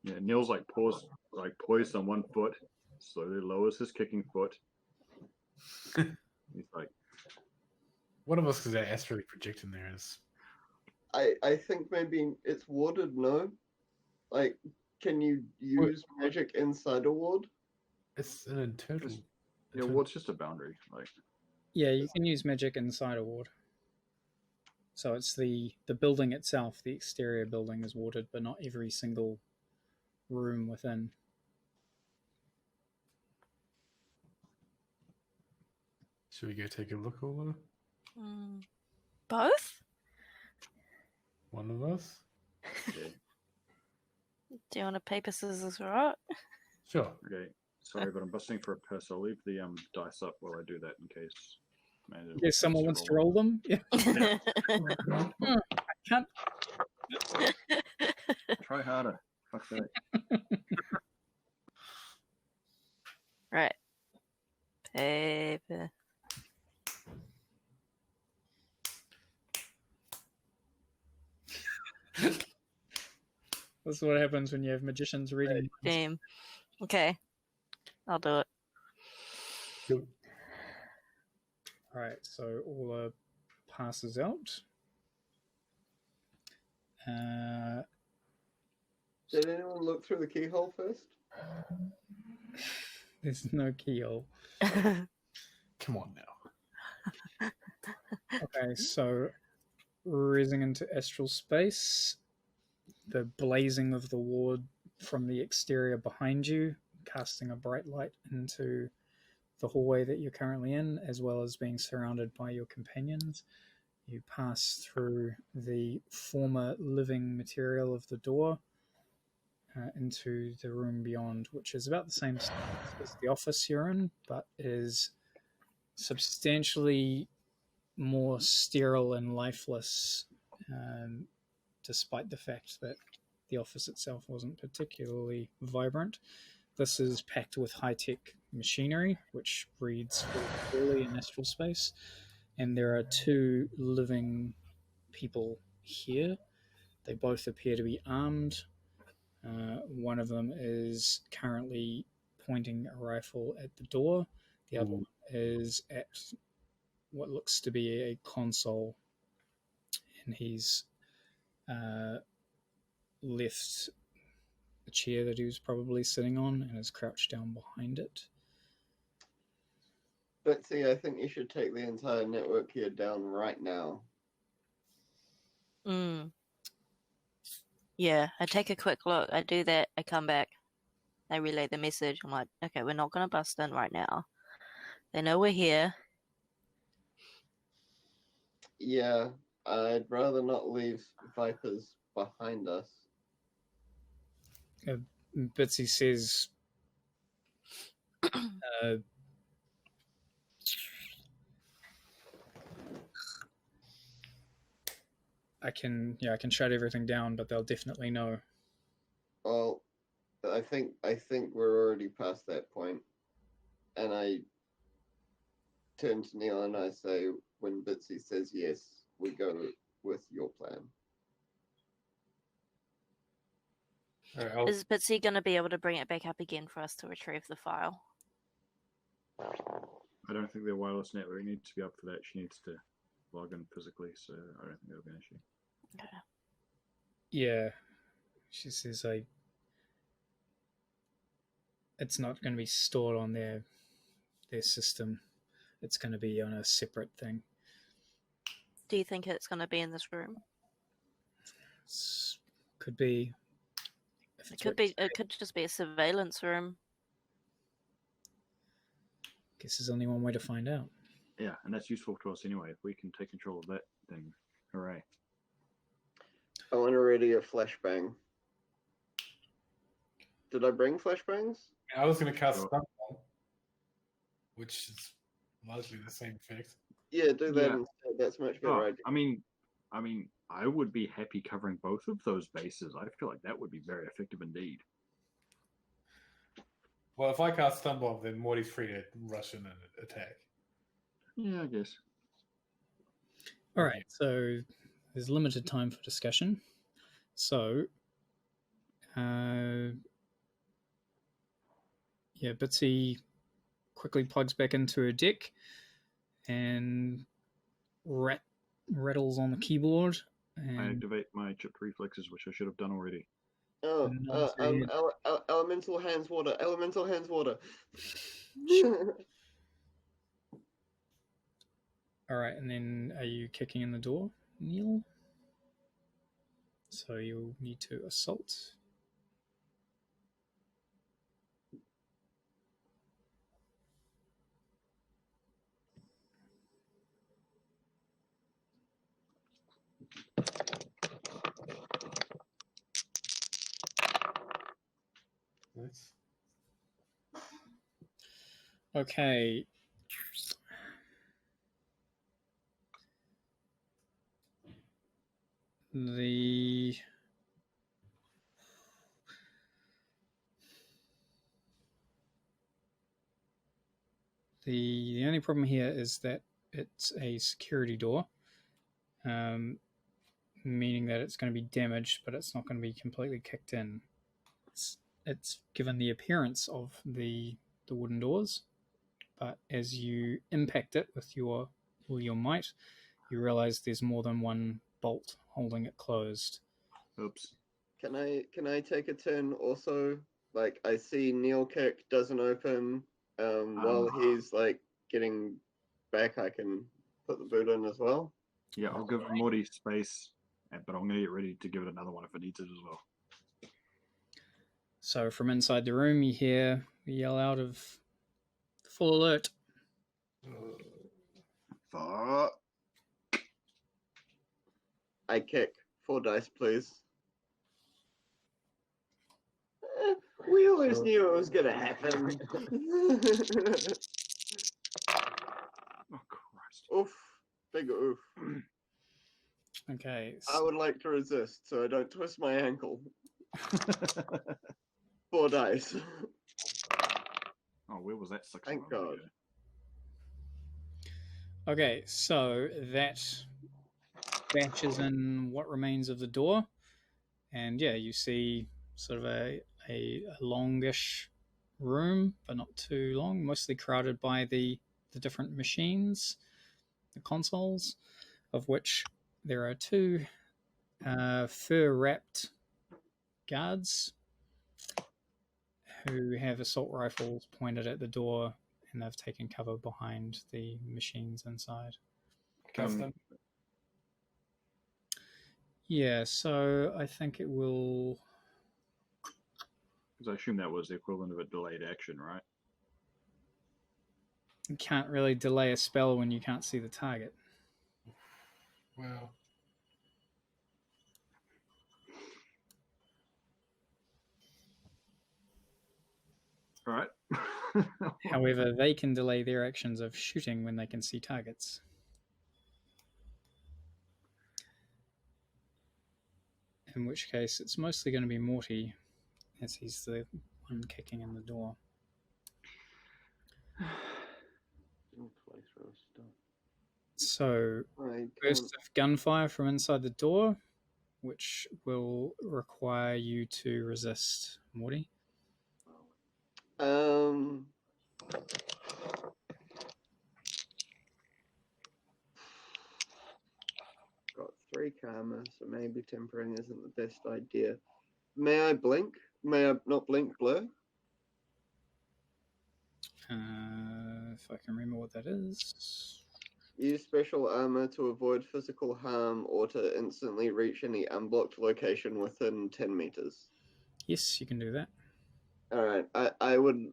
Yeah, Neil's poised on one foot, slowly lowers his kicking foot. He's like, one of us is astrally projecting there. I think maybe it's warded, no? Like, can you use magic inside a ward? It's an internal. Yeah, ward's just a boundary. Yeah, you can use magic inside a ward. So it's the building itself, the exterior building is warded, but not every single room within. Should we go take a look over? Both? One of us? Yeah. Do you want to paper, scissors, rock? Sure. Okay. Sorry, but I'm busting for a purse. I'll leave the dice up while I do that in case. If someone wants to roll them. Yeah. I can't. Try harder. Fuck that. Right. Paper. That's what happens when you have magicians reading. Damn. Okay. I'll do it. Cool. Alright, so Orla passes out. Did anyone look through the keyhole first? There's no keyhole. Come on now. Okay, so raising into astral space, the blazing of the ward from the exterior behind you, casting a bright light into the hallway that you're currently in, as well as being surrounded by your companions. You pass through the former living material of the door into the room beyond, which is about the same size as the office you're in, but is substantially more sterile and lifeless, despite the fact that the office itself wasn't particularly vibrant. This is packed with high-tech machinery, which reads fully in astral space, and there are two living people here. They both appear to be armed. One of them is currently pointing a rifle at the door. The other one is at what looks to be a console, and he's left the chair that he was probably sitting on and is crouched down behind it. Betsy, I think you should take the entire network here down right now. Yeah, I take a quick look. I do that. I come back. I relay the message. I'm like, okay, we're not going to bust in right now. They know we're here. Yeah, I'd rather not leave Vipers behind us. Bitsy says, I can shut everything down, but they'll definitely know. Well, I think we're already past that point. And I turn to Neil and I say, when Bitsy says yes, we go with your plan. Alright, Is Bitsy going to be able to bring it back up again for us to retrieve the file? I don't think their wireless network needs to be up for that. She needs to log in physically, so I don't think that'll be an issue. Okay. Yeah, she says, it's not going to be stored on their system. It's going to be on a separate thing. Do you think it's going to be in this room? Could be. It could just be a surveillance room. Guess there's only one way to find out. Yeah, and that's useful to us anyway. If we can take control of that, then hooray. I want to ready a flashbang. Did I bring flashbangs? I was going to cast Stun Bomb, which is largely the same effect. Yeah, do that Yeah. instead. That's much better Oh, idea. I mean, I would be happy covering both of those bases. I feel like that would be very effective indeed. Well, if I cast Stun Bomb, then Morty's free to rush in and attack. Yeah, I guess. All right, so there's limited time for discussion. So, Bitsy quickly plugs back into her deck and rattles on the keyboard. And I activate my chipped reflexes, which I should have done already. Oh, Nods her head. elemental hands water. Elemental hands water. All right, and then are you kicking in the door, Neil? So you'll need to assault. Nice. Okay. The only problem here is that it's a security door. meaning that it's going to be damaged, but it's not going to be completely kicked in. It's given the appearance of the wooden doors, but as you impact it with all your might, you realize there's more than one bolt holding it closed. Oops. Can I take a turn also? Like, I see Neil kick doesn't open. While he's like getting back, I can put the boot in as well. Yeah, I'll give Morty space, but I'm gonna get ready to give it another one if it needs it as well. So from inside the room, you hear a yell out of full alert. Fuck. I kick 4 dice, please. We always knew it was gonna happen. Oh Christ. Oof. Big oof. Okay. I would like to resist so I don't twist my ankle. 4 dice. Oh, where was that 6? Thank God. Okay, so that batches in what remains of the door, and yeah, you see sort of a longish room, but not too long, mostly crowded by the different machines, the consoles, of which there are 2 fur-wrapped guards who have assault rifles pointed at the door, and they've taken cover behind the machines inside. Custom. Yeah, so I think it will... Because I assume that was the equivalent of a delayed action, right? You can't really delay a spell when you can't see the target. Well, All right. However, they can delay their actions of shooting when they can see targets. In which case, it's mostly going to be Morty, as he's the one kicking in the door. So, burst of gunfire from inside the door, which will require you to resist, Morty. Got 3 karma, so maybe tempering isn't the best idea. May I blink? May I not blink blur? If I can remember what that is. Use special armor to avoid physical harm or to instantly reach any unblocked location within 10 meters. Yes, you can do that. Alright, I would...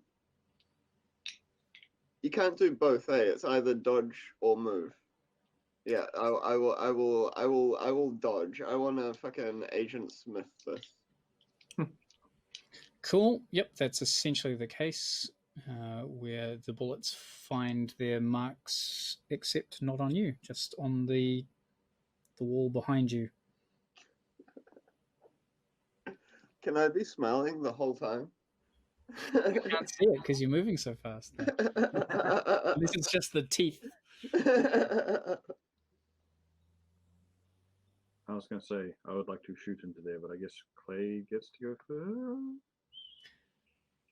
You can't do both, eh? It's either dodge or move. Yeah, I will dodge. I want to fucking Agent Smith this. Cool. Yep, that's essentially the case, where the bullets find their marks, except not on you, just on the wall behind you. Can I be smiling the whole time? You can't see it because you're moving so fast. This is just the teeth. I was going to say, I would like to shoot into there, but I guess Clay gets to go first.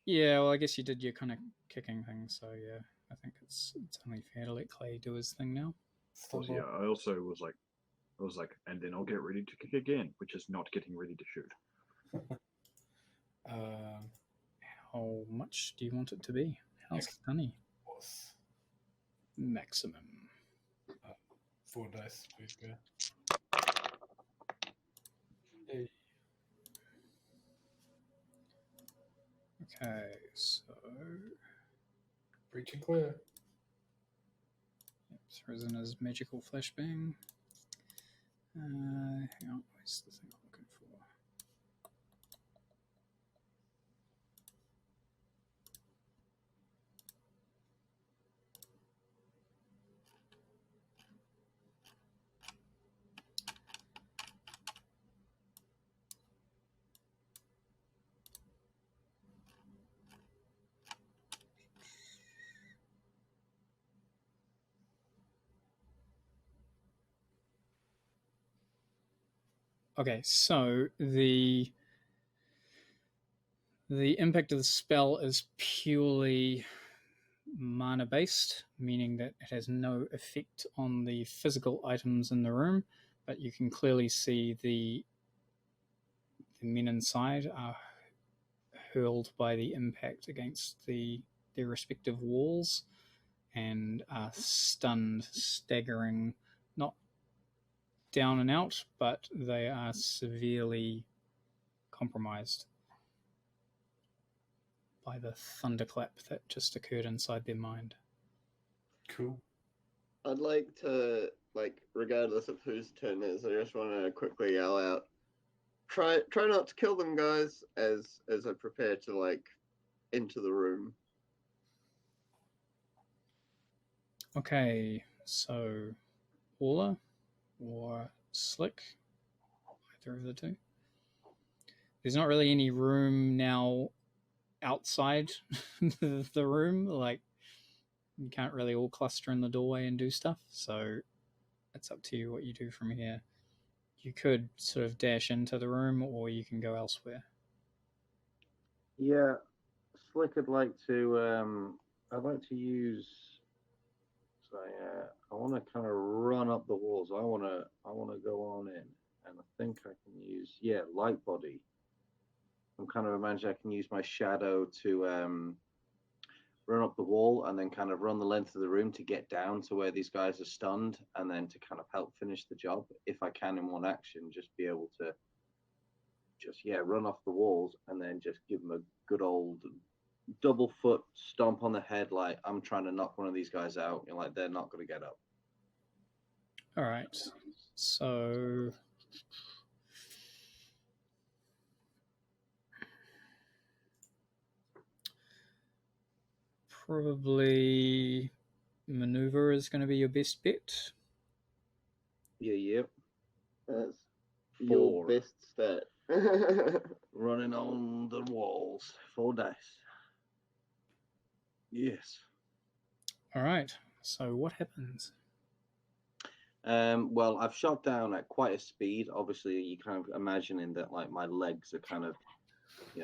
Yeah, well, I guess you did your kind of kicking thing, so yeah, I think it's only fair to let Clay do his thing now. Plus, yeah, I also was like, and then I'll get ready to kick again, which is not getting ready to shoot. How much do you want it to be? How's funny? Maximum. 4 dice, please go. Okay, so Breach and clear. throws in his magical flashbang. Hang on, where's the thing I'm looking for? Okay, so the impact of the spell is purely mana based, meaning that it has no effect on the physical items in the room, but you can clearly see the men inside are hurled by the impact against their respective walls and are stunned, staggering, not down and out, but they are severely compromised by the thunderclap that just occurred inside their mind. Cool. I'd like to, like, regardless of whose turn it is, I just want to quickly yell out, try not to kill them, guys, as I prepare to, like, enter the room. Okay, so Orla or Slick, either of the two. There's not really any room now outside the room. Like, you can't really all cluster in the doorway and do stuff, so it's up to you what you do from here. You could sort of dash into the room, or you can go elsewhere. Yeah, Slick, I'd like to use. So I want to kind of run up the walls. I want to go on in, and I think I can use light body. I'm kind of imagining I can use my shadow to run up the wall and then kind of run the length of the room to get down to where these guys are stunned, and then to kind of help finish the job if I can in one action. Just be able to run off the walls and then just give them a good old double foot stomp on the head, like I'm trying to knock one of these guys out. You're like, they're not going to get up. All right, so probably maneuver is going to be your best bet. Yep. That's Four. your best stat. Running on the walls. 4 dice. Yes. All right, so what happens? Well, I've shot down at quite a speed. Obviously, you kind of imagining that like my legs are kind of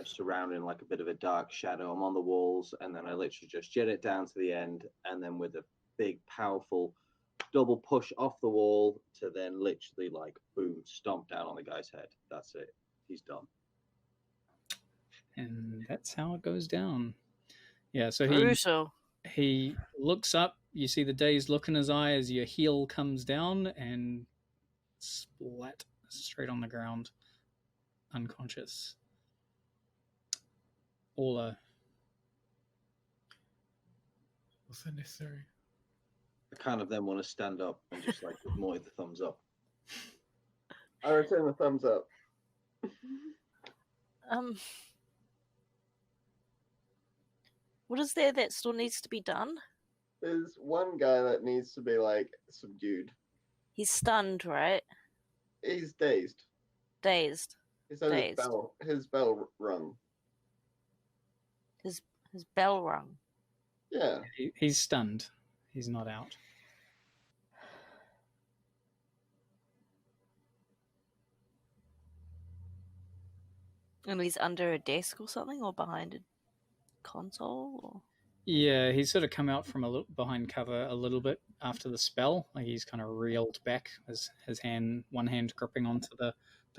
surrounding like a bit of a dark shadow. I'm on the walls, and then I literally just jet it down to the end, and then with a big, powerful double push off the wall to then literally like boom, stomp down on the guy's head. That's it. He's done. And that's how it goes down. Yeah, so Brutal. he looks up. You see the dazed look in his eye as your heel comes down and splat straight on the ground, unconscious. Orla. Was that necessary? I kind of then want to stand up and just like give Moy the thumbs up. I return the thumbs up. What is there that still needs to be done? There's one guy that needs to be, like, subdued. He's stunned, right? He's dazed. Dazed. He said Dazed. his bell rung. His bell rung. Yeah. He's stunned. He's not out. And he's under a desk or something, or behind a console? Or... Yeah, he's sort of come out from behind cover a little bit after the spell. Like he's kind of reeled back, one hand gripping onto the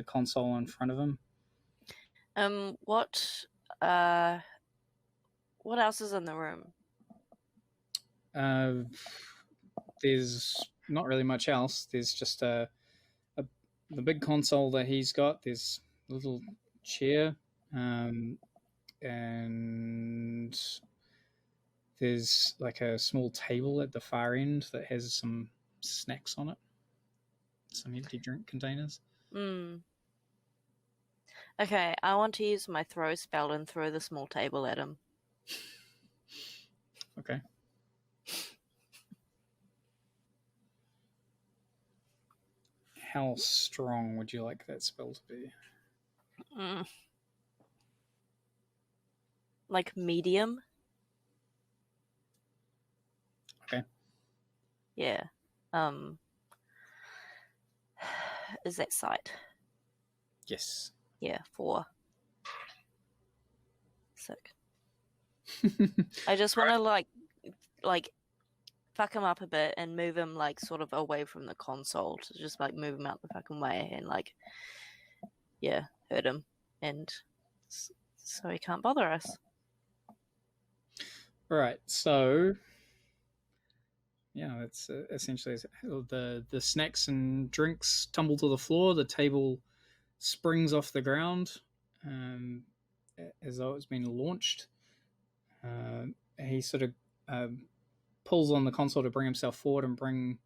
console in front of him. What else is in the room? There's not really much else. There's just the big console that he's got. There's a little chair, and there's like a small table at the far end that has some snacks on it, some empty drink containers. Okay, I want to use my throw spell and throw the small table at him. Okay. How strong would you like that spell to be? Like medium? Okay. Yeah. Is that sight? Yes. Yeah, 4. Sick. I just want to like fuck him up a bit and move him like sort of away from the console to just like move him out the fucking way and like hurt him and so he can't bother us. Right. So yeah, it's essentially the snacks and drinks tumble to the floor. The table springs off the ground as though it's been launched. He sort of pulls on the console to bring himself forward and bring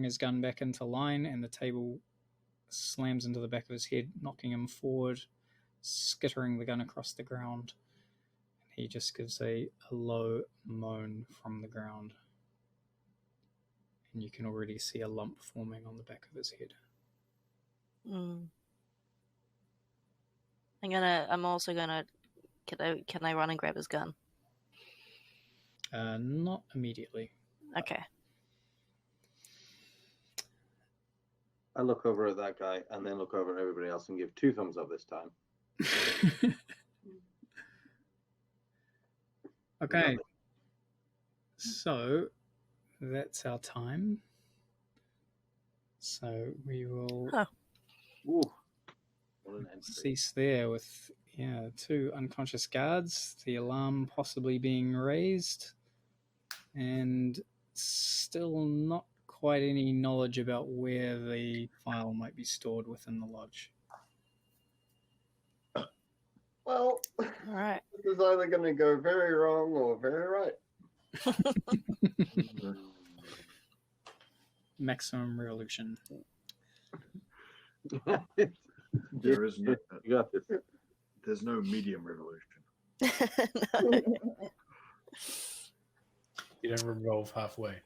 his gun back into line, and the table slams into the back of his head, knocking him forward, skittering the gun across the ground. He just gives a low moan from the ground. And you can already see a lump forming on the back of his head. I'm also gonna can I run and grab his gun? Not immediately. Okay. I look over at that guy and then look over at everybody else and give 2 thumbs up this time. Okay. So that's our time. So we will Ooh, what an entry. cease there with 2 unconscious guards, the alarm possibly being raised, and still not quite any knowledge about where the file might be stored within the lodge. Well, All right. this is either going to go very wrong or very right. Maximum revolution. There is no, You got this. there's no medium revolution. No. You don't revolve halfway.